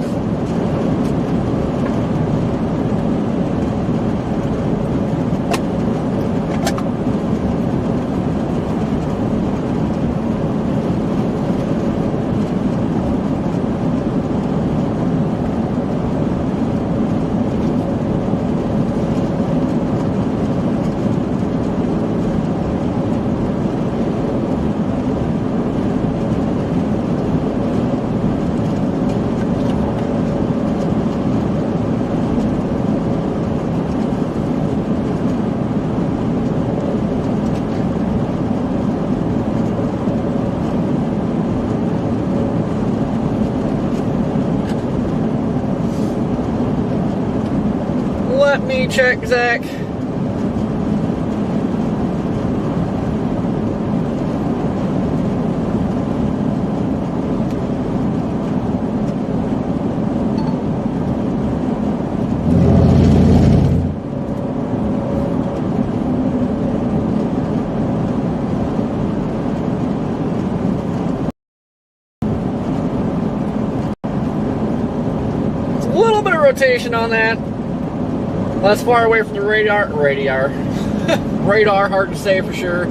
Let me check, Zach. It's a little bit of rotation on that. That's far away from the radar, hard to say for sure.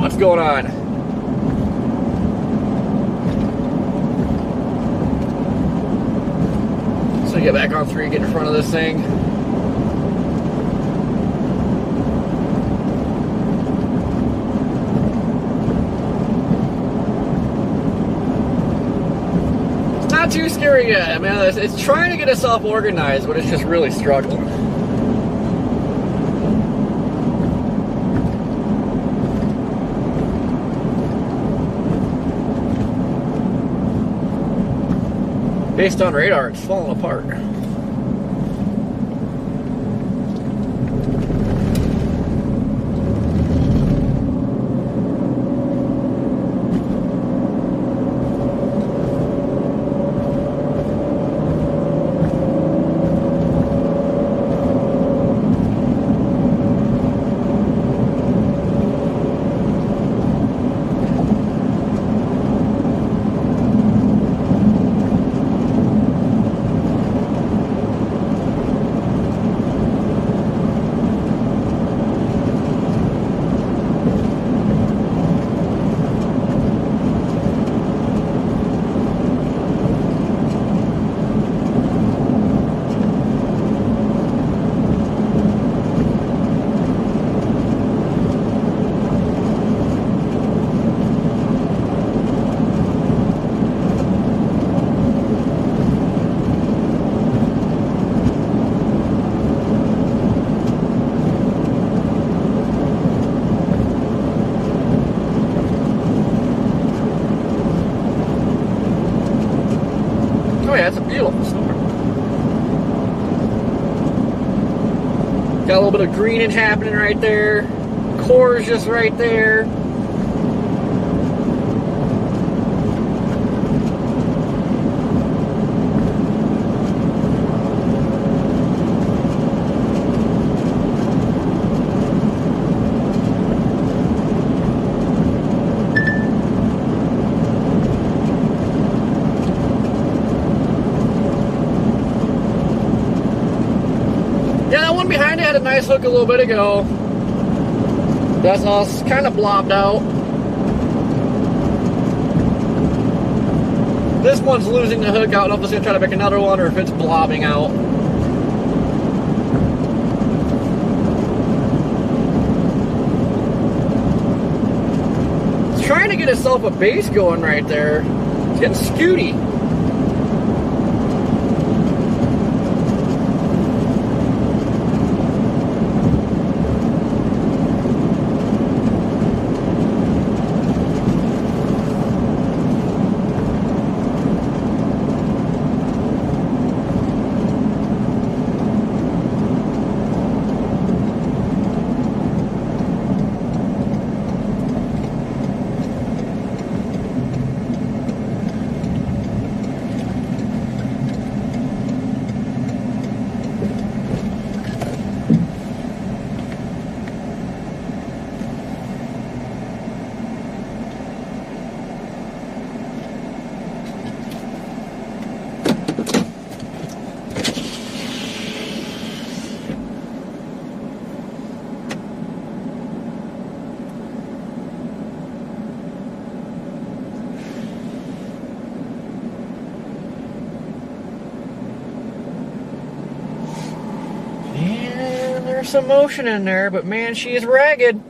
What's going on? So get back on 3, get in front of this thing. It's not too scary yet. I mean, it's trying to get itself organized, but it's just really struggling. Based on radar, it's falling apart. Got a little bit of greenage happening right there. Core is just right there. Yeah, that one behind it had a nice hook a little bit ago. That's all kind of blobbed out. This one's losing the hook. I don't know if it's going to try to make another one or if it's blobbing out. It's trying to get itself a base going right there. It's getting scooty. There's some motion in there, but man, she is ragged.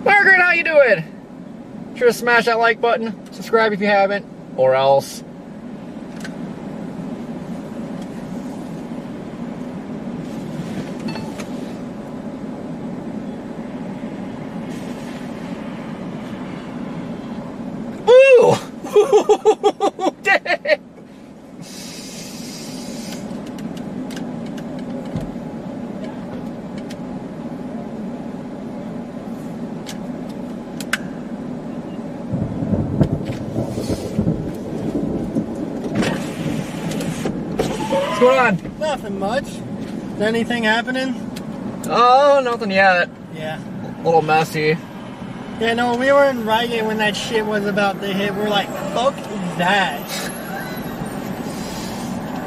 Margaret, how you doing? Sure to smash that like button, subscribe if you haven't, or else. Woo! Dang! What's going on? Nothing much. Is anything happening? Oh, nothing yet. Yeah. A little messy. Yeah, no, we were in Reigate when that shit was about to hit. We're like, fuck that.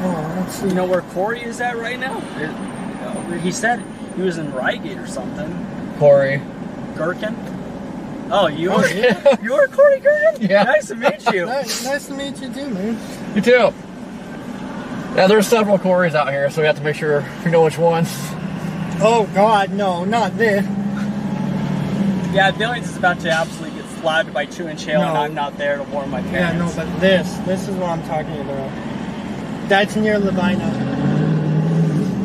Oh, let's see. You know where Corey is at right now? He said he was in Reigate or something. Corey. Gherkin? Oh, you Oh, were yeah. you were Corey Gherkin? Yeah. Nice to meet you. Nice to meet you too, man. You too. Yeah, there's several Corys out here, so we have to make sure we know which ones. Oh, God, no, not this. Yeah, Billings is about to absolutely get slapped by 2-inch hail, and No. I'm not there to warn my Yeah, parents. no, but this is what I'm talking about. That's near Levina.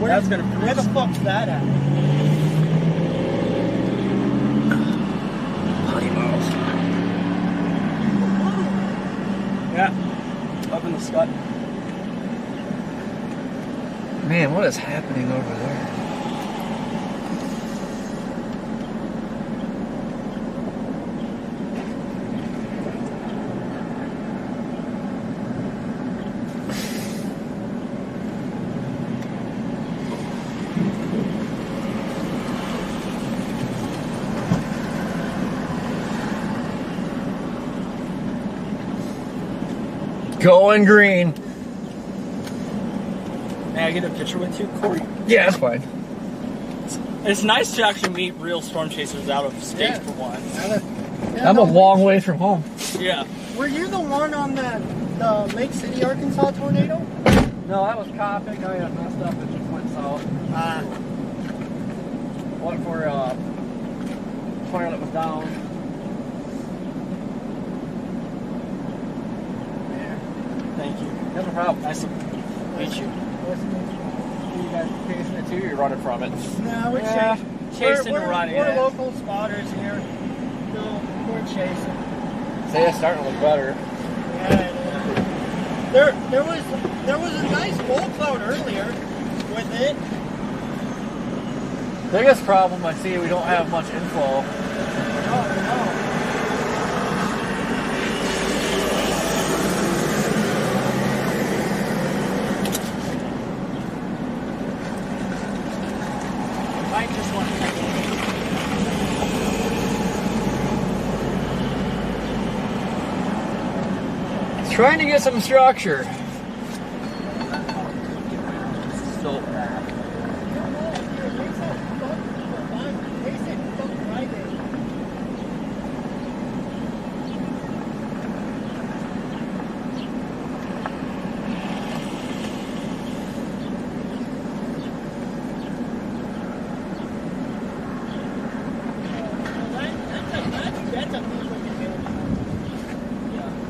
That's gonna Where the fuck's that at? Yeah, up in the scut. Man, what is happening over there? Going green. May I get a picture with you, Corey? Yeah, that's fine. It's nice to actually meet real storm chasers out of state Yeah. for once. Yeah, I'm no, a long ways from home. Yeah. Were you the one on the Lake City, Arkansas tornado? No, that was Coppic. I got messed up and just went south. Went for fire that was down. Thank you. No problem. Nice to meet you. You guys chasing it too? Or you're running from it? No, we're Yeah. Chasing and running. We're Yeah. local spotters here. No, we're chasing. Say it's starting to look better. Yeah, it is. There was a nice wall cloud earlier with it. Biggest problem I see, we don't have much inflow. I just want to Trying to get some structure. so bad.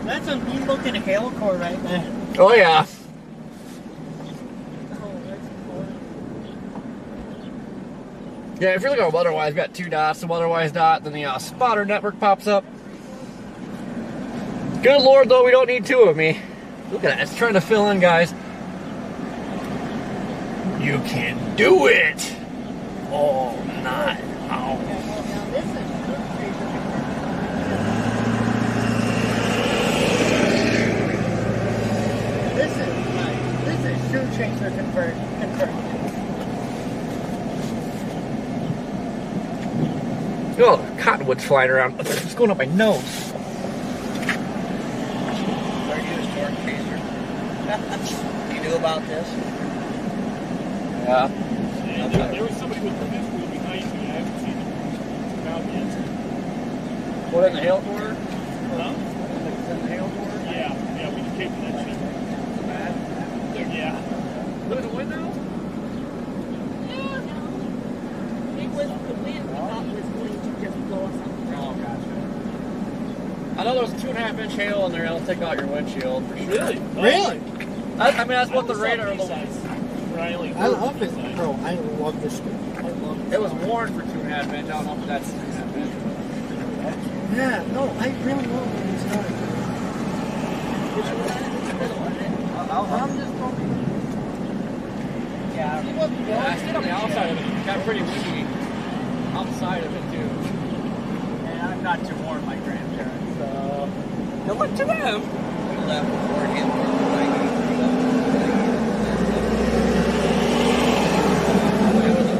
That's a mean looking hail core right there. Oh yeah. Yeah, if you're looking at weather-wise, got 2 dots, the weather-wise dot, then the spotter network pops up. Good Lord, though, we don't need 2 of me. Look at that, it's trying to fill in, guys. You can do it! Oh, not. Ow. This is shoe chaser conversion. Oh, cottonwood's flying around. It's going up my nose. Are you a storm chaser? You knew about this? Yeah. There was somebody with the fifth wheel behind me. I haven't seen him out yet. What, in the hail core? Huh? In the hail core? Yeah, we just came from that shit. Yeah. Look at the window. It was the wind we thought was going to just blow us off. Oh, gotcha. I know there's 2.5-inch hail in there. It'll take out your windshield for sure. Really? Really? I mean, that's what the radar. I love it, bro. I love this thing. I love it. It was warned for 2.5-inch. I don't know if that's 2.5-inch. Yeah, no, I really love when it's done. I'm just talking. Yeah, I stayed on the outside of it. It got pretty windy outside of it, too. And I'm not too warm, my grandparents. Good luck to them. We left before him. There was a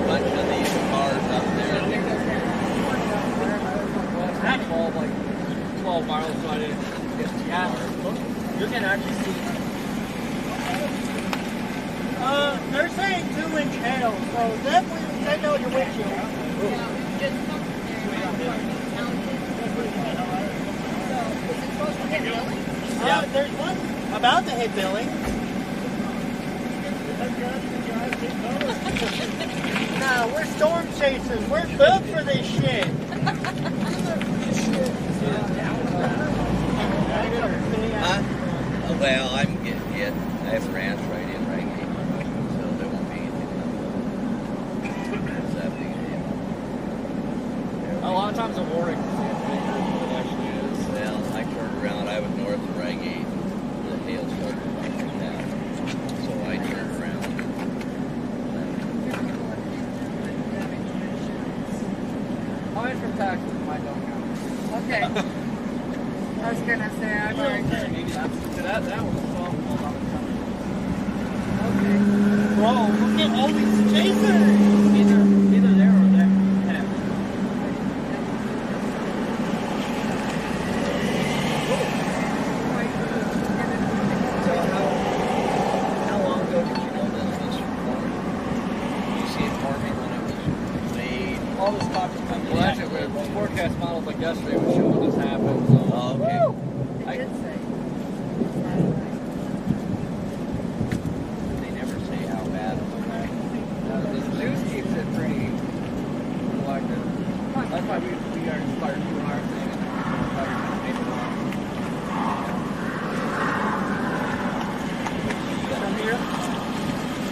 bunch of these cars up there. That's all like 12 miles, so I didn't get too far. You can actually see. They're saying 2-inch hail, so definitely take out your windshield. There's one about to hit Billy. Nah, we're storm chasers. We're built for this shit. Huh? Well, I'm getting it. I have a ranch right in Rangy, so there won't be anything left. A lot of times the warning is bigger than it actually is. Well, I turned around. I was north of Rangy. The hail started like that, so I turned around. Mine from taxes, mine don't count. Okay. I was gonna say, I've already. That was a softball. Bro, look at all these chasers. Either there or there. Yeah. So how long ago did you know this was forming? Did you see it forming when it was made? All this talk is coming. Well, actually, with forecast models like yesterday was showing this happened. So. Oh, okay. I did say. They never say how bad it was. The news keeps it pretty collected. That's why we are inspired doing our thing. From here.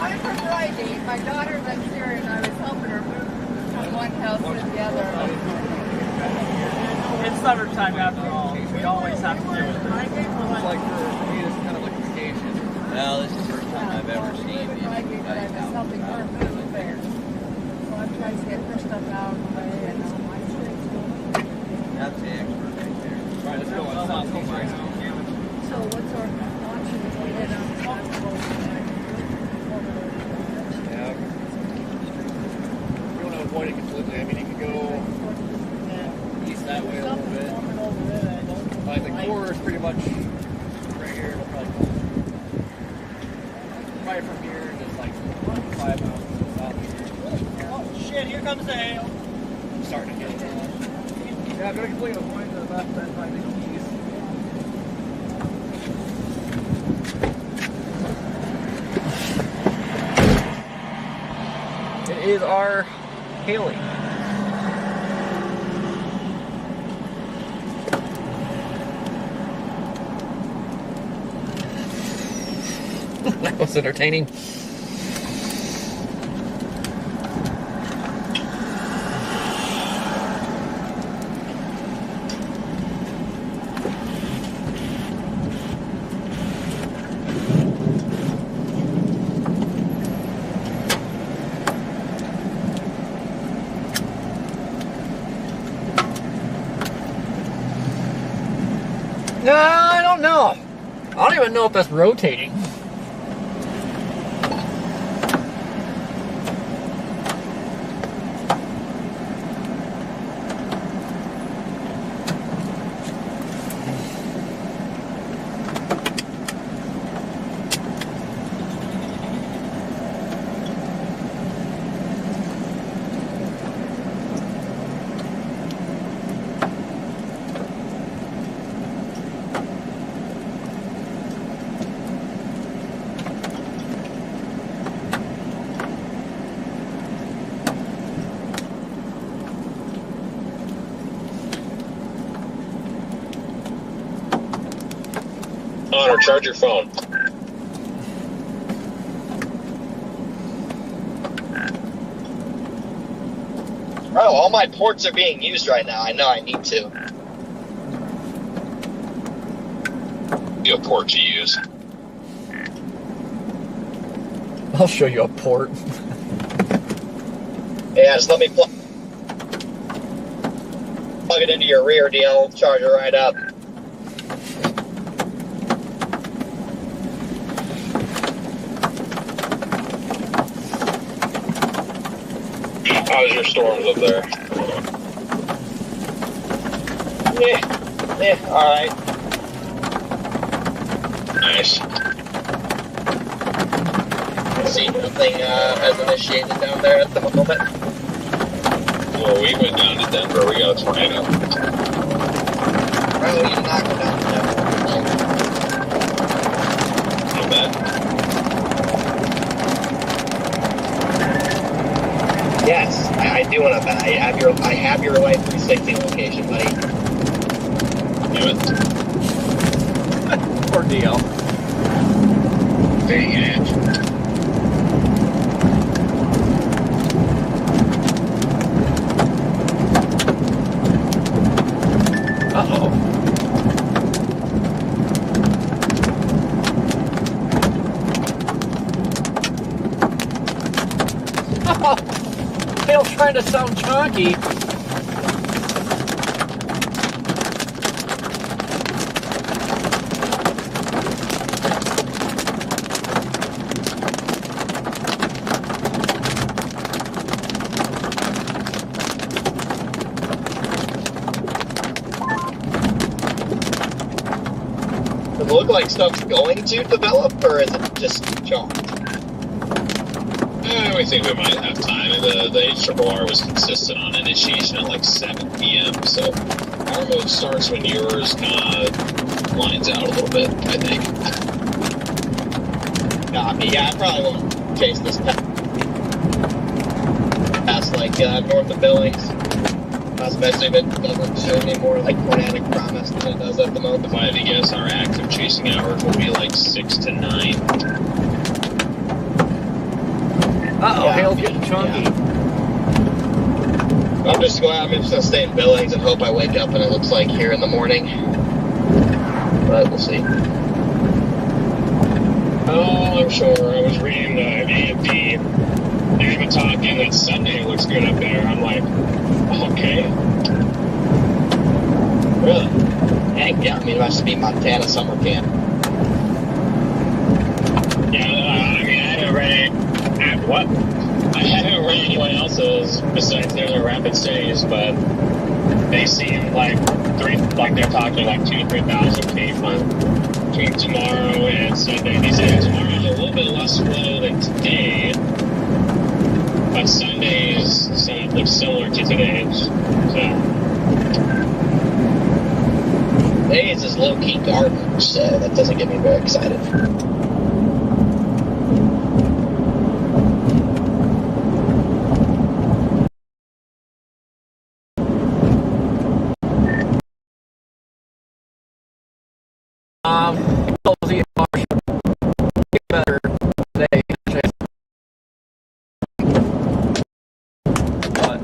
I'm from Friday. My daughter lives here, and I was helping her move from one house to the other. It's summertime after all. We always have to deal with it. It's like for me, it's kind of like vacation. Well, this is the first time I've ever seen these I was guys helping her out. move there. So tries to get her stuff out of the way. And That's the expert right there. Right, let's go. so what's our option if we get on Yeah. You want to avoid it completely. I mean, you can go east that way a little bit. Like the core is pretty much right here. It'll probably from here just like 5 miles to the south here. Oh shit, here comes the hail. Starting to get it. Yeah, I'm going to completely avoid the left and right east. It is our Haley. That was entertaining. No, I don't know. I don't even know if that's rotating. On or charge your phone. Oh, all my ports are being used right now. I know I need to. You have a port to use. I'll show you a port. Yeah, just let me plug it into your rear deal, charge it right up. How's your storms up there? Yeah, alright. Nice. See, nothing has initiated down there at the moment. Well, we went down to Denver. We got a tornado. Oh, you not go down to Denver. Not bad. Yes, I do want to bet. I have your Life 360 location, buddy. Damn it. Poor deal. Dang it. Uh-oh. Hale's trying to sound chunky. Does it look like stuff's going to develop, or is it just junk? We think we might have time. The HRR was consistent on initiation at like 7 p.m. So our mode starts when yours kind of lines out a little bit, I think. Copy. Yeah, I probably won't chase this past like north of Billings. Especially if it doesn't show any more like Tornadic promise than it does at the moment. If I had to guess, our active chasing hours will be like 6 to 9. Uh-oh, Yeah. Hale's getting chunky. Yeah. I'm just gonna stay in Billings and hope I wake up and it looks like here in the morning. But we'll see. Oh, sure. I was reading the AFD. They're even talking that Sunday looks good up there. I'm like, okay. Really? Heck yeah, I mean, it must be Montana summer camp. Yeah, I mean, I haven't read what? I haven't read anyone else's besides the other Rapid Cities, but they seem like they're talking like 2,000 to 3,000 feet between tomorrow and Sunday. They say tomorrow's a little bit less flow than today, but Sunday's setup looks similar to today's. So. Today's is low-key garbage, so that doesn't get me very excited. Better today.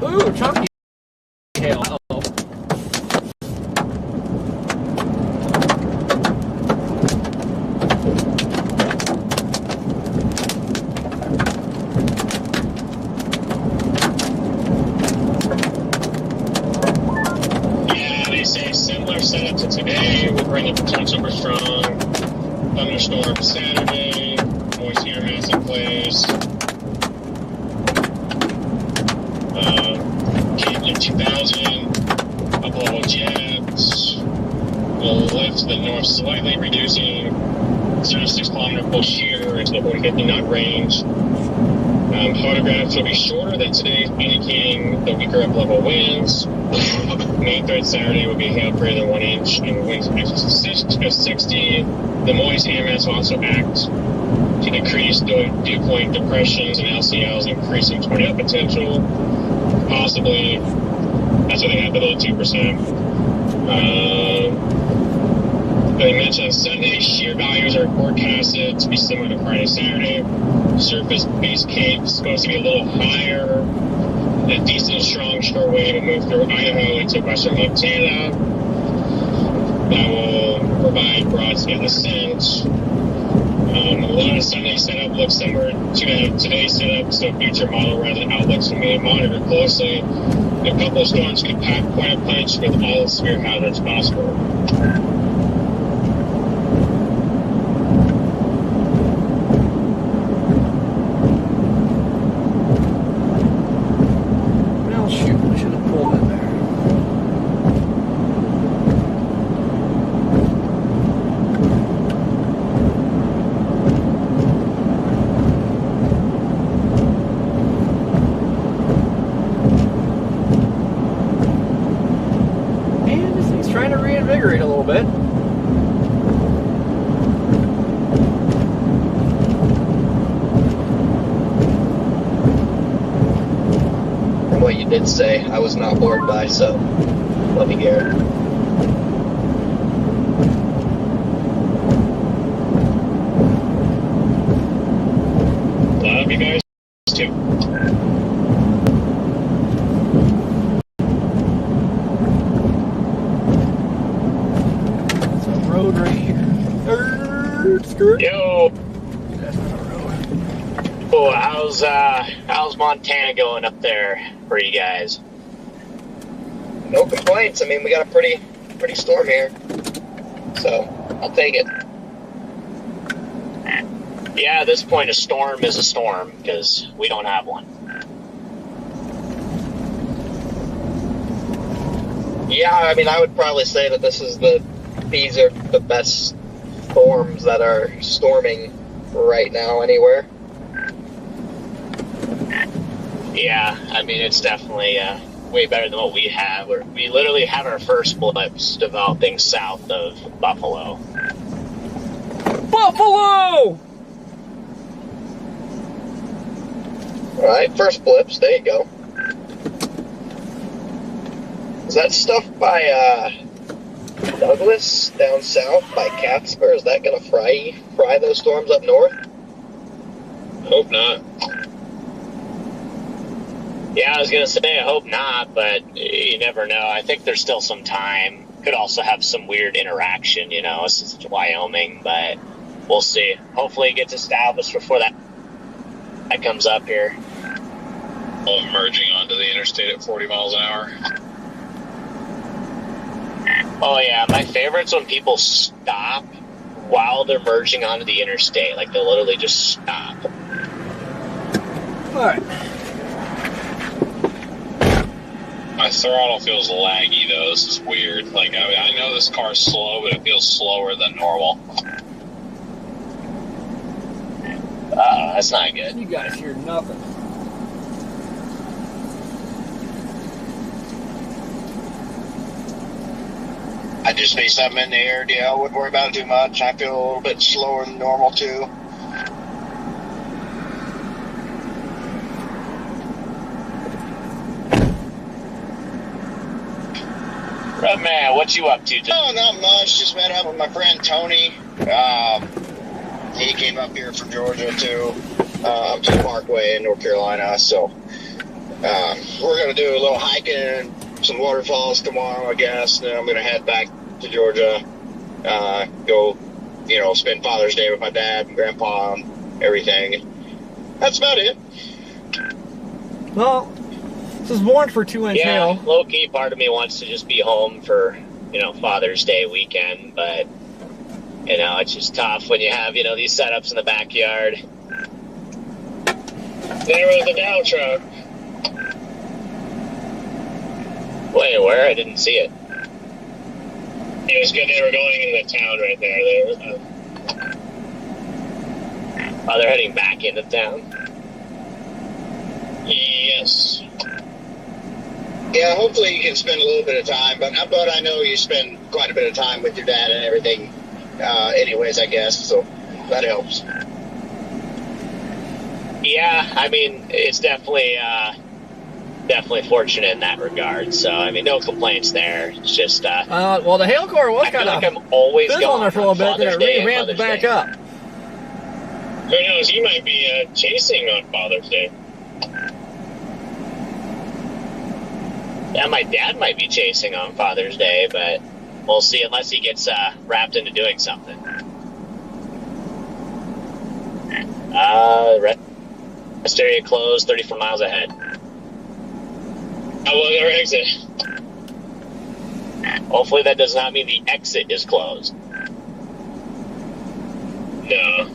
Ooh, chunky hail. Uh-oh. Yeah, they say similar setup to today with rain potential for strong thunderstorm Saturday, moist air mass in place. Canyon 2000, uplevel jets will lift to the north slightly, reducing 0.6 kilometer full shear into the 40-50 knot range. Photographs will be shorter than today, indicating the weaker uplevel winds. May 3rd Saturday will be hail greater than 1 inch and winds in excess of 60. The moist air mass will also act to decrease dew point depressions and LCLs, increasing tornado potential. Possibly, that's what they have below 2%. They mentioned Sunday shear values are forecasted to be similar to Friday, Saturday. Surface base cape is supposed to be a little higher. A decent, strong shore wave will move through Idaho into western Montana. That will provide broad scale ascent. A lot of Sunday setup looks similar to today's setup, so future model runs and outlooks will be monitored closely. A couple of storms could pack quite a punch with all severe hazards possible. Well, shoot, I should have pulled it there. And this thing's trying to reinvigorate a little bit. From what you did say, I was not bored by, so love you, Garrett. Love you guys too. It's a road right here. Skirt. Yo. Oh, how's Montana going up there for you guys? No complaints. I mean, we got a pretty storm here, so I'll take it. Yeah, at this point, a storm is a storm because we don't have one. Yeah, I mean, I would probably say that these are the best storms that are storming right now anywhere. Yeah, I mean, it's definitely way better than what we have. We literally have our first blips developing south of Buffalo. Buffalo! All right, first blips. There you go. Is that stuff by Douglas down south by Casper? Is that gonna fry those storms up north? Hope not. Yeah, I was gonna say I hope not, but you never know. I think there's still some time. Could also have some weird interaction, you know, since it's Wyoming, but we'll see. Hopefully it gets established before that comes up here. Merging onto the interstate at 40 miles an hour. Oh yeah, my favorite's when people stop while they're merging onto the interstate. Like they'll literally just stop. Alright. My throttle feels laggy though. This is weird. Like I know this car's slow, but it feels slower than normal. That's not good. You guys hear nothing. I just be something in the air deal. I wouldn't worry about it too much. I feel a little bit slower than normal too. Right, man, what you up to today? Oh, not much. Just met up with my friend Tony. He came up here from Georgia to the Parkway in North Carolina. So we're going to do a little hiking, some waterfalls tomorrow, I guess. Then I'm going to head back to Georgia, go, spend Father's Day with my dad and grandpa and everything. That's about it. Well, this is born for 2-inch Yeah, hail. low-key part of me wants to just be home for, Father's Day weekend, but, it's just tough when you have, these setups in the backyard. There was the dow truck. Wait, where? I didn't see it. It was good they were going in the town right there. Oh, they're heading back into town? Yes. Yeah, hopefully you can spend a little bit of time, but I know you spend quite a bit of time with your dad and everything anyways, I guess, so that helps. Yeah, I mean, it's definitely fortunate in that regard. So, I mean, no complaints there. It's just, well, the hail core was I feel kind of like I'm always fizzling going there for a little bit, then Father's it Day and revamped Mother's back Day. up. Who knows? He might be chasing on Father's Day. Yeah, my dad might be chasing on Father's Day, but we'll see unless he gets wrapped into doing something. Rest area closed, 34 miles ahead. How will their exit? Hopefully that does not mean the exit is closed. No.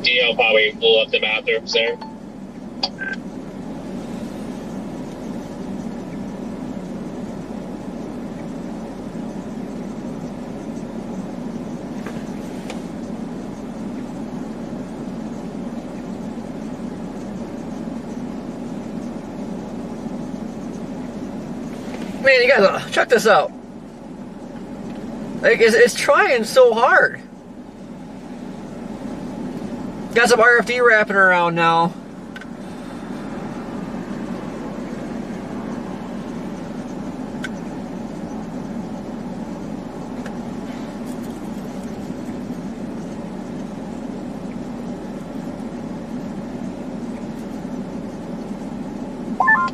DL probably blew up the bathrooms there. Man, you guys, check this out. Like, it's trying so hard. Got some RFD wrapping around now.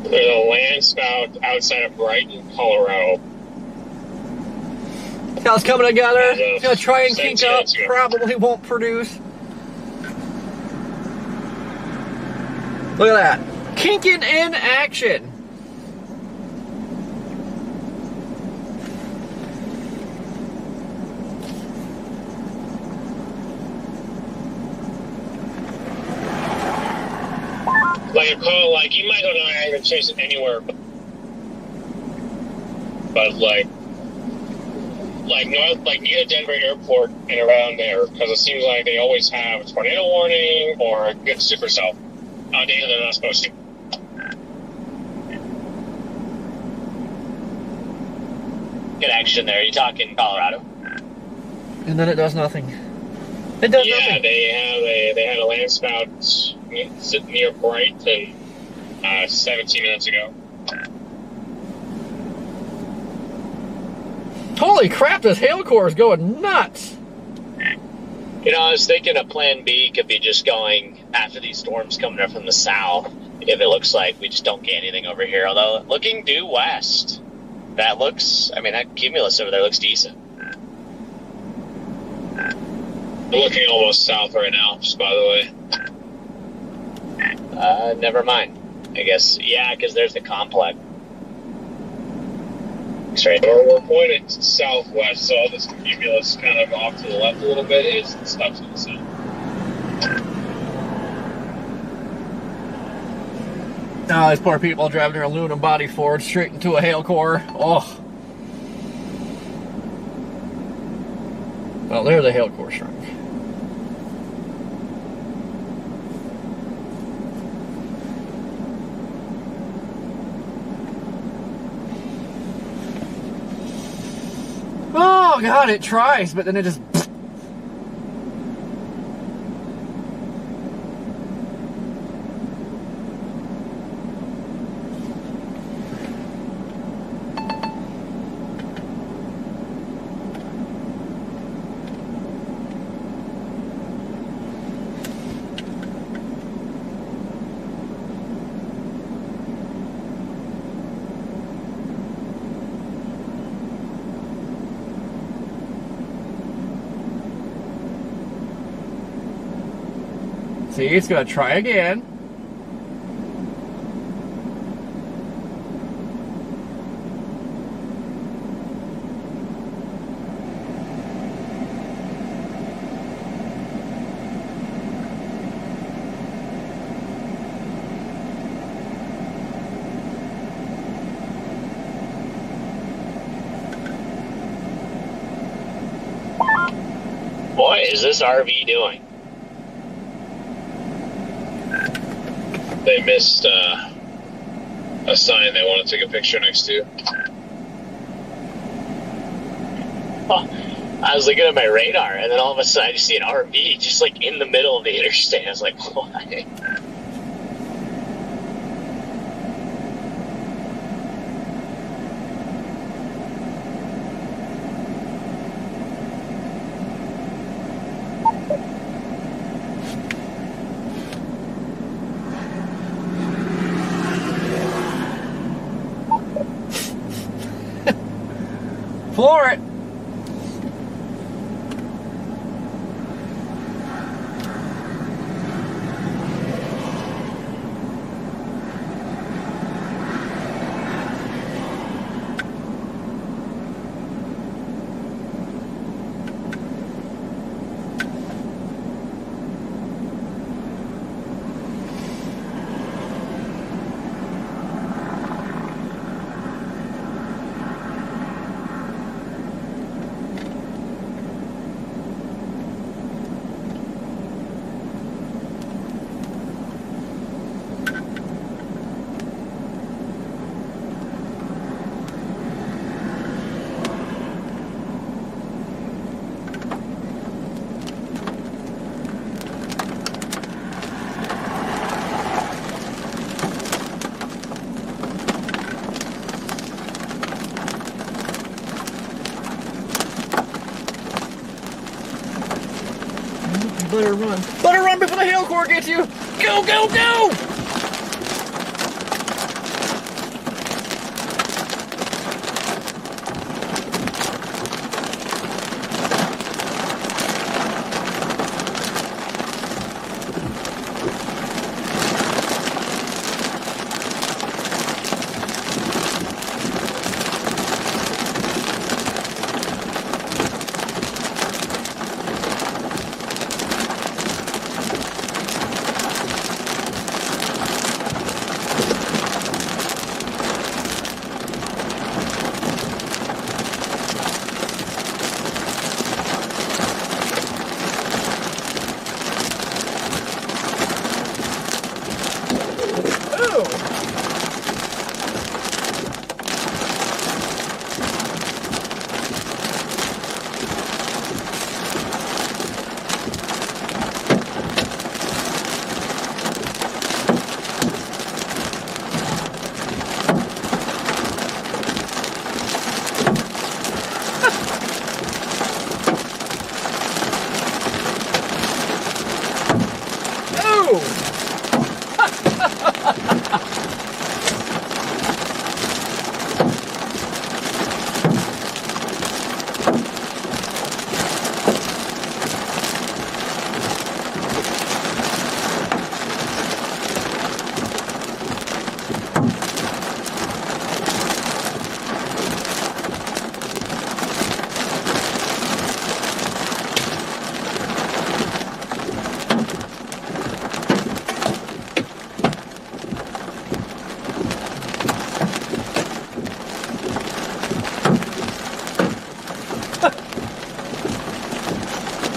There's a land spout outside of Brighton, Colorado. Now it's coming together. It's gonna try and kink up. Sense, yeah. Probably won't produce. Look at that. Kinking in action. Like you might not even chase it anywhere, but like near Denver Airport and around there, because it seems like they always have a tornado warning or a good supercell on days they're not supposed to. Good action there. You talking Colorado? And then it does nothing. It does Yeah, nothing. they had a land spout sitting near Brighton 17 minutes ago. Holy crap, this hail core is going nuts. I was thinking a plan B could be just going after these storms coming up from the south, if it looks like we just don't get anything over here. Although, looking due west, that looks, that cumulus over there looks decent. We're looking almost south right now, just by the way. Never mind. I guess, yeah, because there's the complex. Straight. We're pointed southwest, so all this cumulus kind of off to the left a little bit is the stuff to the south. Now these poor people driving their aluminum body forward straight into a hail core. Oh. Well, there the hail core shrunk. Oh God, it tries, but then it just. See, it's gonna try again. What is this RV doing? They missed a sign they want to take a picture next to. Oh, I was looking at my radar, and then all of a sudden I just see an RV just like in the middle of the interstate. I was like, why? Floor it. Better run. Better run before the hail core gets you. Go, go, go!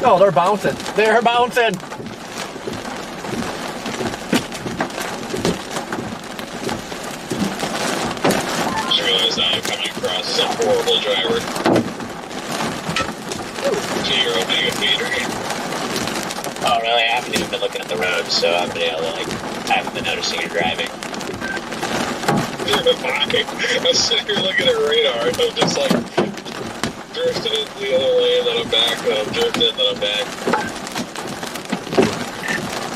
Oh, they're bouncing. They're bouncing. Just realized I'm coming across as a horrible driver. To your Omega feeder. Oh, really? I haven't even been looking at the road, so I haven't been able to, like, I haven't been noticing you driving. I'm sitting here looking at radar, and I'm just like drifting into the other lane, then I'm back, then I'm drifting, then I'm back.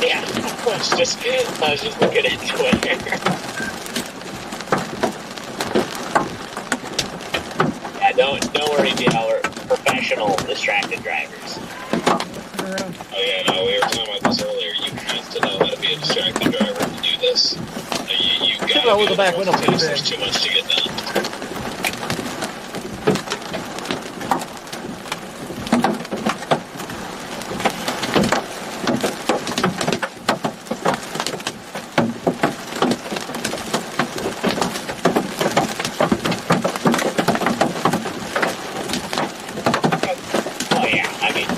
Yeah, I was just looking at Twitter. Yeah, don't worry, DL, we're professional distracted drivers. Oh yeah, no, we were talking about this earlier. You have to know how to be a distracted driver to do this. You gotta with the back window. There's too much to get done. Oh yeah, I mean,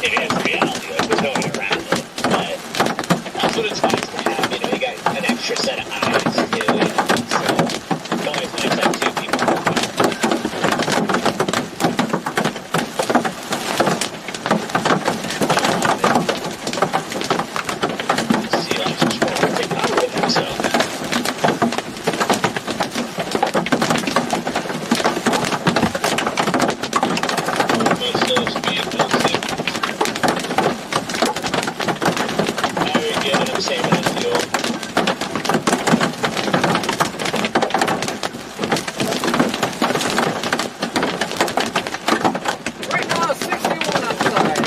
it is reality. Like, there's no way around it. But that's what it's nice to have. You know, you got an extra set of eyes too. You know, so it's always nice to have two people. See, like, just want to take off with him, so. Right now, it's 61 outside.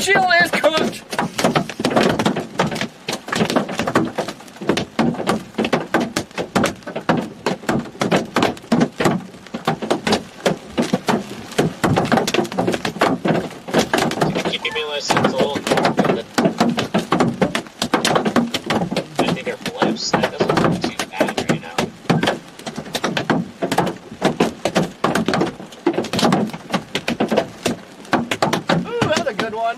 Windshield is cooked. Keep me listening. It's a little cold. I think our flips. That doesn't look too bad right now. Ooh, that's a good one.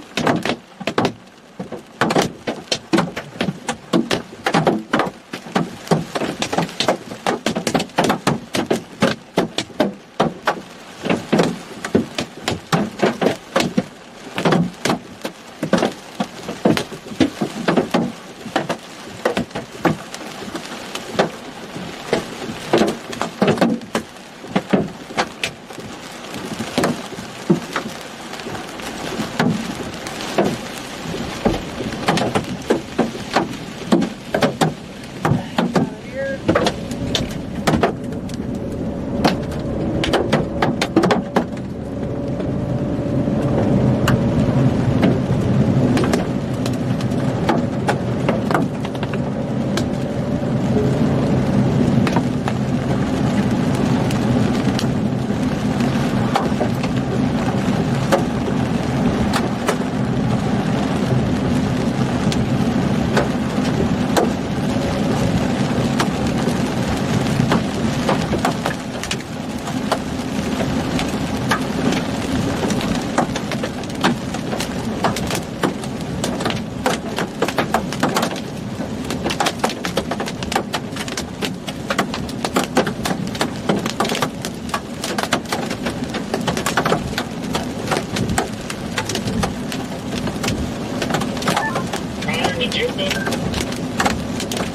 Did you book?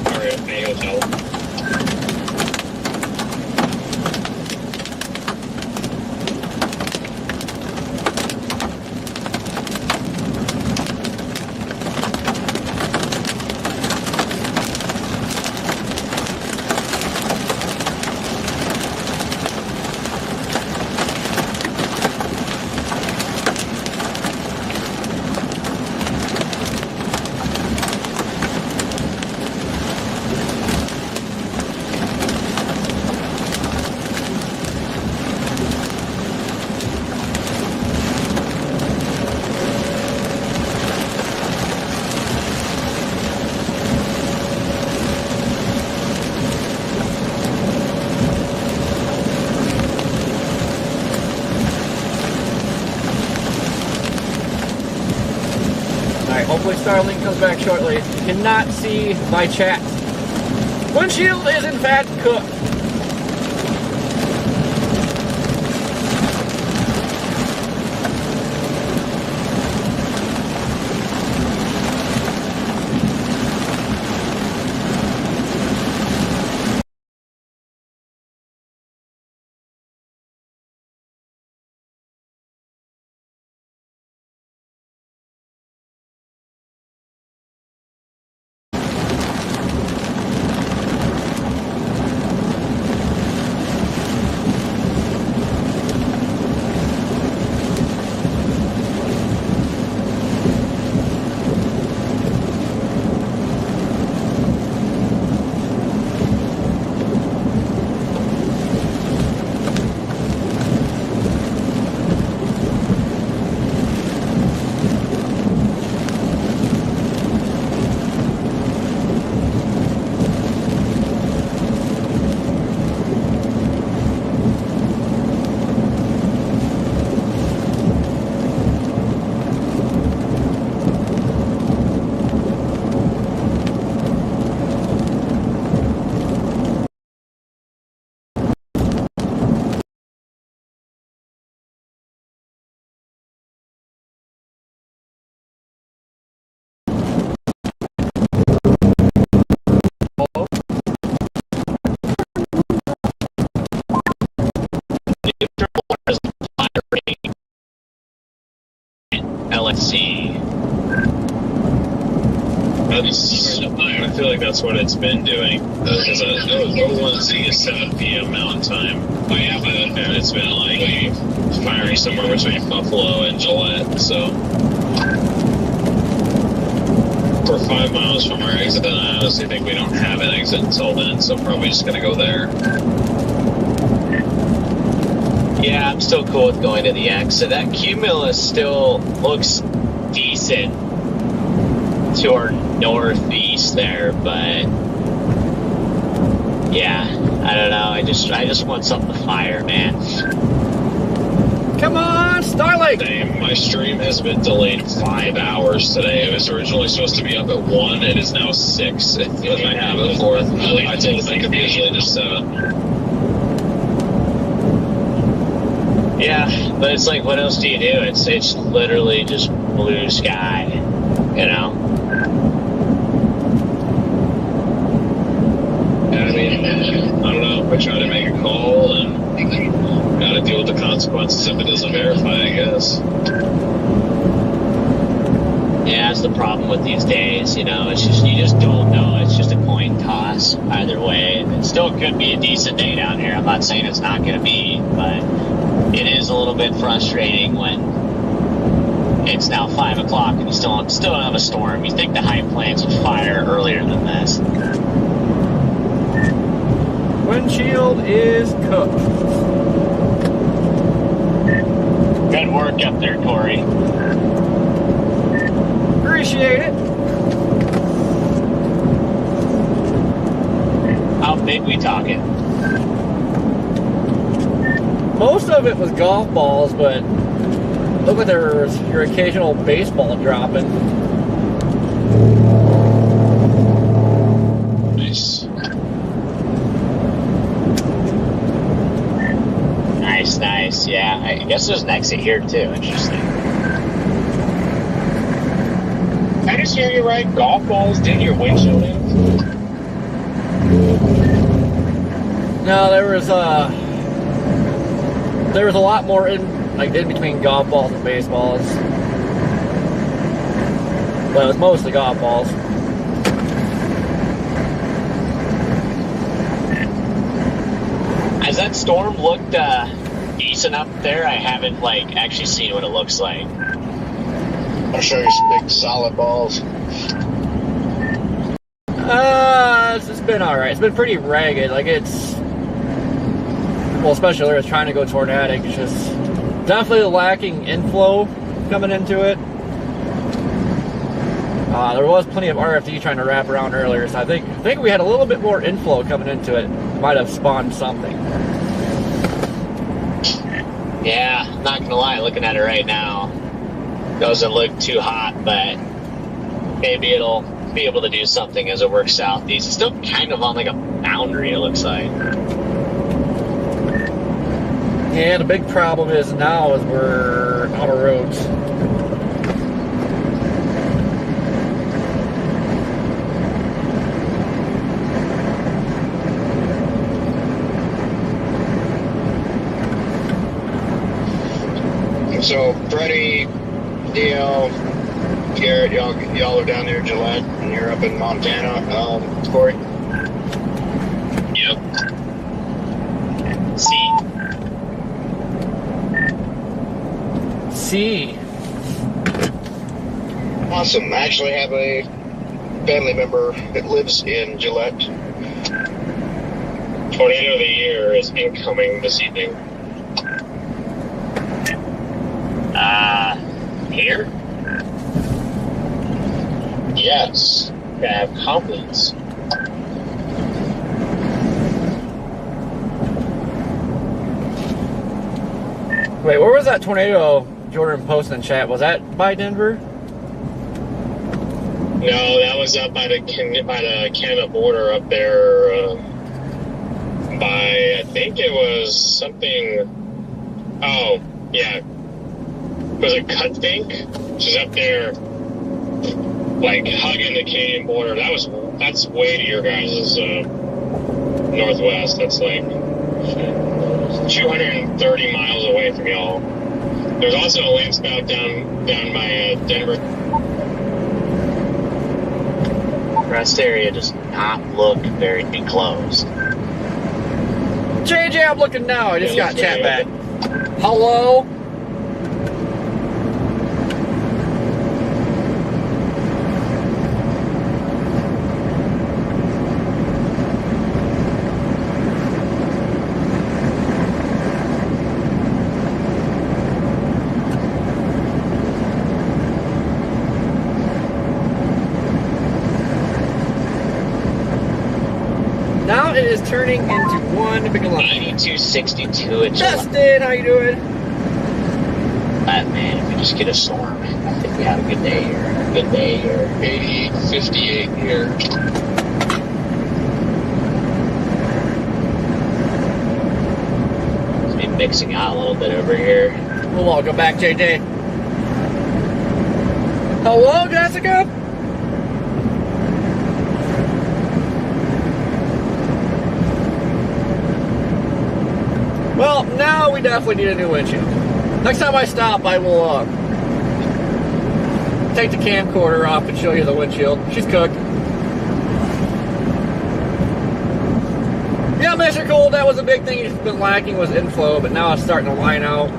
Or at the hotel? Hopefully Starlink comes back shortly. You cannot see my chat. Windshield is in fact cooked. LSC. I feel like that's what it's been doing. Because 01Z is 7 p.m. Mountain Time. Oh, yeah, but and it's been like firing somewhere between Buffalo and Gillette. So We're 5 miles from our exit, and I honestly think we don't have an exit until then, so I'm probably just gonna go there. Yeah, I'm still cool with going to the exit. That cumulus still looks decent to our northeast there, but yeah, I don't know. I just want something to fire, man. Come on, Starlight! Damn, my stream has been delayed 5 hours today. It was originally supposed to be up at 1. It is now 6. And I have it 4. I told them it could be usually just 7. Yeah, but it's like, what else do you do? It's literally just blue sky, you know? I mean, I don't know. I try to make a call and gotta deal with the consequences if it doesn't verify, I guess. Yeah, that's the problem with these days, you know, it's just, you just don't know. It's just a coin toss either way. It still could be a decent day down here. I'm not saying it's not going to be, but it is a little bit frustrating when it's now 5 o'clock and you still don't have a storm. You think the high plains would fire earlier than this. Windshield is cooked. Good work up there, Corey. Appreciate it. How big we talking? Most of it was golf balls, but look like there was your occasional baseball dropping. Nice. Nice. Yeah, I guess there's an exit here too. Interesting. I just hear you right. Golf balls did your windshield in? No, there was a lot more in between golf balls and baseballs. But it was mostly golf balls. Has that storm looked decent up there? I haven't actually seen what it looks like. I'll show you some big solid balls. It's been alright. It's been pretty ragged. Especially when it's trying to go Tornadic. It's just definitely lacking inflow coming into it. There was plenty of RFD trying to wrap around earlier, so I think we had a little bit more inflow coming into it. Might have spawned something. Yeah, not gonna lie, looking at it right now, doesn't look too hot, but maybe it'll be able to do something as it works southeast. It's still kind of on a boundary, it looks like. Yeah, the big problem is now is we're out of roads. So, Freddie, DL, Garrett, y'all are down there in Gillette, and you're up in Montana. Corey? Yep. C. Awesome. I actually have a family member that lives in Gillette. Tornado of the year is incoming this evening. Here? Yes. I have confidence. Wait, where was that tornado Jordan posted in chat? Was that by Denver? No, that was up by the Canada border up there. I think it was something. Oh, yeah. Was it Cutbank? Which is up there, hugging the Canadian border. That's way to your guys' northwest. That's 230 miles away from y'all. There's also a landspout down by Denver. Rest area does not look very enclosed. JJ, I'm looking now. I just got chat back. Hello? is turning into one big line. 92.62 in July. Justin, how you doing? Man, if we just get a storm, I think we have a good day here. A good day here. 80, 58 here. It's been mixing out a little bit over here. Well, welcome back, JJ. Hello, Jessica. Well, now we definitely need a new windshield. Next time I stop, I will take the camcorder off and show you the windshield. She's cooked. Yeah, Mr. Cold, that was a big thing he's been lacking was inflow, but now it's starting to line out.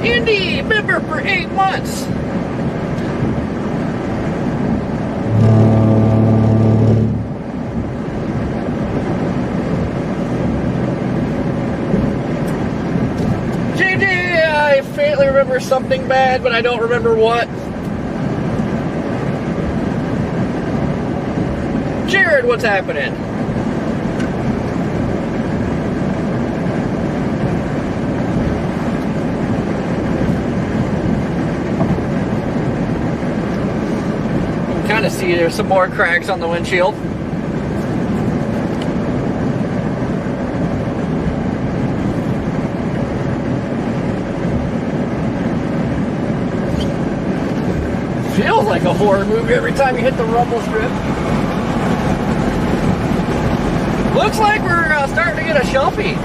Indy, member for 8 months. JJ, I faintly remember something bad, but I don't remember what. Jared, what's happening? Kind of see there's some more cracks on the windshield. Feels like a horror movie every time you hit the rumble strip. Looks like we're starting to get a shelfie.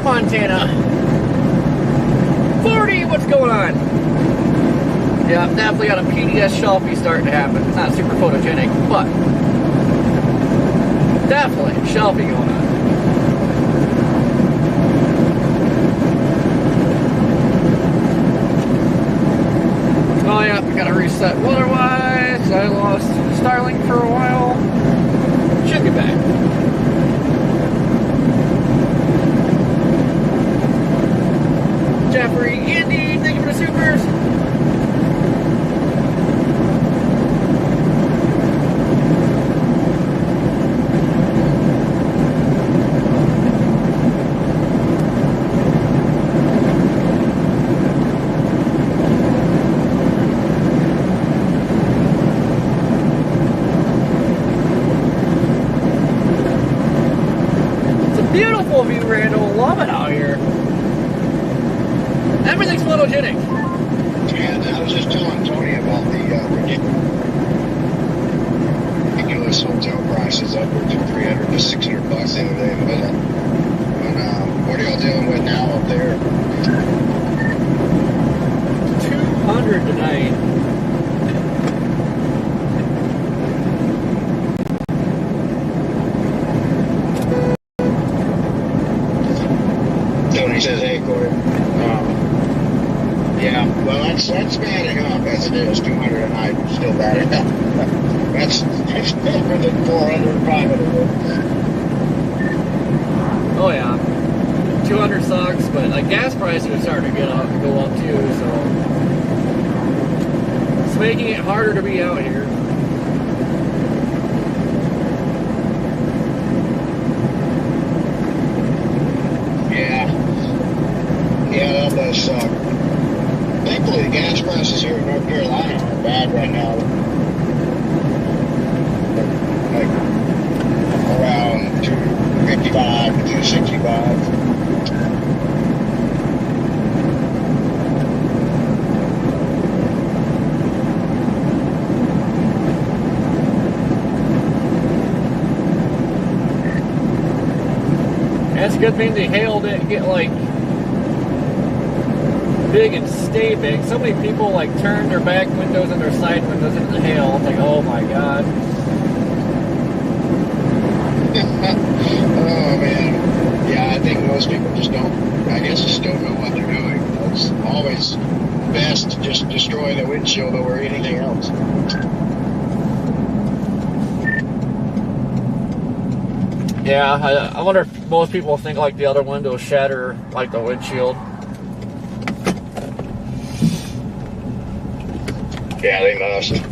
Montana. 40, what's going on? Yeah, I've definitely got a PDS shelfie starting to happen. It's not super photogenic, but definitely a shelfie going on. Oh yeah, we gotta reset weather-wise. I lost Starlink for a while. Should be back. Jeffrey, Andy, thank you for the supers. It's a beautiful view, Randall. Love it out here. Everything's photogenic. And I was just telling Tony about the ridiculous hotel prices, upwards of $300 to $600 the other day in Villa. And what are y'all dealing with now up there? 200 tonight. Tony says, hey, Corey. Yeah, well, that's batting up as it is. 200 a night, still batting up. That's better than 400, 500. Oh yeah, 200 sucks, but like gas prices are starting to go up too. So It's making it harder to be out here. Yeah, that does suck. Thankfully, the gas prices here in North Carolina aren't bad right now. Like around $2.55 to $2.65. That's a good thing the hail didn't get like big and stay big. So many people like turn their back windows and their side windows into the hail. It's like, oh my god. Oh man. Yeah, I think most people just don't know what they're doing. It's always best to just destroy the windshield over anything else. Yeah, I wonder if most people think like the other windows shatter like the windshield. Yeah, they must.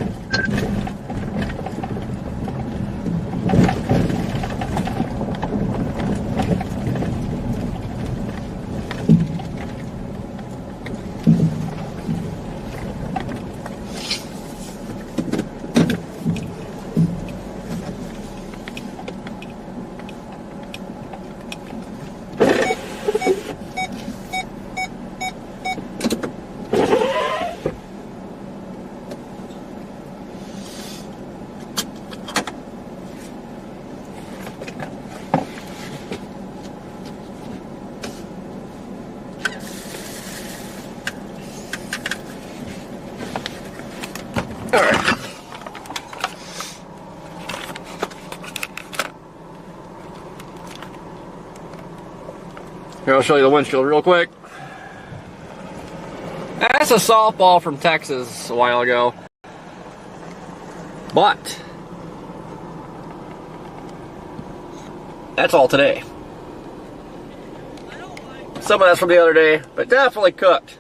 Here, I'll show you the windshield real quick. That's a softball from Texas a while ago. But that's all today. Some of that's from the other day, but definitely cooked.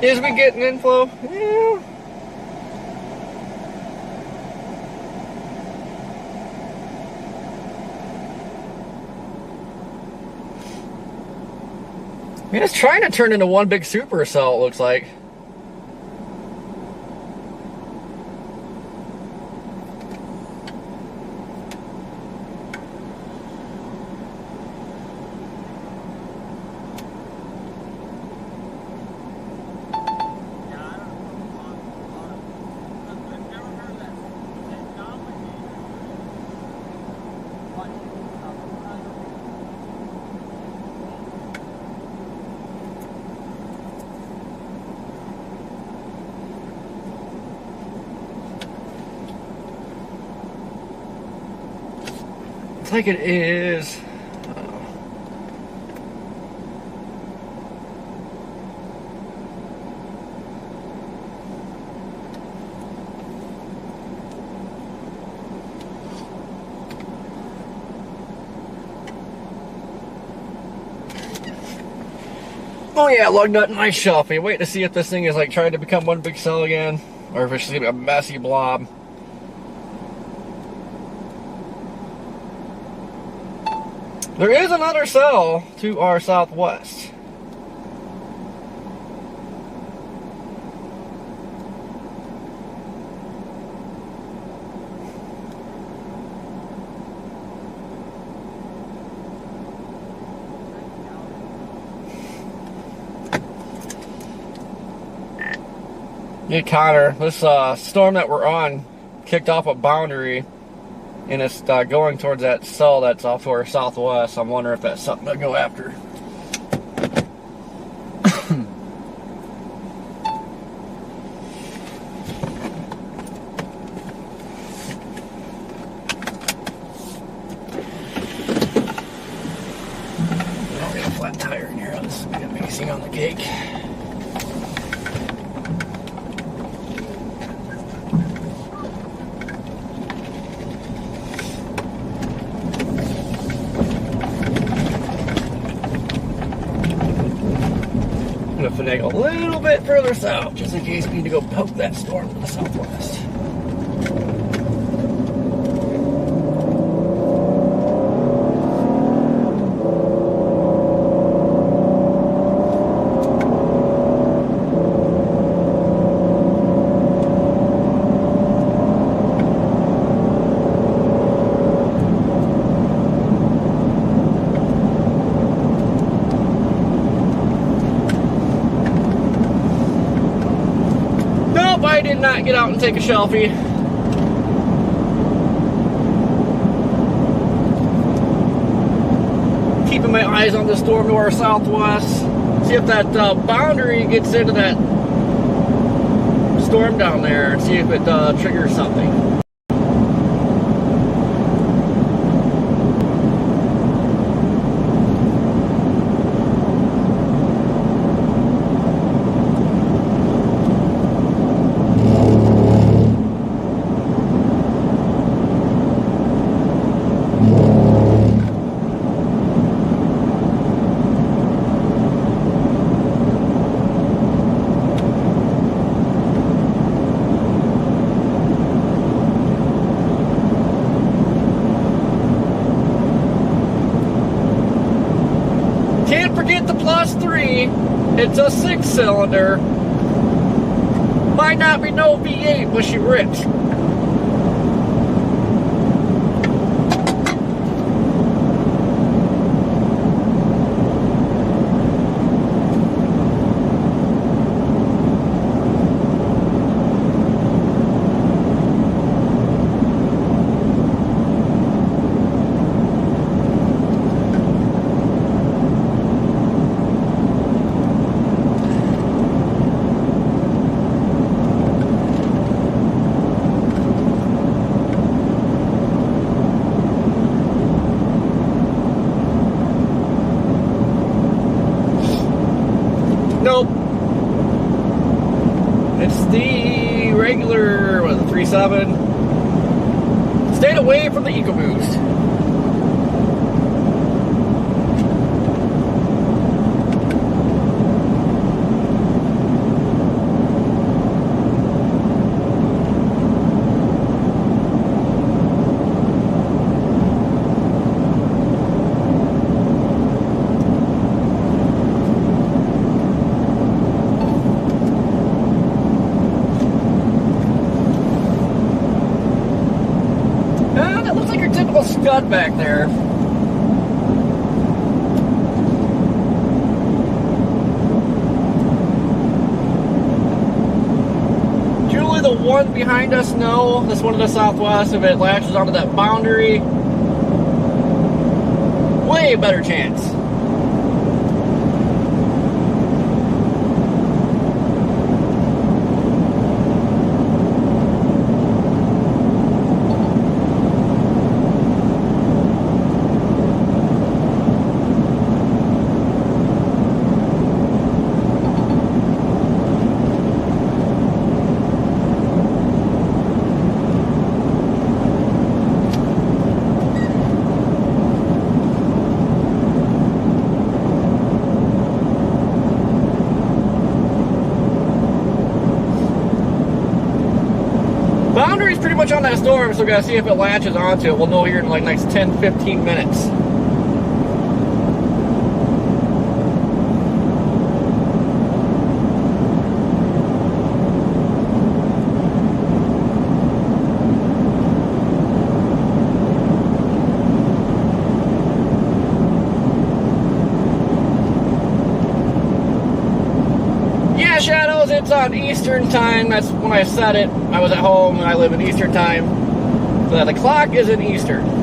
Is we getting inflow? Yeah. I mean, it's trying to turn into one big supercell, it looks like. Like it is. Oh yeah, lug nut and ice shelfie. Wait to see if this thing is like trying to become one big cell again, or if it's just gonna be a messy blob. There is another cell to our southwest. Hey Connor, this storm that we're on kicked off a boundary, and it's going towards that cell that's off to our southwest. I'm wondering if that's something to go after. I'll get a flat tire in here. This is gonna be icing on the cake. I'm gonna finagle a little bit further south, just in case we need to go poke that storm to the southwest. I did not get out and take a selfie. Keeping my eyes on the storm to our southwest. See if that boundary gets into that storm down there and see if it triggers something. Can't forget the +3. It's a 6-cylinder. Might not be no V8, but she rips. Nope. It's the regular, what is it, 3.7? Stayed away from the EcoBoost. That looks like your typical Scud back there. Julie, the one behind us, no. This one to the southwest, if it latches onto that boundary, way better chance. Boundary's pretty much on that storm, so we gotta see if it latches onto it. We'll know here in like next 10-15 minutes. it's on Eastern time. That's when I set it. I was at home and I live in Eastern time. So that the clock is in Eastern.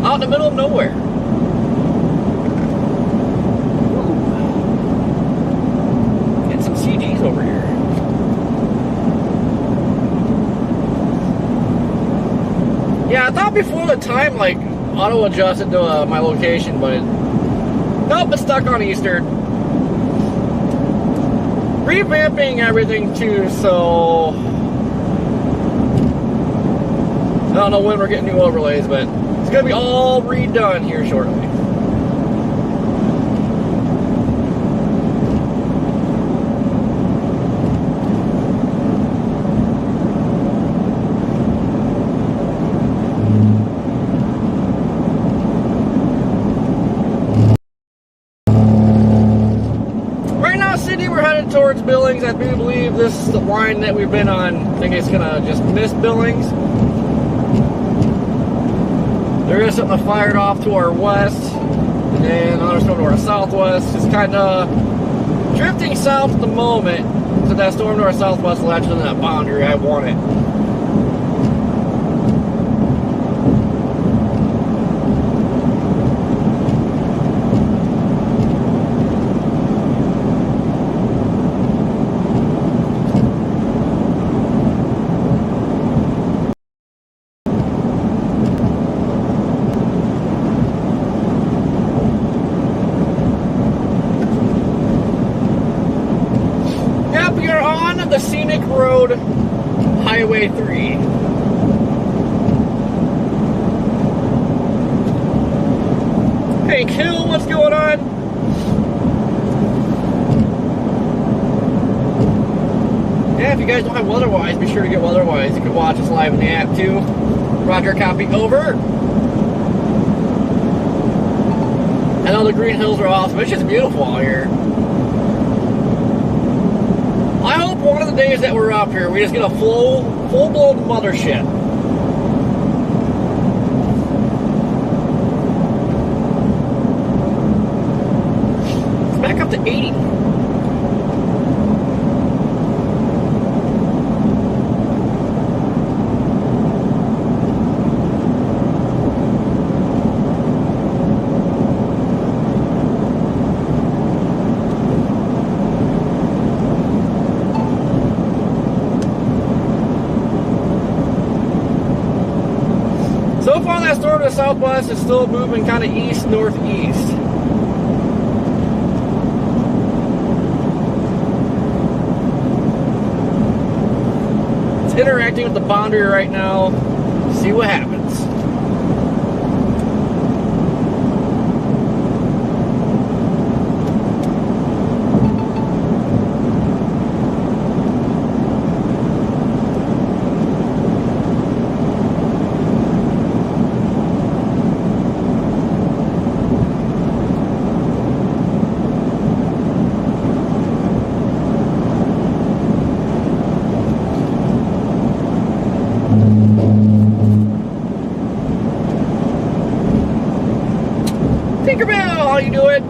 Out in the middle of nowhere. Ooh. Get some CDs over here. Yeah, I thought before the time, like, auto adjusted to my location, but nope, it's stuck on Eastern. Revamping everything too, so I don't know when we're getting new overlays, but it's going to be all redone here shortly. Right now, Sydney, we're headed towards Billings. I do believe this is the line that we've been on. I think it's going to just miss Billings. There is something fired off to our west, and then another storm to our southwest. It's kind of drifting south at the moment, so that storm to our southwest will actually in that boundary. I want it. The Scenic Road, Highway 3. Hey, Kill, what's going on? Yeah, if you guys don't have Weatherwise, be sure to get Weatherwise. You can watch us live in the app too. Roger, copy, over. I know the green hills are awesome. It's just beautiful out here. I hope one of the days that we're up here, we just get a full-blown mothership. It's back up to 80. So far, that storm to the southwest is still moving kind of east-northeast. It's interacting with the boundary right now. See what happens. Tinkerbell, how you doing?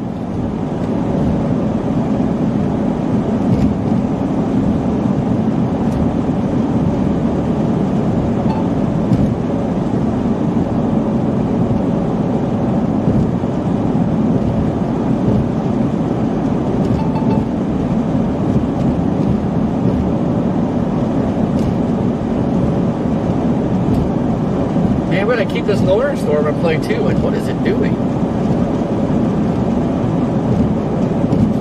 Man, we're gonna keep this northern storm in play too. Like, what is it doing?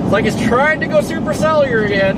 It's like it's trying to go supercellular again.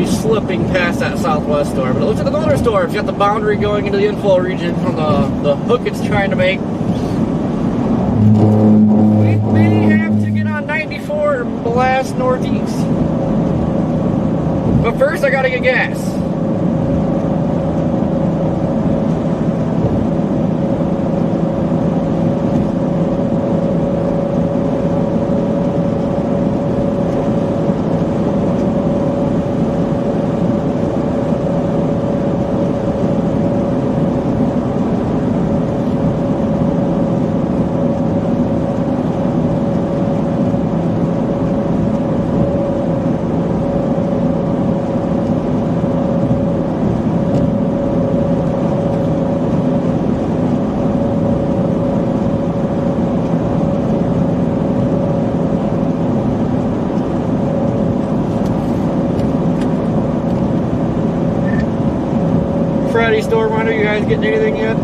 slipping past that southwest storm. But it looks like another storm. It's got the boundary going into the inflow region from the hook it's trying to make. We may have to get on 94 and blast northeast. But first, I gotta get gas. Friday storm runner, you guys getting anything yet?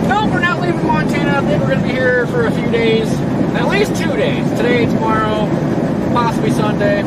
Nope, we're not leaving Montana. I think we're going to be here for a few days. At least 2 days. Today, tomorrow, possibly Sunday.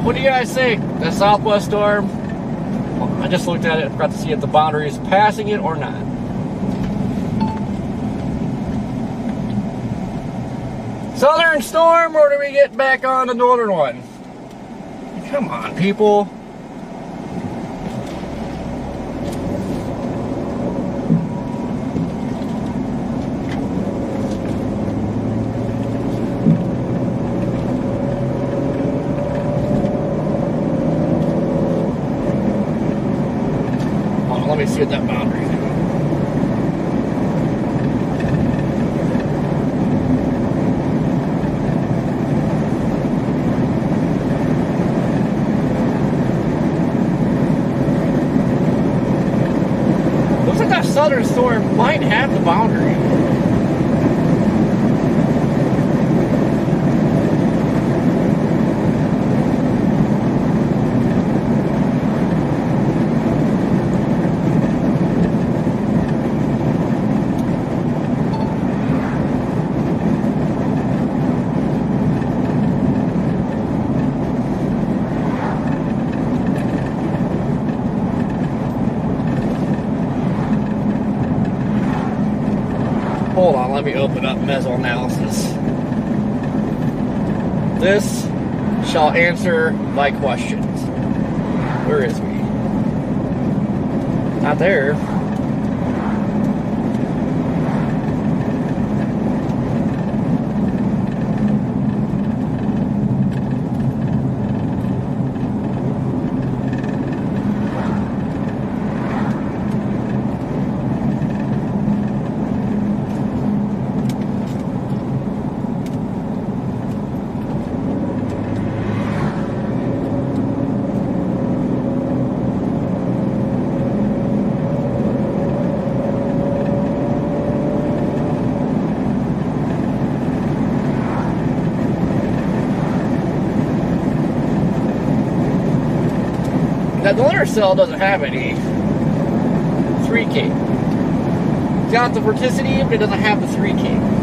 What do you guys think? The southwest storm? Well, I just looked at it, forgot to see if the boundary is passing it or not. Southern storm, or do we get back on the northern one? Come on, people. Let me see what that boundary is. Looks like that southern storm might have the boundary. Hold on, let me open up meso analysis. This shall answer my questions. Where is we? Not there. Now the intercept doesn't have any 3K. It's got the vorticity, but it doesn't have the 3K.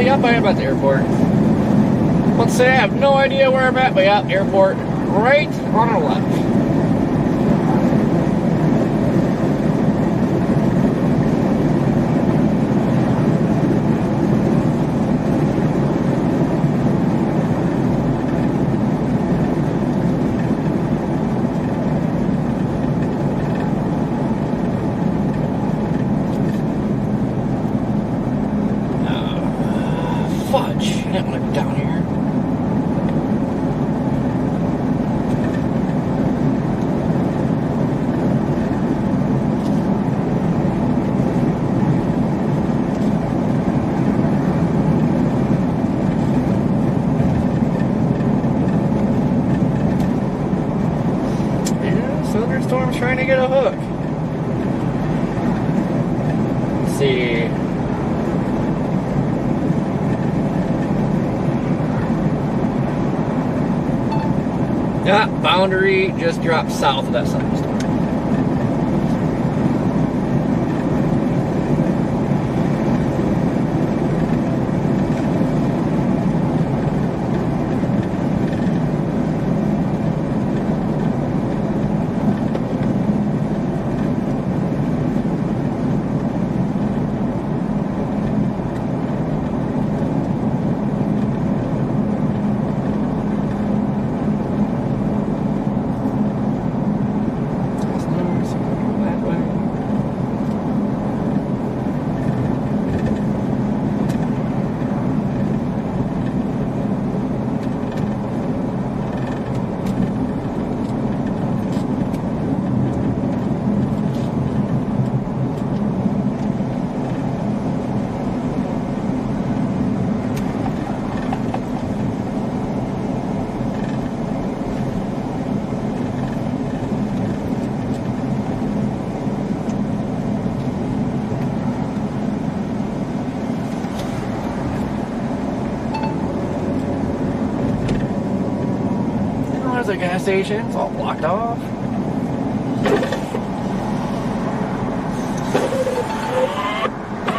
Yep, I am at the airport. Let's say I have no idea where I'm at, but yeah, airport right on our left. Thunderstorm's trying to get a hook. Let's see. Yeah, boundary just dropped south of that thunderstorm. There's a gas station, it's all blocked off.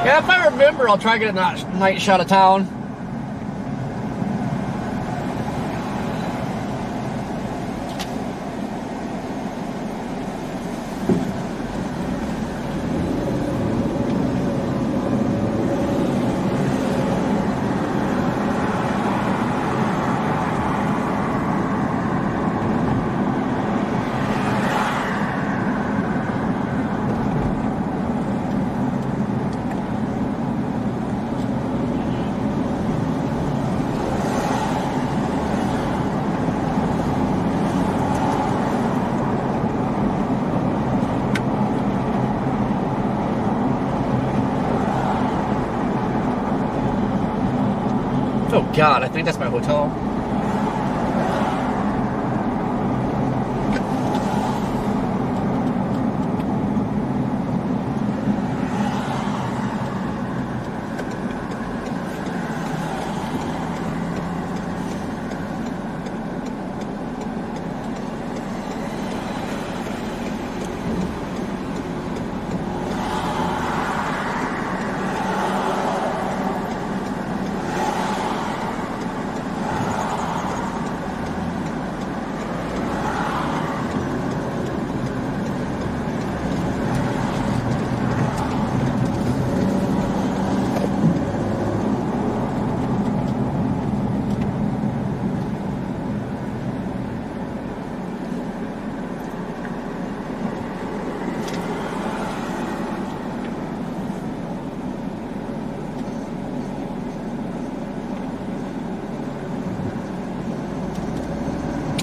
Yeah, if I remember, I'll try to get a night shot of town. Oh God, I think that's my hotel.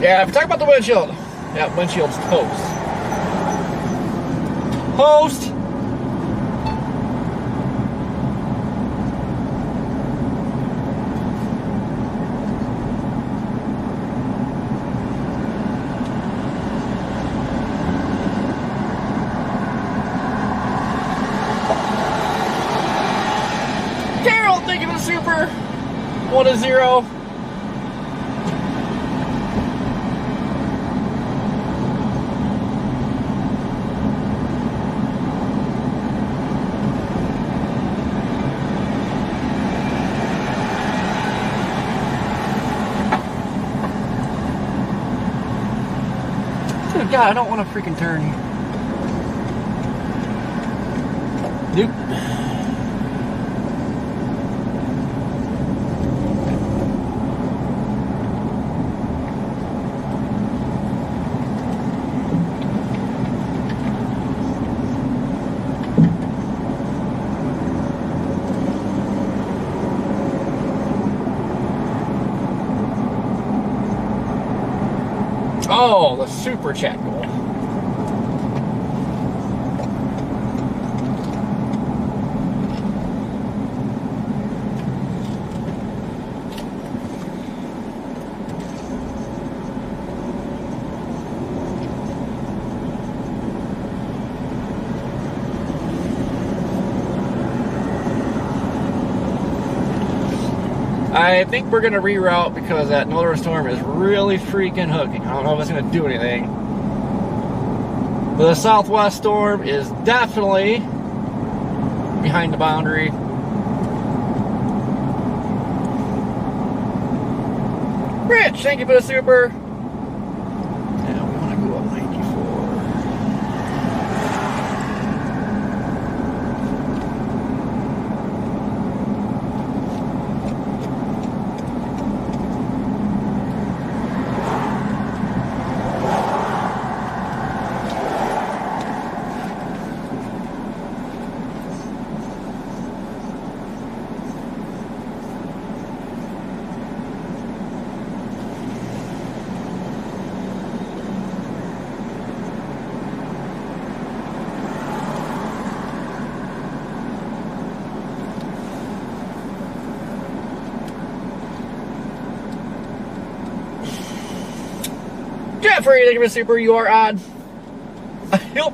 Yeah, if you talk about the windshield, yeah, windshield's toast. Host. Carol, thank you for the super. 1-0. God, I don't want to freaking turn. Nope. Oh, the super chat goal. I think we're going to reroute because that northern storm is really freaking hooking. I don't know if it's going to do anything. But the southwest storm is definitely behind the boundary. Rich, thank you for the super. Now we want to go up 94. Jeffrey, thank you for the super. You are on. Yep.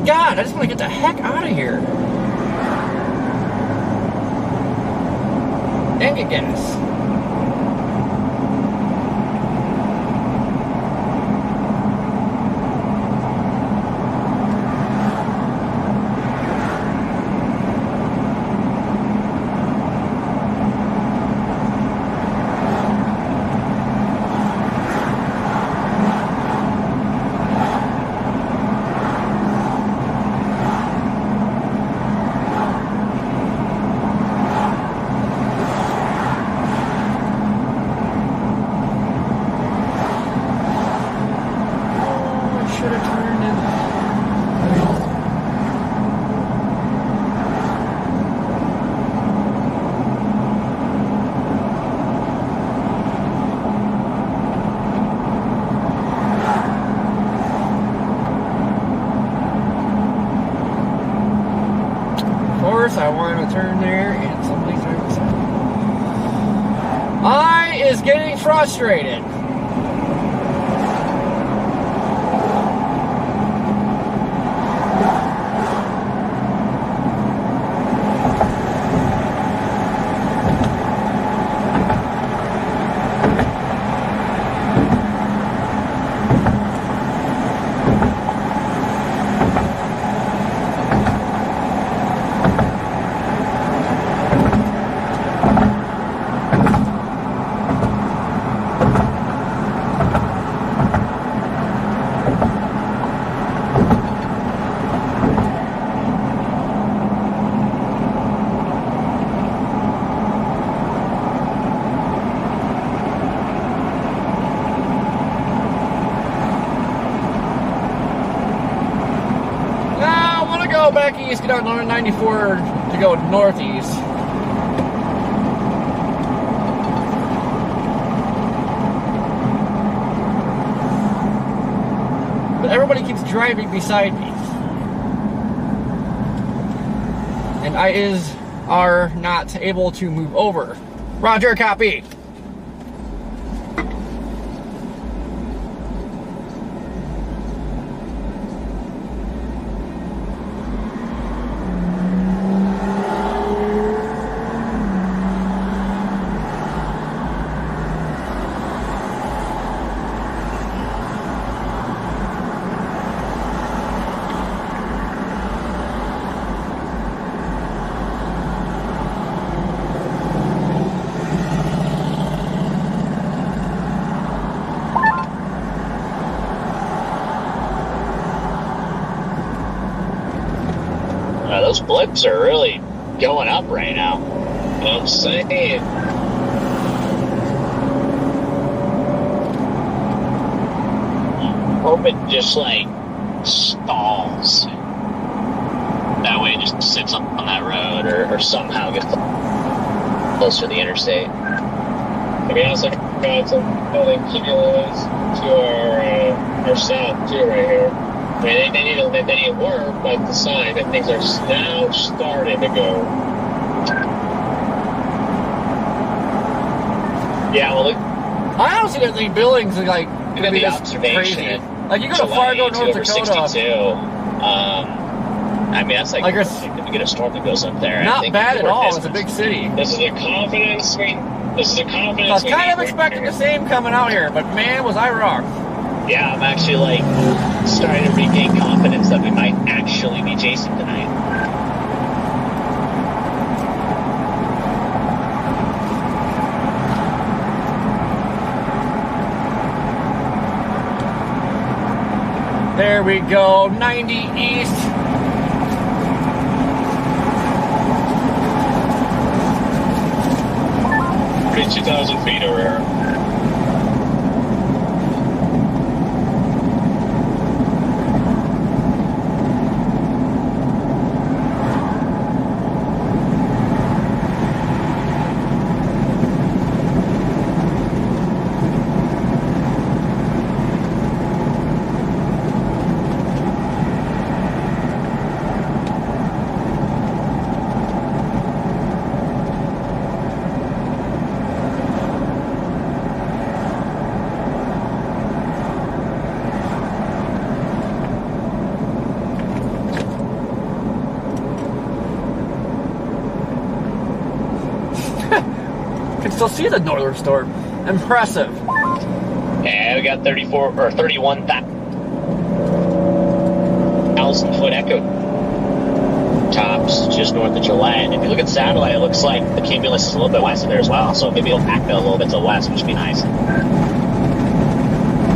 God, I just want to get the heck out of here. And get gas. I want to turn there and somebody's right beside me. I is getting frustrated. go back east, get on 94 to go northeast. But everybody keeps driving beside me. And are not able to move over. Roger, copy. Those blips are really going up right now. I'm saying. Hope it just like stalls. That way it just sits on that road or somehow gets closer to the interstate. I mean, also got some building cumulus to our south too, right here. I mean, they need to work, but the sign that things are now starting to go. Yeah, well, I honestly don't think Billings is like gonna be the this observation. crazy. Like you go to Fargo, North Dakota. 62. I mean, that's like if we get a storm that goes up there. Not bad at all. It's a big city. This is the confidence we. This is the confidence. I was kind of expecting the same coming out here, but man, was I wrong. Yeah, I'm actually like starting to regain confidence that we might actually be chasing tonight. There we go, 90 east. Pretty 2,000 feet over here. Can still see the northern storm. Impressive. And we got 31,000 foot echo tops just north of Gillette. If you look at satellite, it looks like the cumulus is a little bit west of there as well, so maybe it'll back that a little bit to the west, which would be nice. I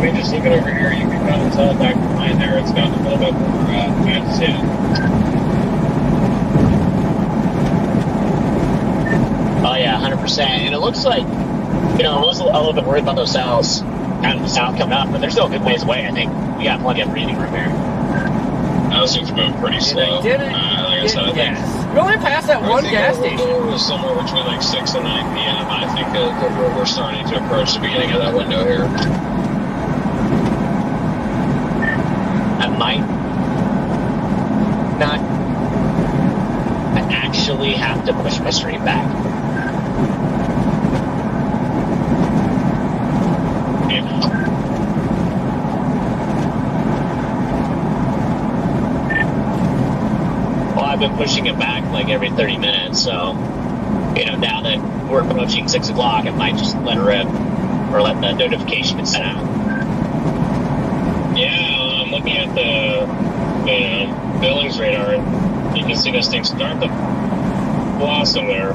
mean, just looking over here, you can kind of tell back behind there, it's gotten a little bit more agitated. Oh yeah, 100%. And it looks like, I was a little bit worried about those cells kind of south coming up, but they're still a good ways away. I think we got plenty of breathing room here. Those things move pretty slow. Did it? Like I said, I think we only passed that one gas station. It was somewhere between like 6 and 9 p.m. I think that we're starting to approach the beginning of that window here. I might not actually have to push my stream back. Well, I've been pushing it back like every 30 minutes, so now that we're approaching 6 o'clock, I might just let it rip or let the notification be sent out. Yeah, I'm looking at the Billings radar, and you can see this thing start to blossom there.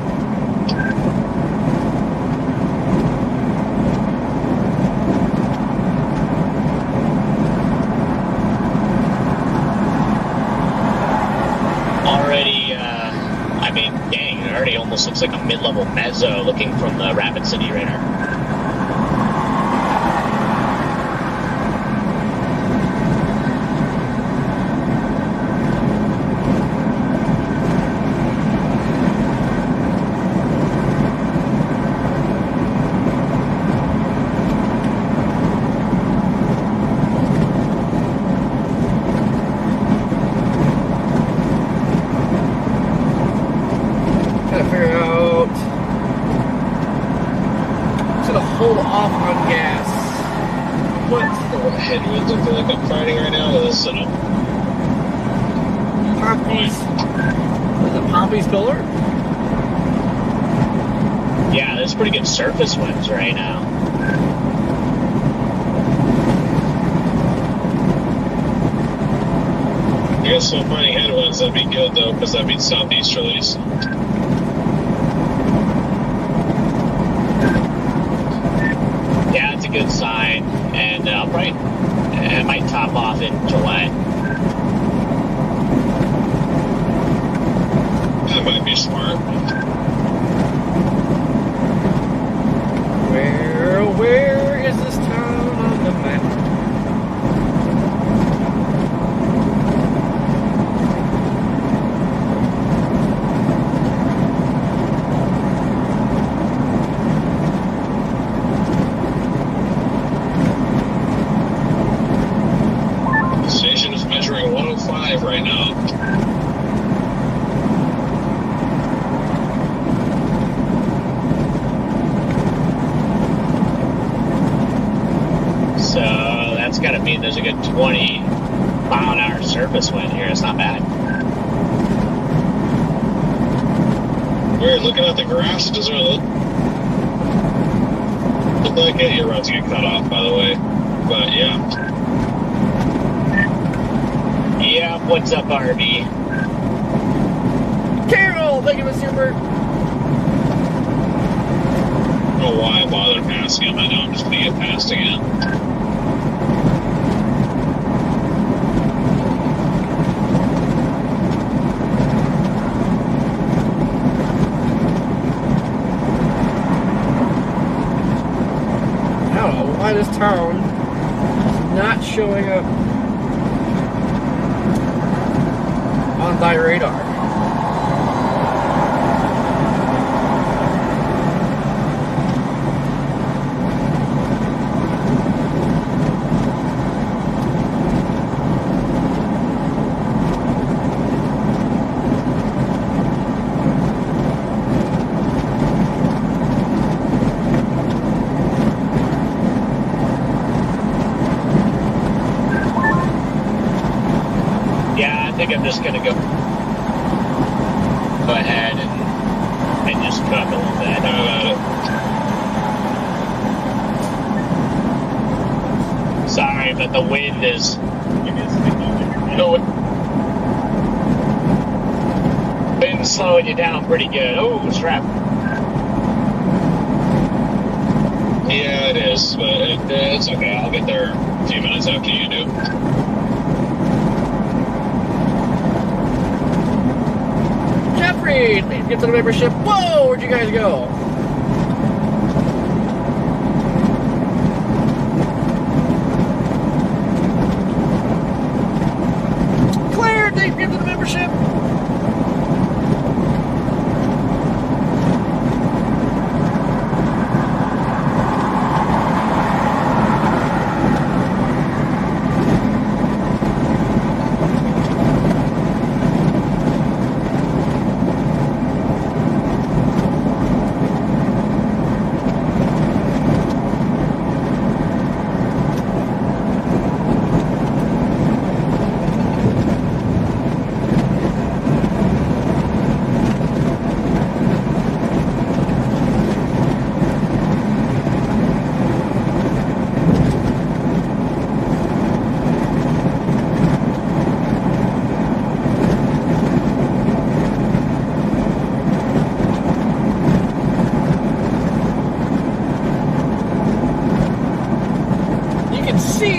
It already almost looks like a mid-level mezzo looking from the Rapid City radar. winds I feel like I'm fighting right now. Listen up. Pompey's. Is it Pompey's pillar? Yeah, there's pretty good surface winds right now. I guess so finding headwinds, that'd be good though, because that means southeasterlies. Yeah, it's a good sign, and it might top off in July. That might be smart. Where is this town on the map? The station is measuring 105 right now. So that's got to mean there's a good 20-mile-an-hour surface wind here. It's not bad. Weird, looking at the graphs, does it look like it? Your roads get cut off, by the way. But yeah. Yeah, what's up, RB? Carol, thank you, Mr. Super. I don't know why I bothered passing him. I know I'm just going to get passed again. I don't know why this town is not showing up on thy radar. Yeah, I think I'm just gonna go ahead and just cook a little bit. Sorry, but the wind is. Wind's slowing you down pretty good. Oh, strap. Yeah, it is, but it's okay. I'll get there a few minutes after you do. Jeffrey, please get to the membership. Whoa, where'd you guys go? Claire, please get to the membership.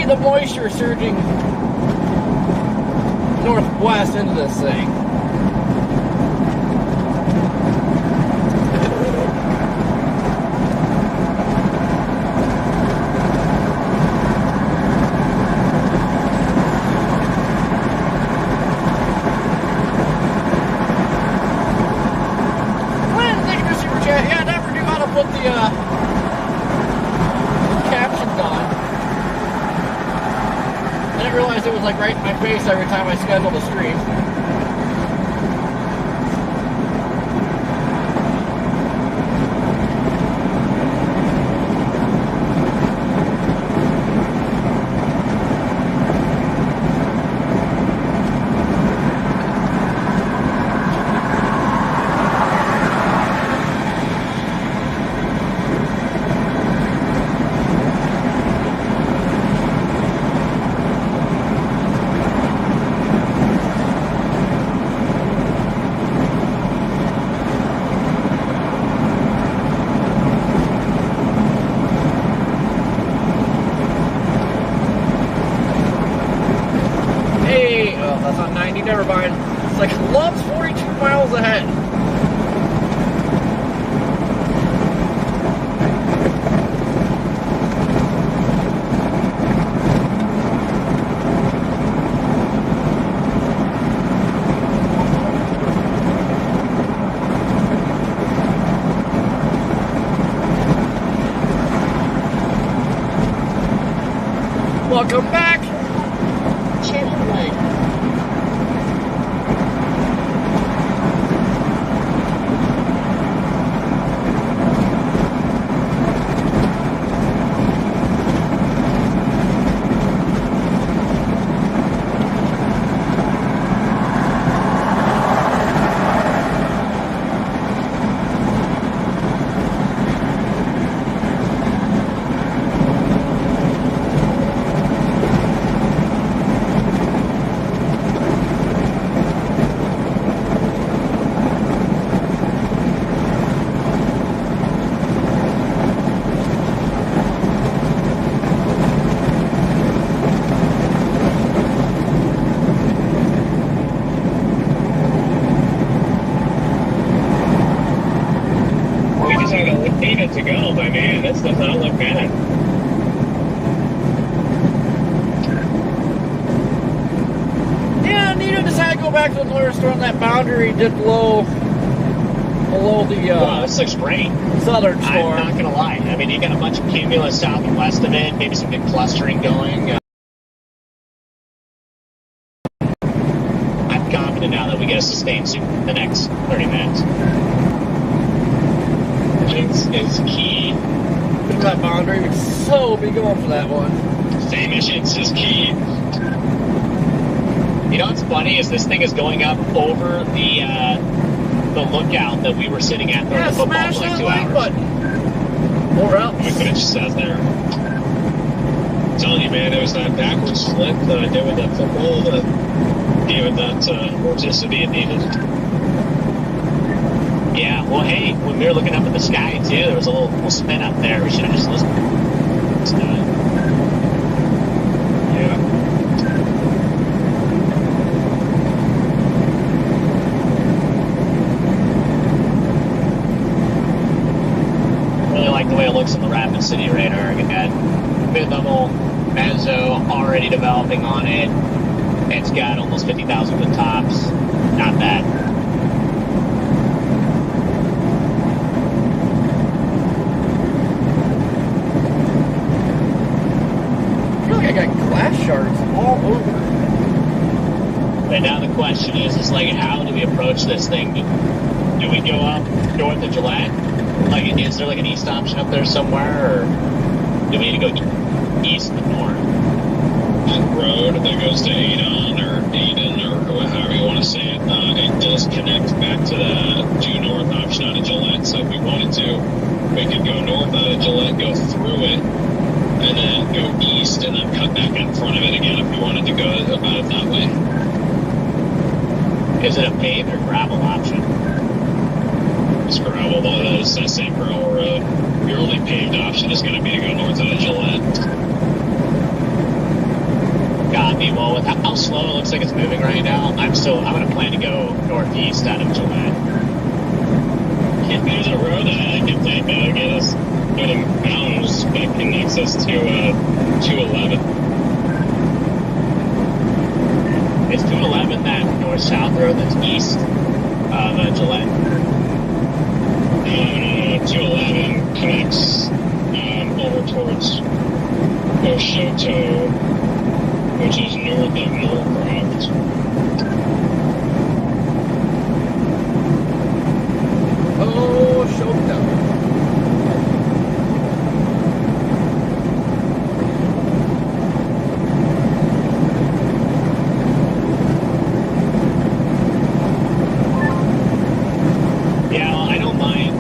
The moisture surging northwest into this thing. Glenn, thank you for super chat. Yeah, I never knew how to put the captions on. I didn't realize it was like right in my face every time I scheduled a stream. never mind. It's like Love's 42 miles ahead. Welcome back. Channel 1. To go, but man, this does not look bad. Yeah, Nita decided to go back to the northern storm. That boundary did below the Wow, this looks great. southern storm. I'm not gonna lie. I mean, you got a bunch of cumulus south and west of it, maybe some good clustering going. I'm confident now that we get a sustained soup in the next 30 minutes. Is key. Look at that boundary. We'd so be going for that one. Same missions is key. You know what's funny is this thing is going up over the lookout that we were sitting at during the football smash for like that 2 like hours. button. Or else. We could have just sat there. I'm telling you, man, it was that backwards flip that I did with that football that gave it that vorticity it needed. Yeah, well, hey, when we were looking up at the sky, too, there was a little spin up there. We should have just listened to it. Yeah. Really like the way it looks on the Rapid City radar. We got mid-level mezzo already developing on it. It's got almost 50,000 foot tops. Not bad. I got glass shards all over. And now the question is like, how do we approach this thing? Do we go up north of Gillette? Like, is there like an east option up there somewhere, or do we need to go east and north? That road that goes to Adon or however you want to say it, it does connect back to the due north option out of Gillette. So if we wanted to, we could go north out of Gillette, go through it, and then go east and then cut back in front of it again if we wanted to go about it that way. Is it a paved or gravel option? It's gravel, though. It's that same gravel road. Your only paved option is going to be to go north out of Gillette. Got me. Well, with how slow it looks like it's moving right now, I'm going to plan to go northeast out of Gillette. There's a road that I can take that get us go to mountains that connects us to 211. Is 211 that north-south road that's east of Gillette? No, 211 connects over towards Oshoto, which is north of Norcroft. Oh, Showdown. Yeah, well, I don't mind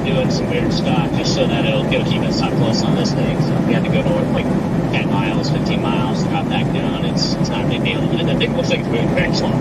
doing some weird stuff just so that it'll keep us up close on this thing. So if we had to go north like 10 miles, 15 miles to drop back down, it's not a big deal. And the thing looks like it's moving very slow.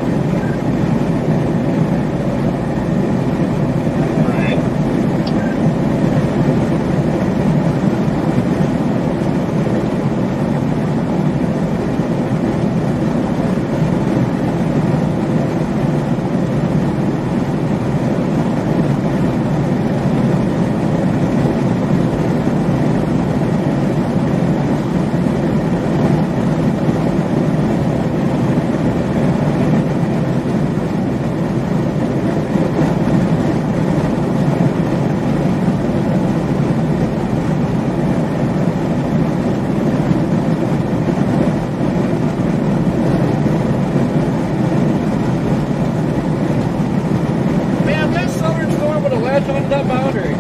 that boundary.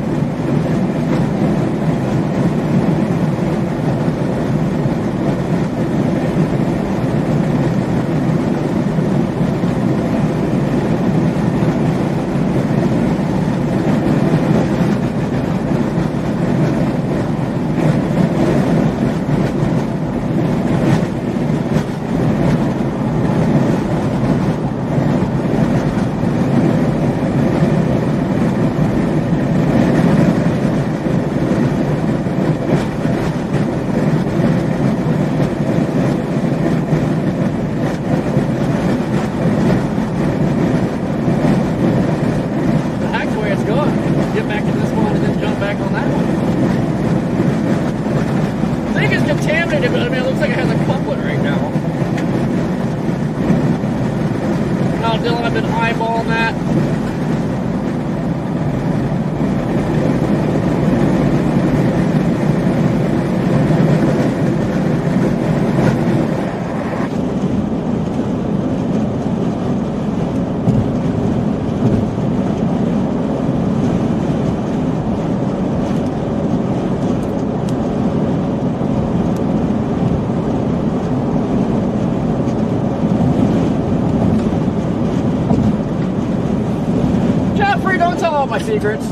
All my secrets.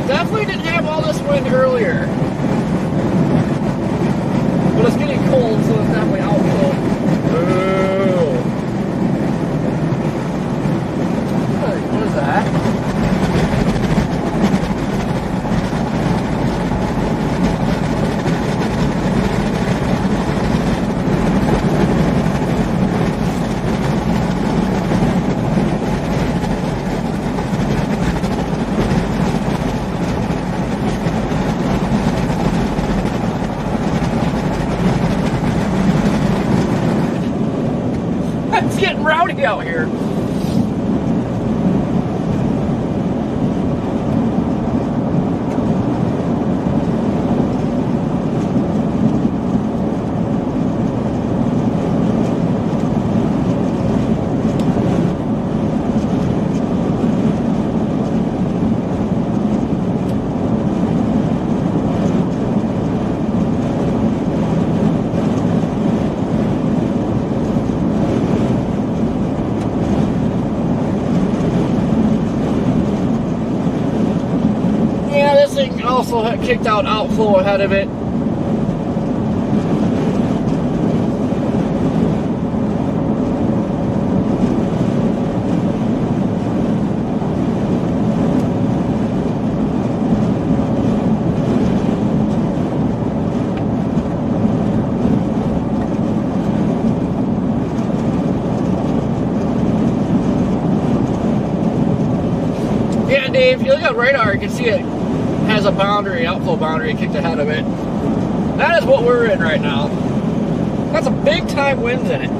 Definitely didn't have all this wind earlier. But it's getting cold, so it's definitely outflow. Ooh. What is that? It's getting rowdy out here. Also kicked out outflow ahead of it. Yeah, Dave, if you look at radar, you can see it has a boundary, outflow boundary kicked ahead of it. That is what we're in right now. That's a big time winds in it.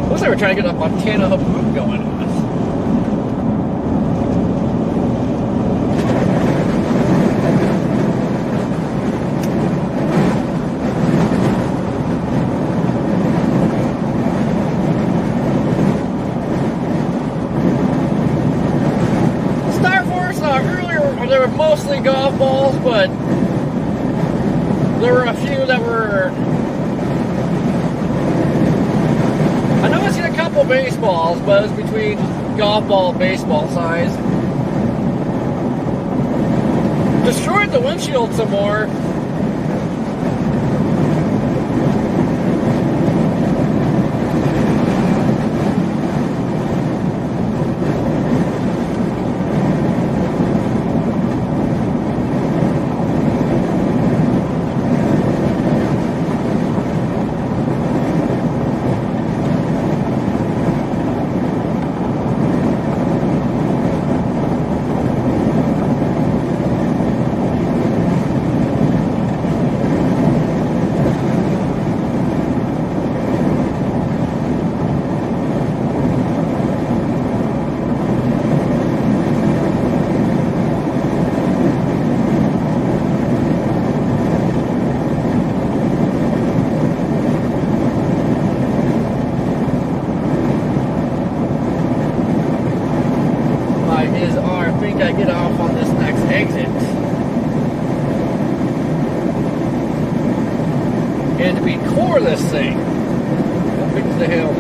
Looks like we're trying to get a Montana hub move going on this. but there were a few that were. I know I've seen a couple baseballs, but it was between golf ball and baseball size. Destroyed the windshield some more. I get off on this next exit. And to be core this thing. How big is the hill?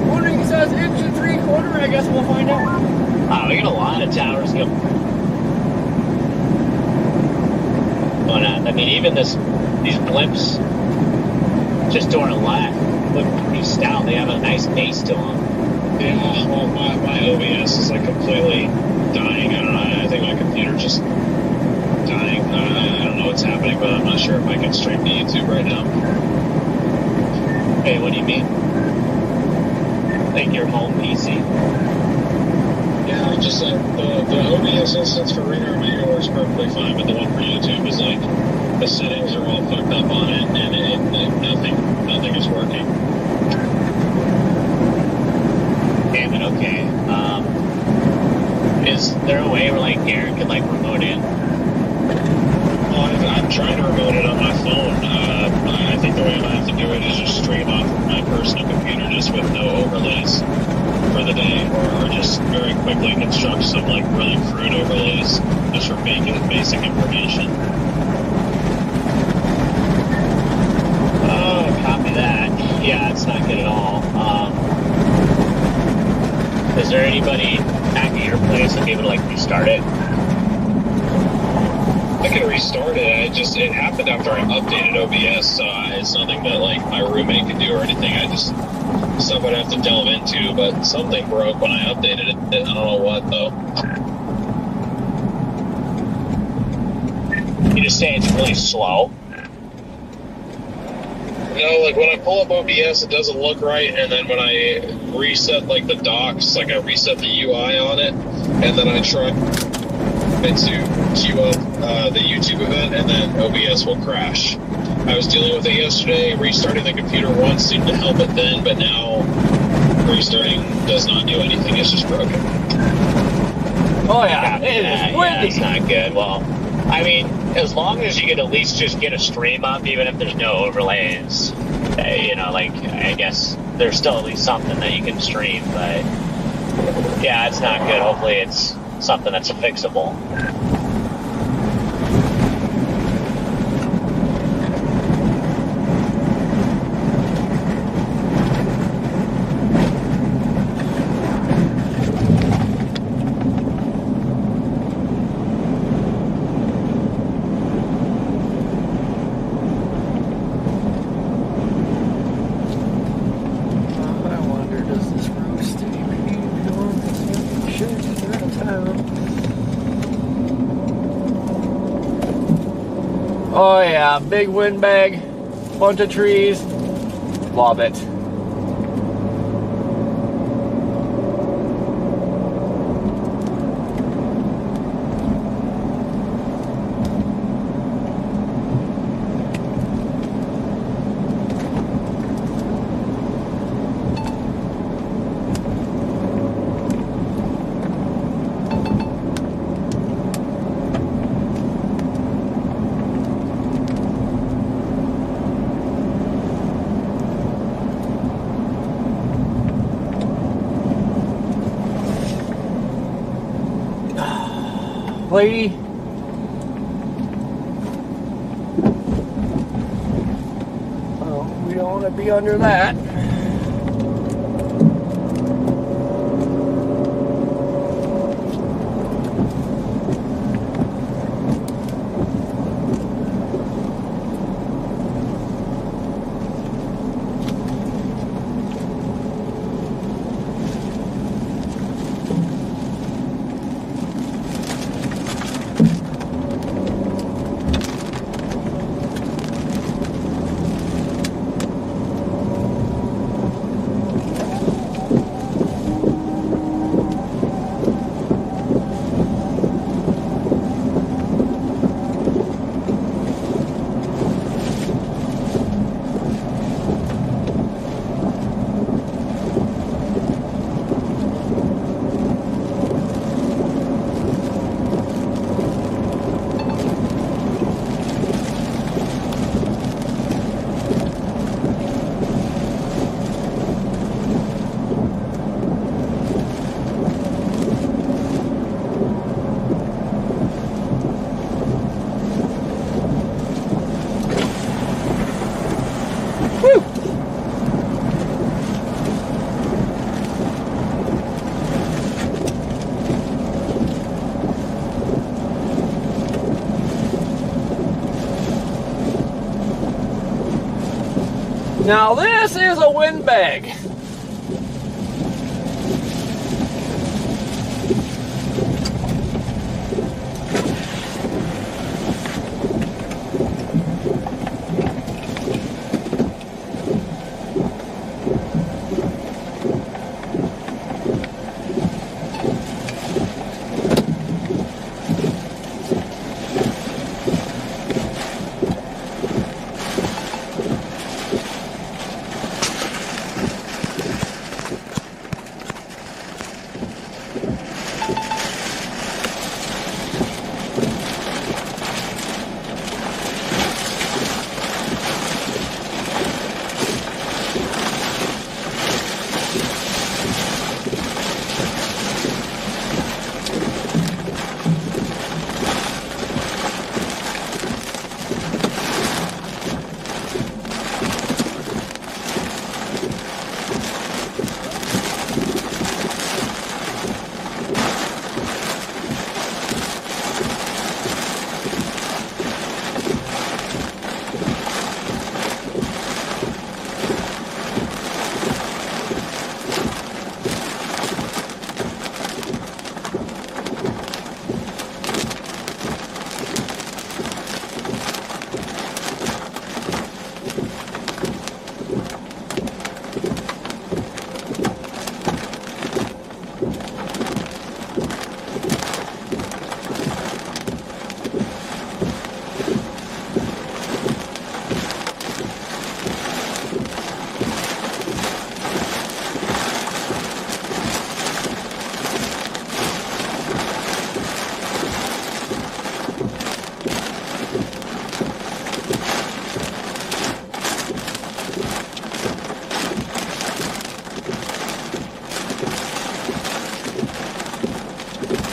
Warning says inch and 3/4. I guess we'll find out. Oh, we got a lot of towers going on. I mean, even these blimps just doing a left look pretty stout. They have a nice base to them. Yeah, well, my OBS is like completely dying. I don't know. I think my computer's just dying. I don't know what's happening, but I'm not sure if I can stream to YouTube right now. Hey, what do you mean? Like your home PC? Yeah, just the OBS instance for Reader Omega works perfectly fine, but the one for YouTube is like the settings are all fucked up on it, and nothing is working. Damn it, okay. Is there a way where like Aaron could like remote in? Well, I'm trying to remote it on my phone. I think the way I'm gonna have to do it is just stream off of my personal computer just with no overlays for the day, or just very quickly construct some like really crude overlays just for basic information. Oh, copy that. Yeah, it's not good at all. Is there anybody back at your place that'd be able to like restart it? I can restart it. It happened after I updated OBS, so it's nothing that like my roommate could do or anything. Stuff I'd have to delve into, but something broke when I updated it. I don't know what though. You just say it's really slow? No, like when I pull up OBS, it doesn't look right, and then when I reset like the docs, like I reset the UI on it, and then I try to queue up the YouTube event, and then OBS will crash. I was dealing with it yesterday. Restarting the computer once seemed to help it then, but now restarting does not do anything. It's just broken. Oh yeah, it is windy. Yeah, it's not good. Well, I mean, as long as you could at least just get a stream up, even if there's no overlays, you know, like, I guess there's still at least something that you can stream, but yeah, it's not good. Hopefully it's something that's fixable. Oh yeah, big windbag, bunch of trees, love it. lady. Oh, we don't want to be under that. Now this is a Windbag.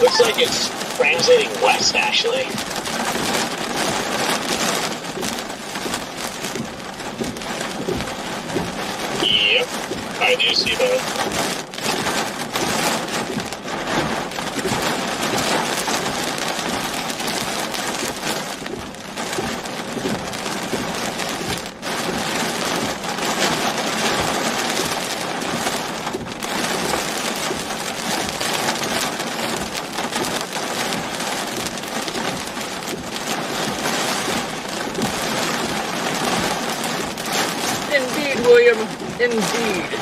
Looks like it's translating west, actually. Yep, I do see that. Indeed, William. Indeed.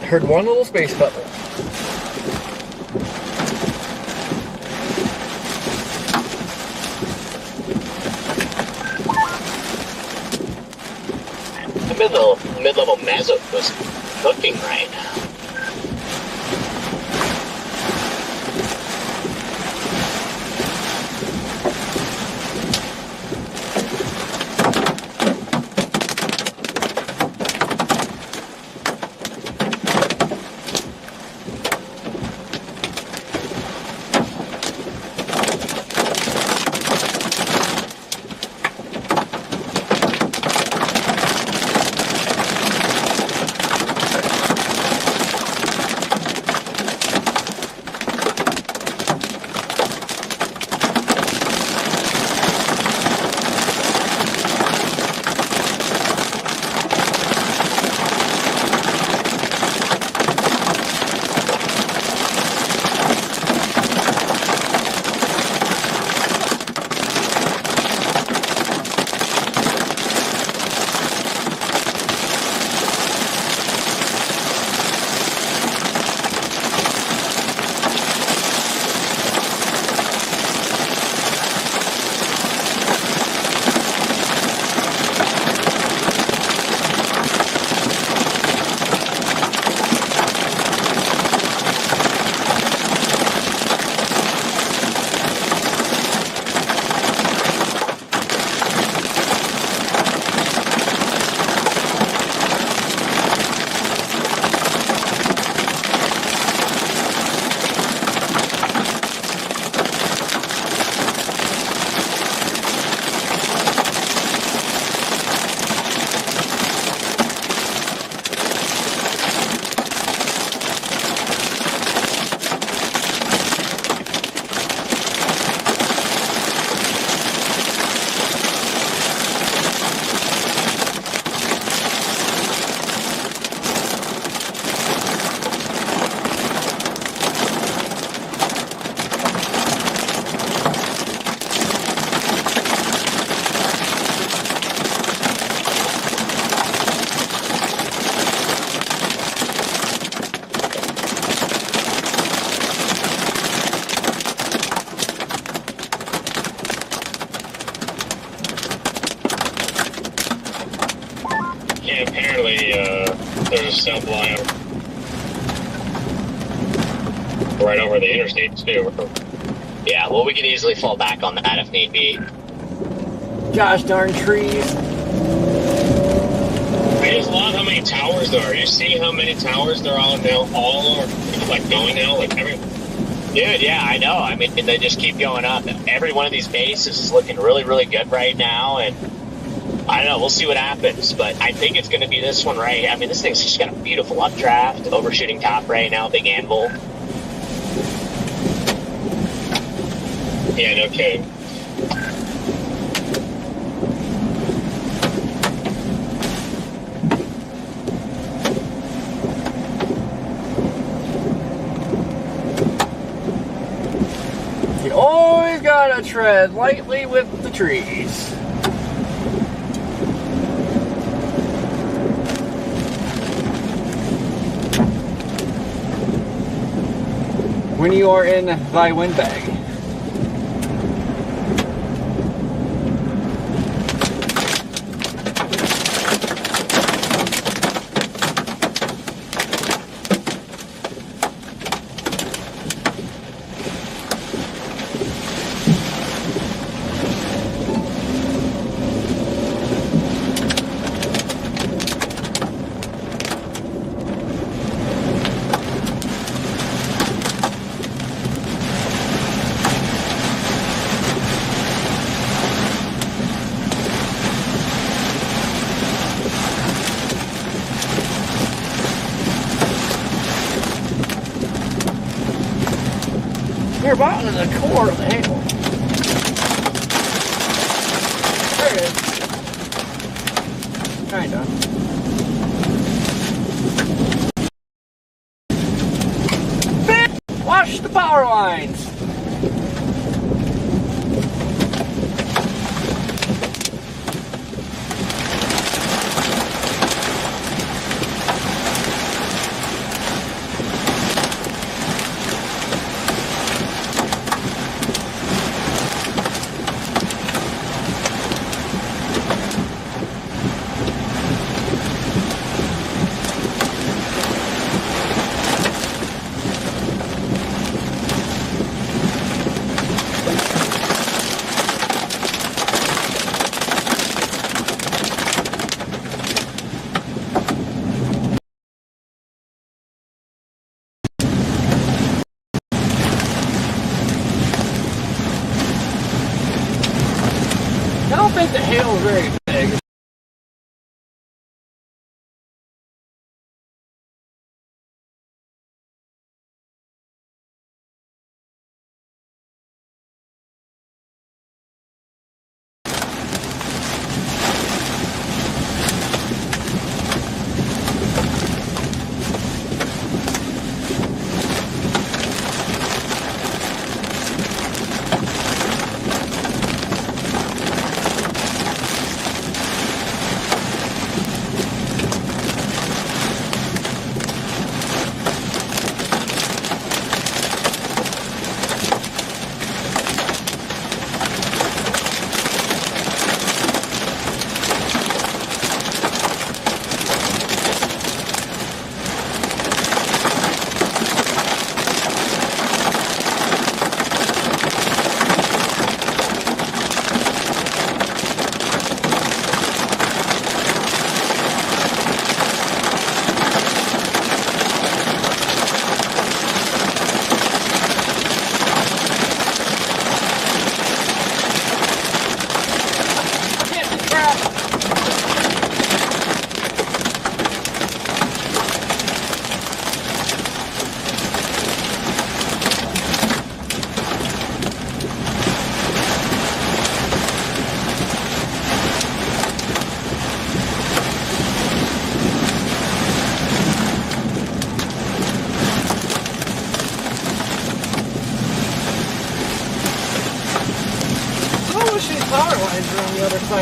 Heard one little space bubble. The mid-level Mazo was cooking right now. There's a cell line right over the interstate too. Yeah, well, we can easily fall back on that if need be. Gosh darn trees. I just love how many towers there are. You see how many towers there are now, all are like going now, like every. Dude, yeah, I know. I mean, they just keep going up. Every one of these bases is looking really, really good right now, and I don't know. We'll see what happens, but I think it's going to be this one right here. I mean, this thing's just got a beautiful updraft, overshooting top right now, big anvil. Yeah, no kidding. You always gotta tread lightly with the trees. When you are in thy windbag. You're about to the core of the handle. There it is. Kinda. Watch the power lines.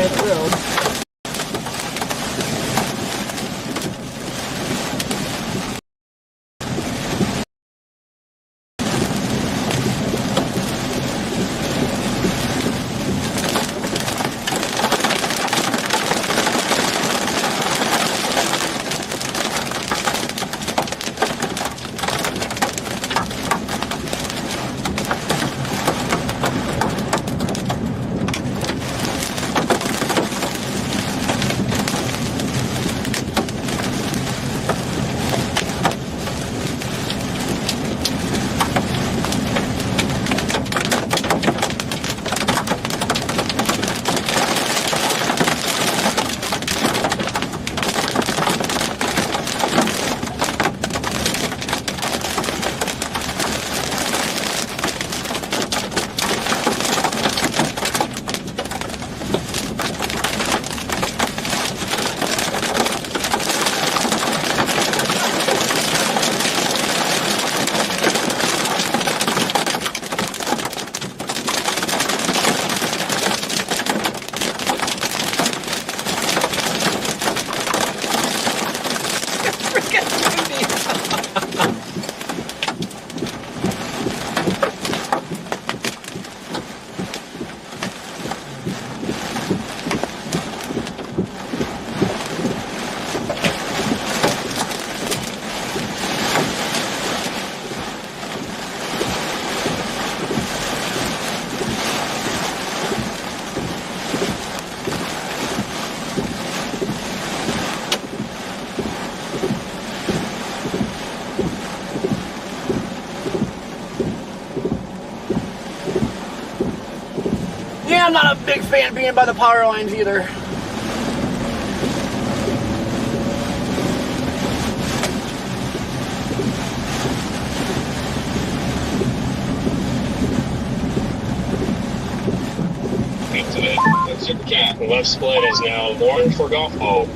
side of the road. Yeah, I'm not a big fan of being by the power lines either. Today. The Super Cat left split is now orange for golf ball.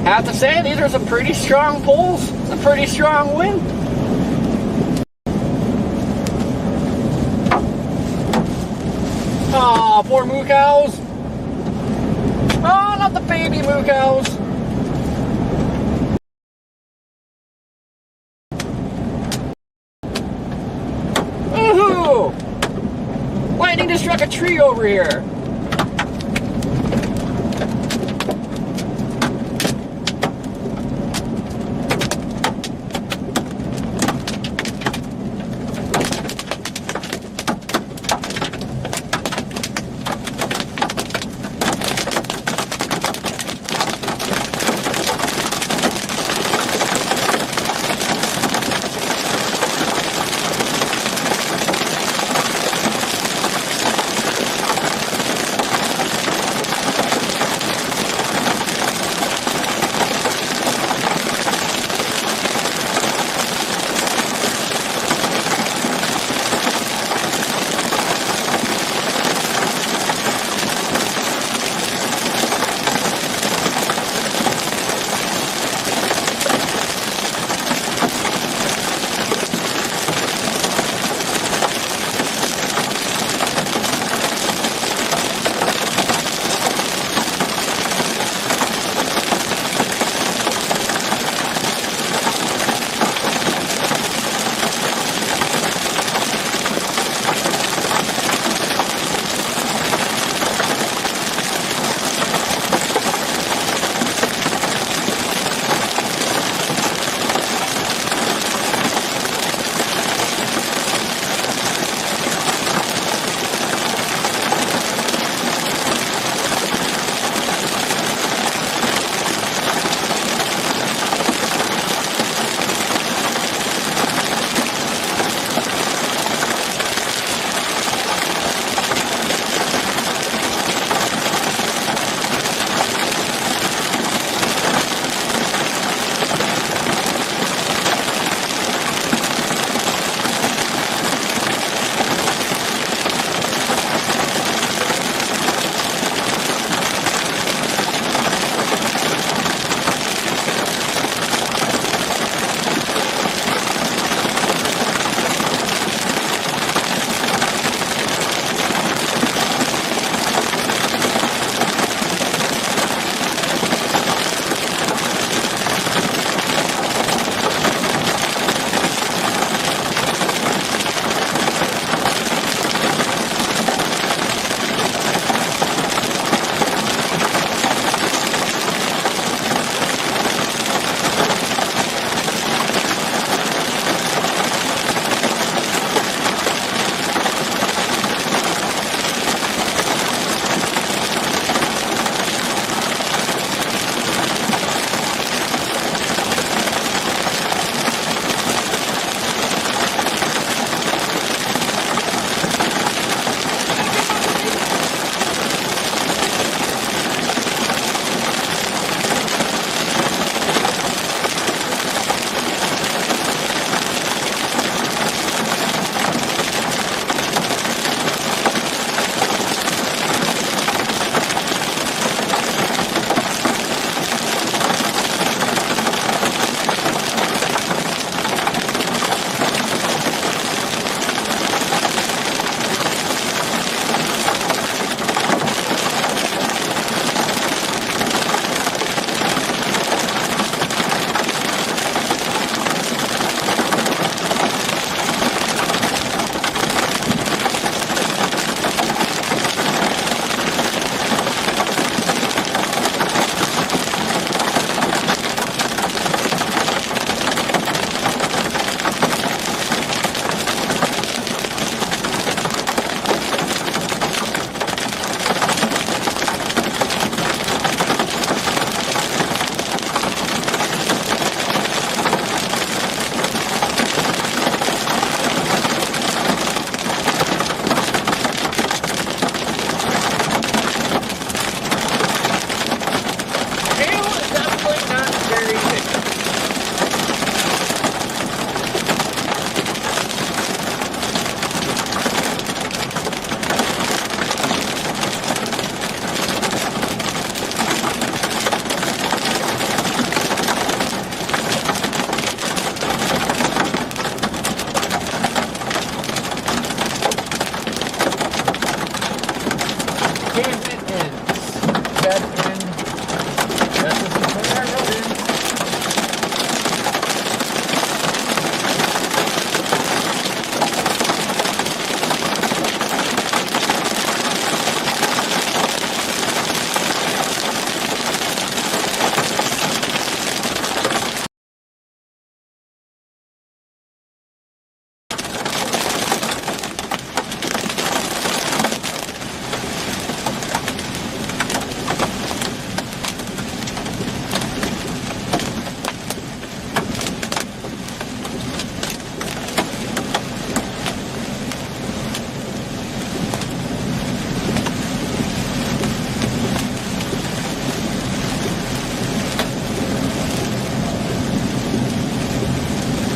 I have to say, these are some pretty strong pulls, some pretty strong wind. Aw, poor moo cows. Oh, not the baby moo cows. Woohoo! Lightning just struck a tree over here.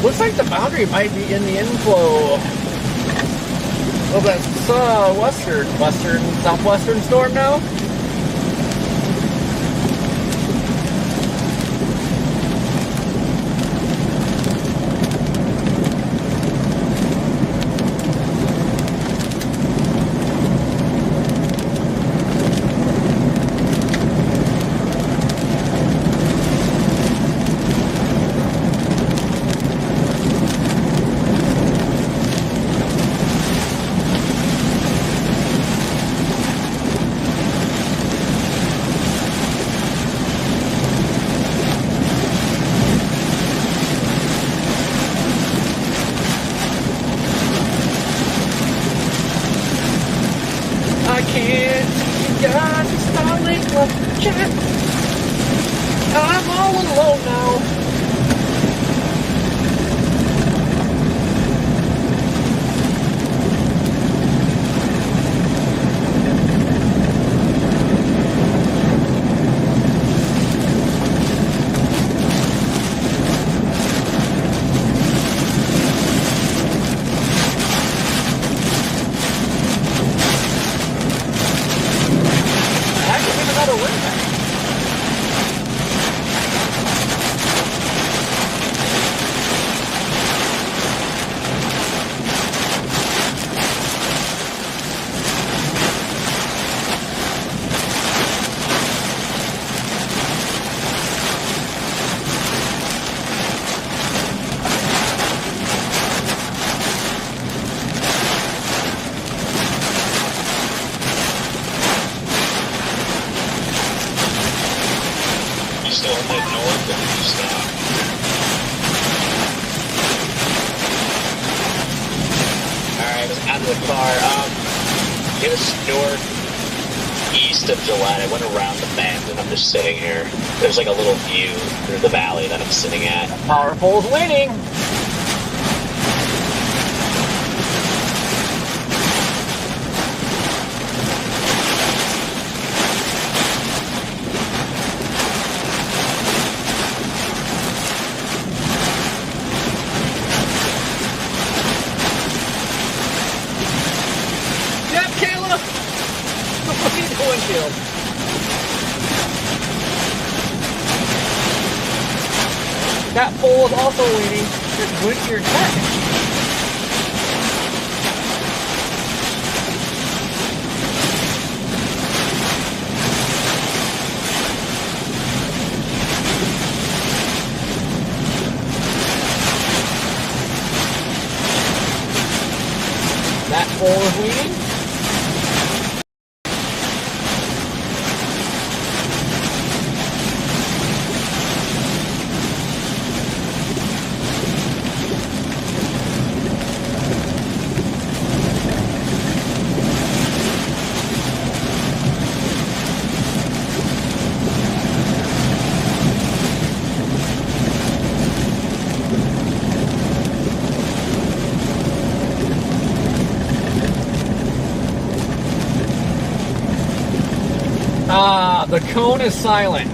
Looks like the boundary might be in the inflow. Well, that's southwestern storm now. I'm all alone now. Sitting here. There's like a little view through the valley that I'm sitting at. Powerful's winning. Yep, Kayla. Look at the windshield. That pole is also waiting. Just went to your tech. That pole is waiting. The cone is silent.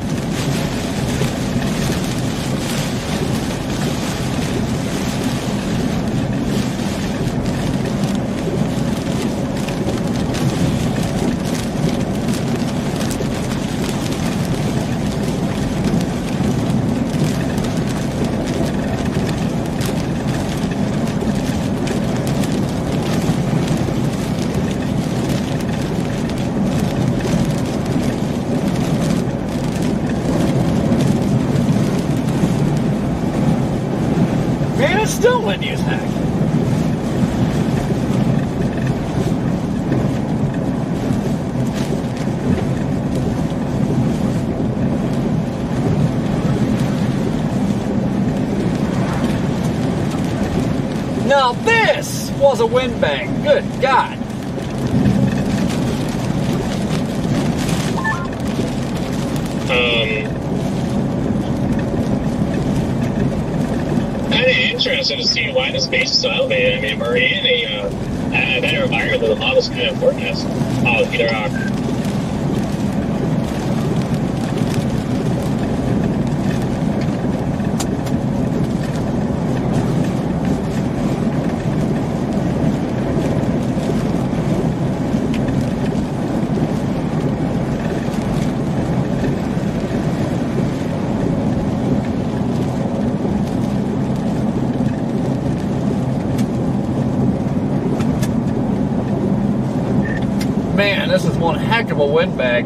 Still windy as heck. Now this was a windbag. Good God. Interested to see why this base is so elevated. I mean, we're in a better environment than the models kind of forecast. Oh, either Man, this is one heck of a windbag.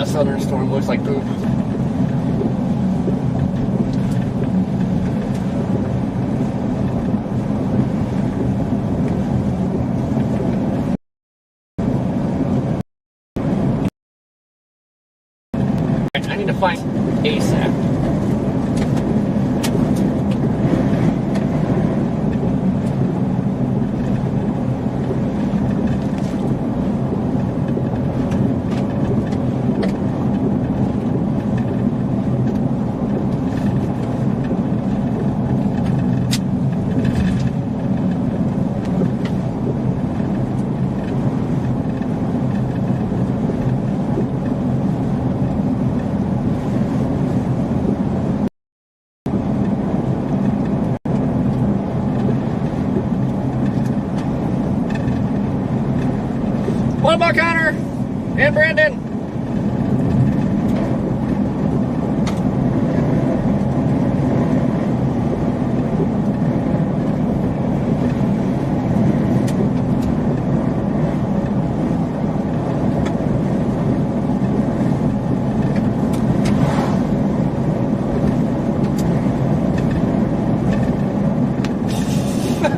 Thunderstorm looks like poop. I need to find ASAP. What about Connor and Brandon?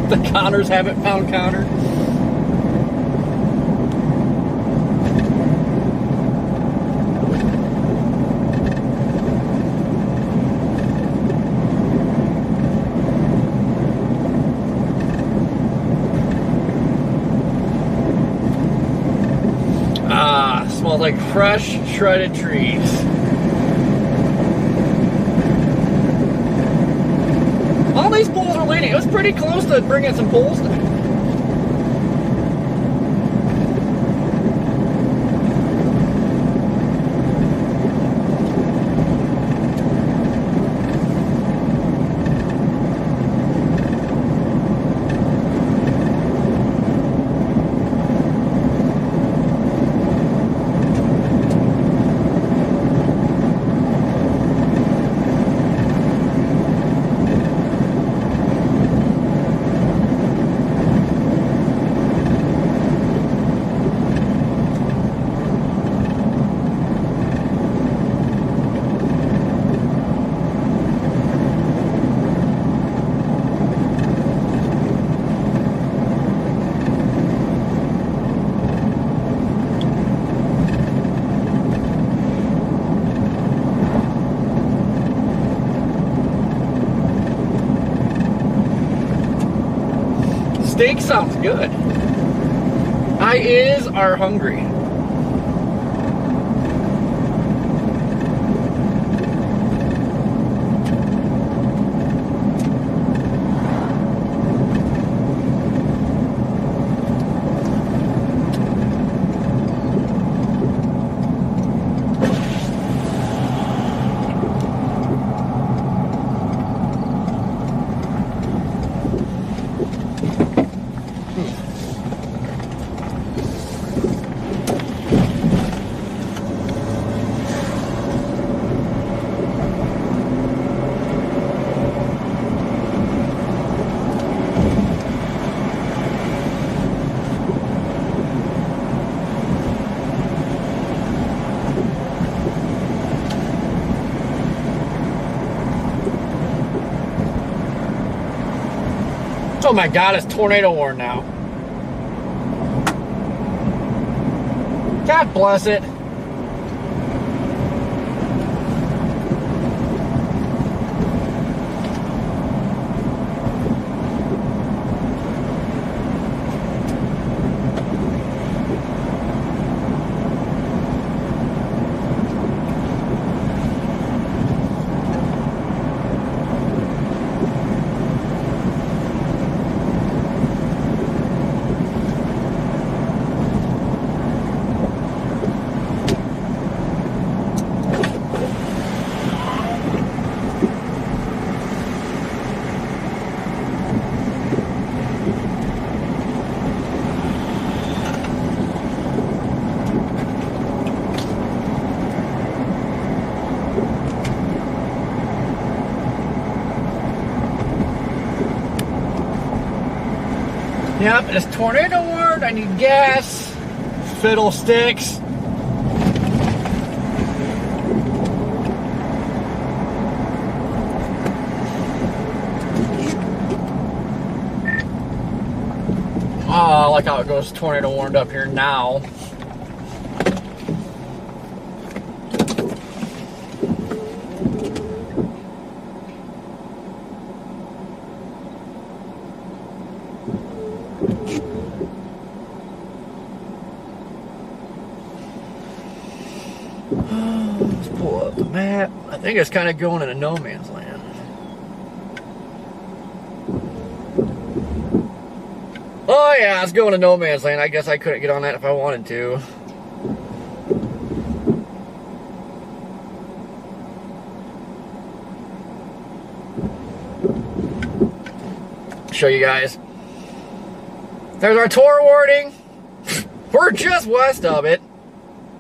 The Connors haven't found Connor. Smells like fresh, shredded trees. All these poles are leaning. It was pretty close to bringing some poles down. Steak sounds good. I are hungry. Oh my God, it's tornado warned now. God bless it. Yep, it's tornado warned. I need gas. Fiddlesticks. Oh, I like how it goes tornado warned up here now. Let's pull up the map. I think it's kind of going into no man's land. Oh yeah, it's going to no man's land. I guess I couldn't get on that if I wanted to. Show you guys. There's our tour warning. We're just west of it,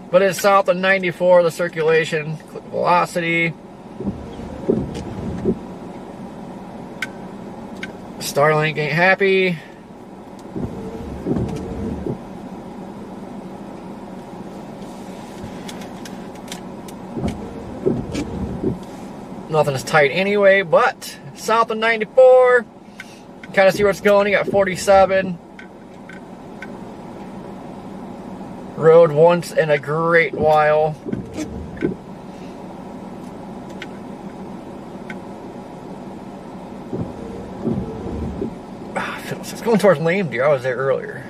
but it's south of 94, the circulation velocity. Starlink ain't happy. Nothing is tight anyway, but south of 94. Kind of see where it's going. You got 47. Rode once in a great while. It's going towards Lame Deer. I was there earlier.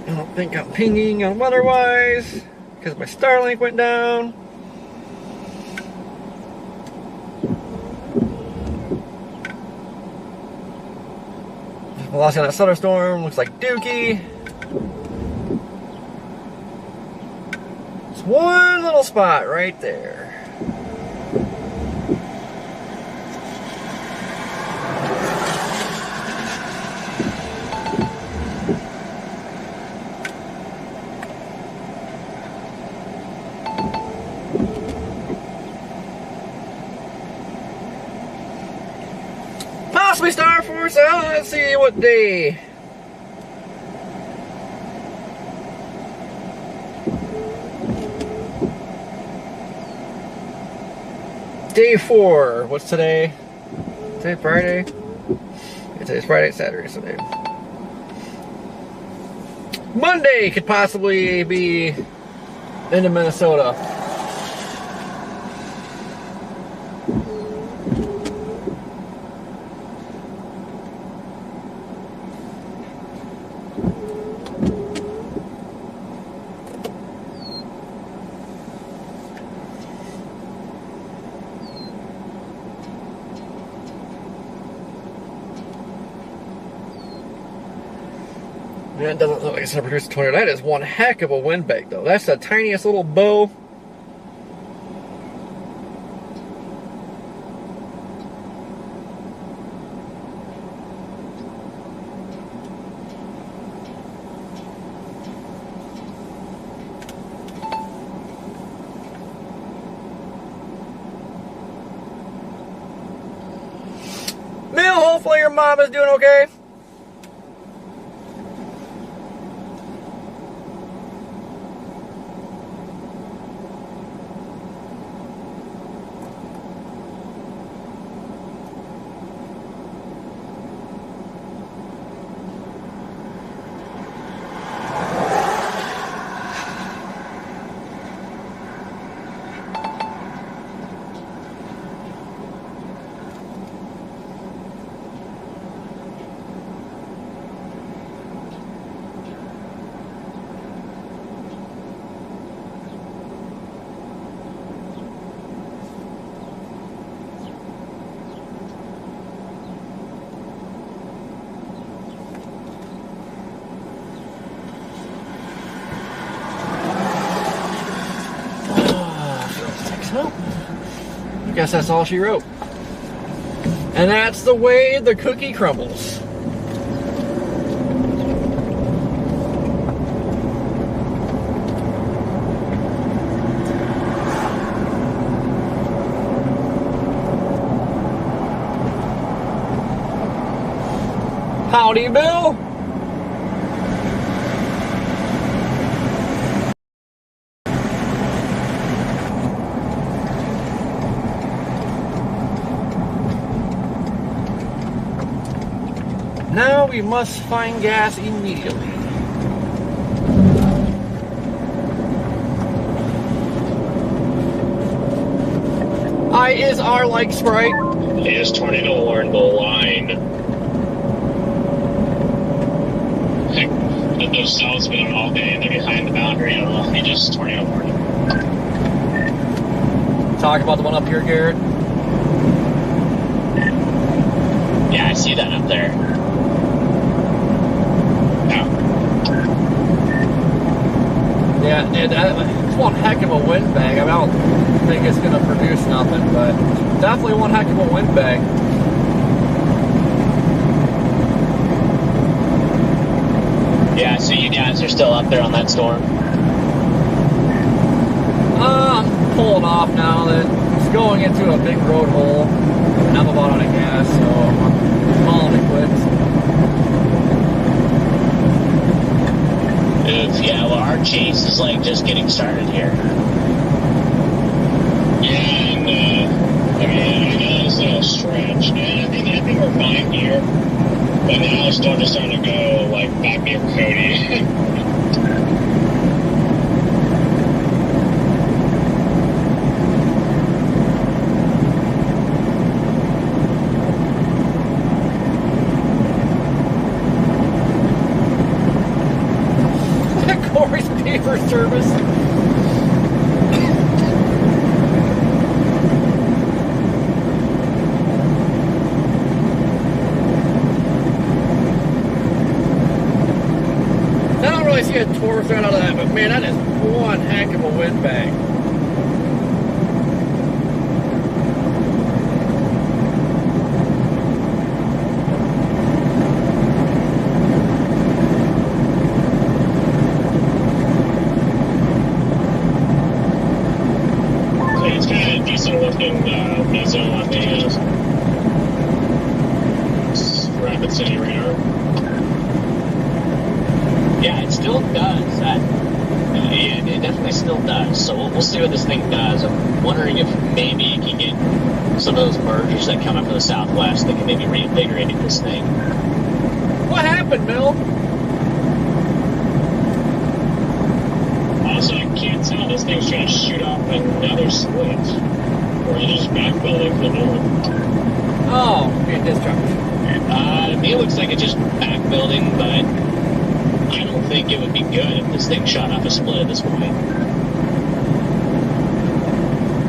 I don't think I'm pinging on weather-wise because my Starlink went down. Velocity on that thunderstorm looks like dookie. It's one little spot right there. Possibly Star Force. Let's see what day. Day 4. What's today? Today Friday? Today's Friday, Saturday, Sunday. Monday could possibly be into Minnesota. Yeah, it doesn't look like it's going to produce a tornado. That is one heck of a windbag, though. That's the tiniest little bow. Bill, hopefully your mom is doing okay. I guess that's all she wrote. And that's the way the cookie crumbles. Howdy, Bill. Now we must find gas immediately. Is our like Sprite? He is tornado warned the line. Heck, those cells been on all day and they're behind the boundary. I don't know. He just tornado warned. Talk about the one up here, Garrett. Yeah, I see that up there. Yeah, that's one heck of a windbag. I don't think it's going to produce nothing, but definitely one heck of a windbag. Yeah, so you guys are still up there on that storm? I'm pulling off now. That it's going into a big road hole, and I'm about out of gas, so I'm calling it quits. Yeah, well, our chase is like just getting started here. Yeah, and I mean, I know this little stretch, man. I think we're fine here, but now it's starting to go like back near Cody. Corey's paper service. I don't really see a torque out of that, but man, that is one heck of a windbag. It's kind of decent looking mezzo on the Rapid City radar. Yeah, it still does. It definitely still does. So we'll see what this thing does. I'm wondering if maybe you can get some of those mergers that come up from the southwest that can maybe reinvigorate this thing. What happened, Bill? Also, I can't tell. This thing's trying to shoot off another split. Or is it just backbuilding for the north? Oh, being discharged. To me, it looks like it's just backbuilding, but I don't think it would be good if this thing shot off a split at this point.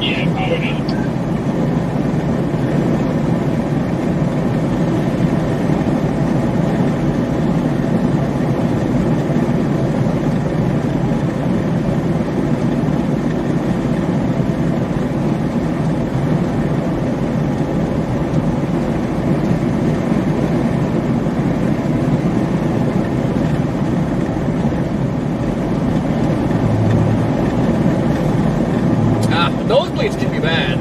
Yeah, probably not. Nosebleeds can be bad.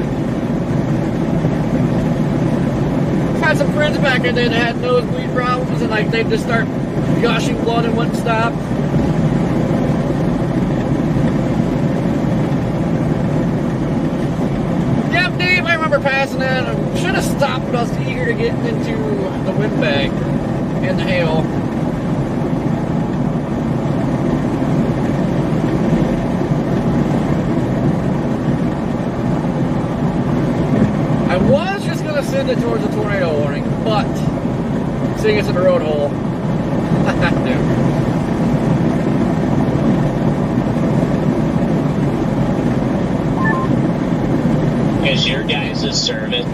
I've had some friends back in there that had nosebleed problems, and like they'd just start gushing blood and wouldn't stop. Yep, Dave, I remember passing that. I should have stopped, but I was eager to get into the windbag and the hail. I was just going to send it towards a tornado warning, but seeing it's in a road hole, I have to. Is your guys' service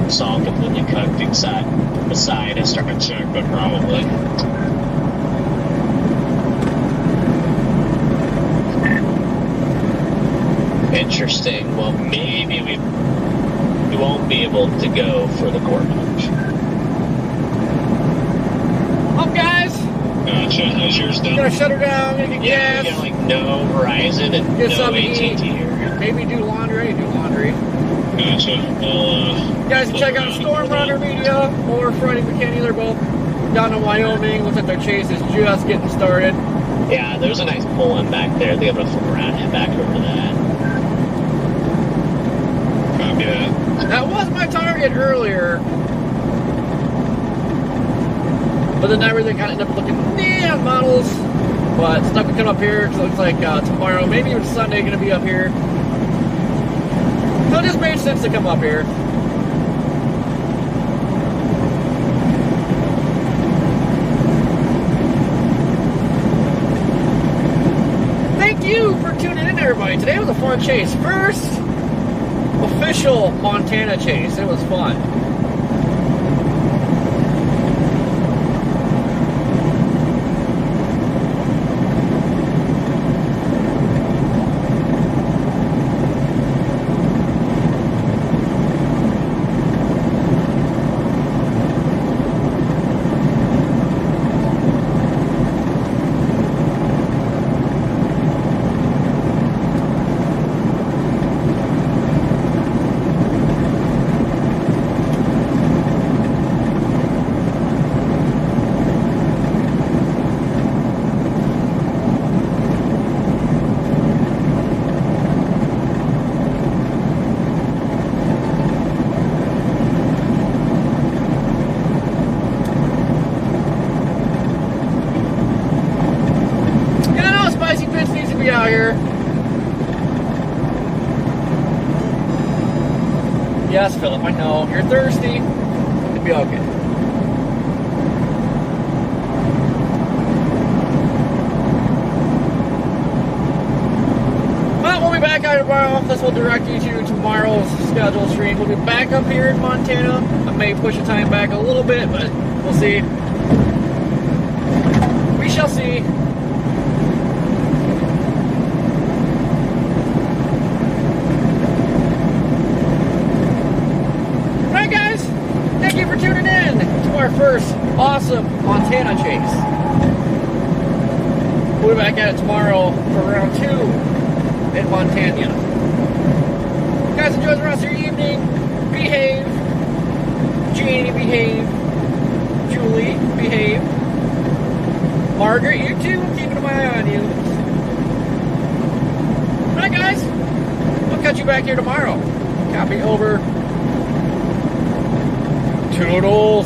it's all completely cooked inside the side? I start to check, but probably. Interesting. Well, maybe we won't be able to go for the core punch. Up, guys! Gotcha. Is yours done? Gonna shut her down, gonna get Yeah, gas. we got like no Verizon and Get no something to AT&T eat. here. Maybe do laundry. Gotcha. Well, You guys can check out Storm Runner Media or Friday McKinney. They're both down in Wyoming. Looks like their chase is just getting started. Yeah, there's a nice pull-in back there. They're able to flip around and head back over to that. copy that. That was my target earlier. But then everything kind of ended up looking neon models. But stuff to come up here. So it looks like tomorrow, maybe even Sunday, going to be up here. So it just made sense to come up here. Thank you for tuning in, everybody. Today was a fun chase. First official Montana chase. It was fun. Out here. Yes, Philip, I know. You're thirsty. It'll be okay. Well, we'll be back out tomorrow. This will direct you to tomorrow's scheduled stream. We'll be back up here in Montana. I may push the time back a little bit, but we'll see. We shall see. Thank you for tuning in to our first awesome Montana chase. We'll be back at it tomorrow for round 2 in Montana. Guys, enjoy the rest of your evening. Behave. Jeannie, behave. Julie, behave. Margaret, you too. I'm keeping my eye on you. Alright, guys. We'll catch you back here tomorrow. Copy over. Toodles.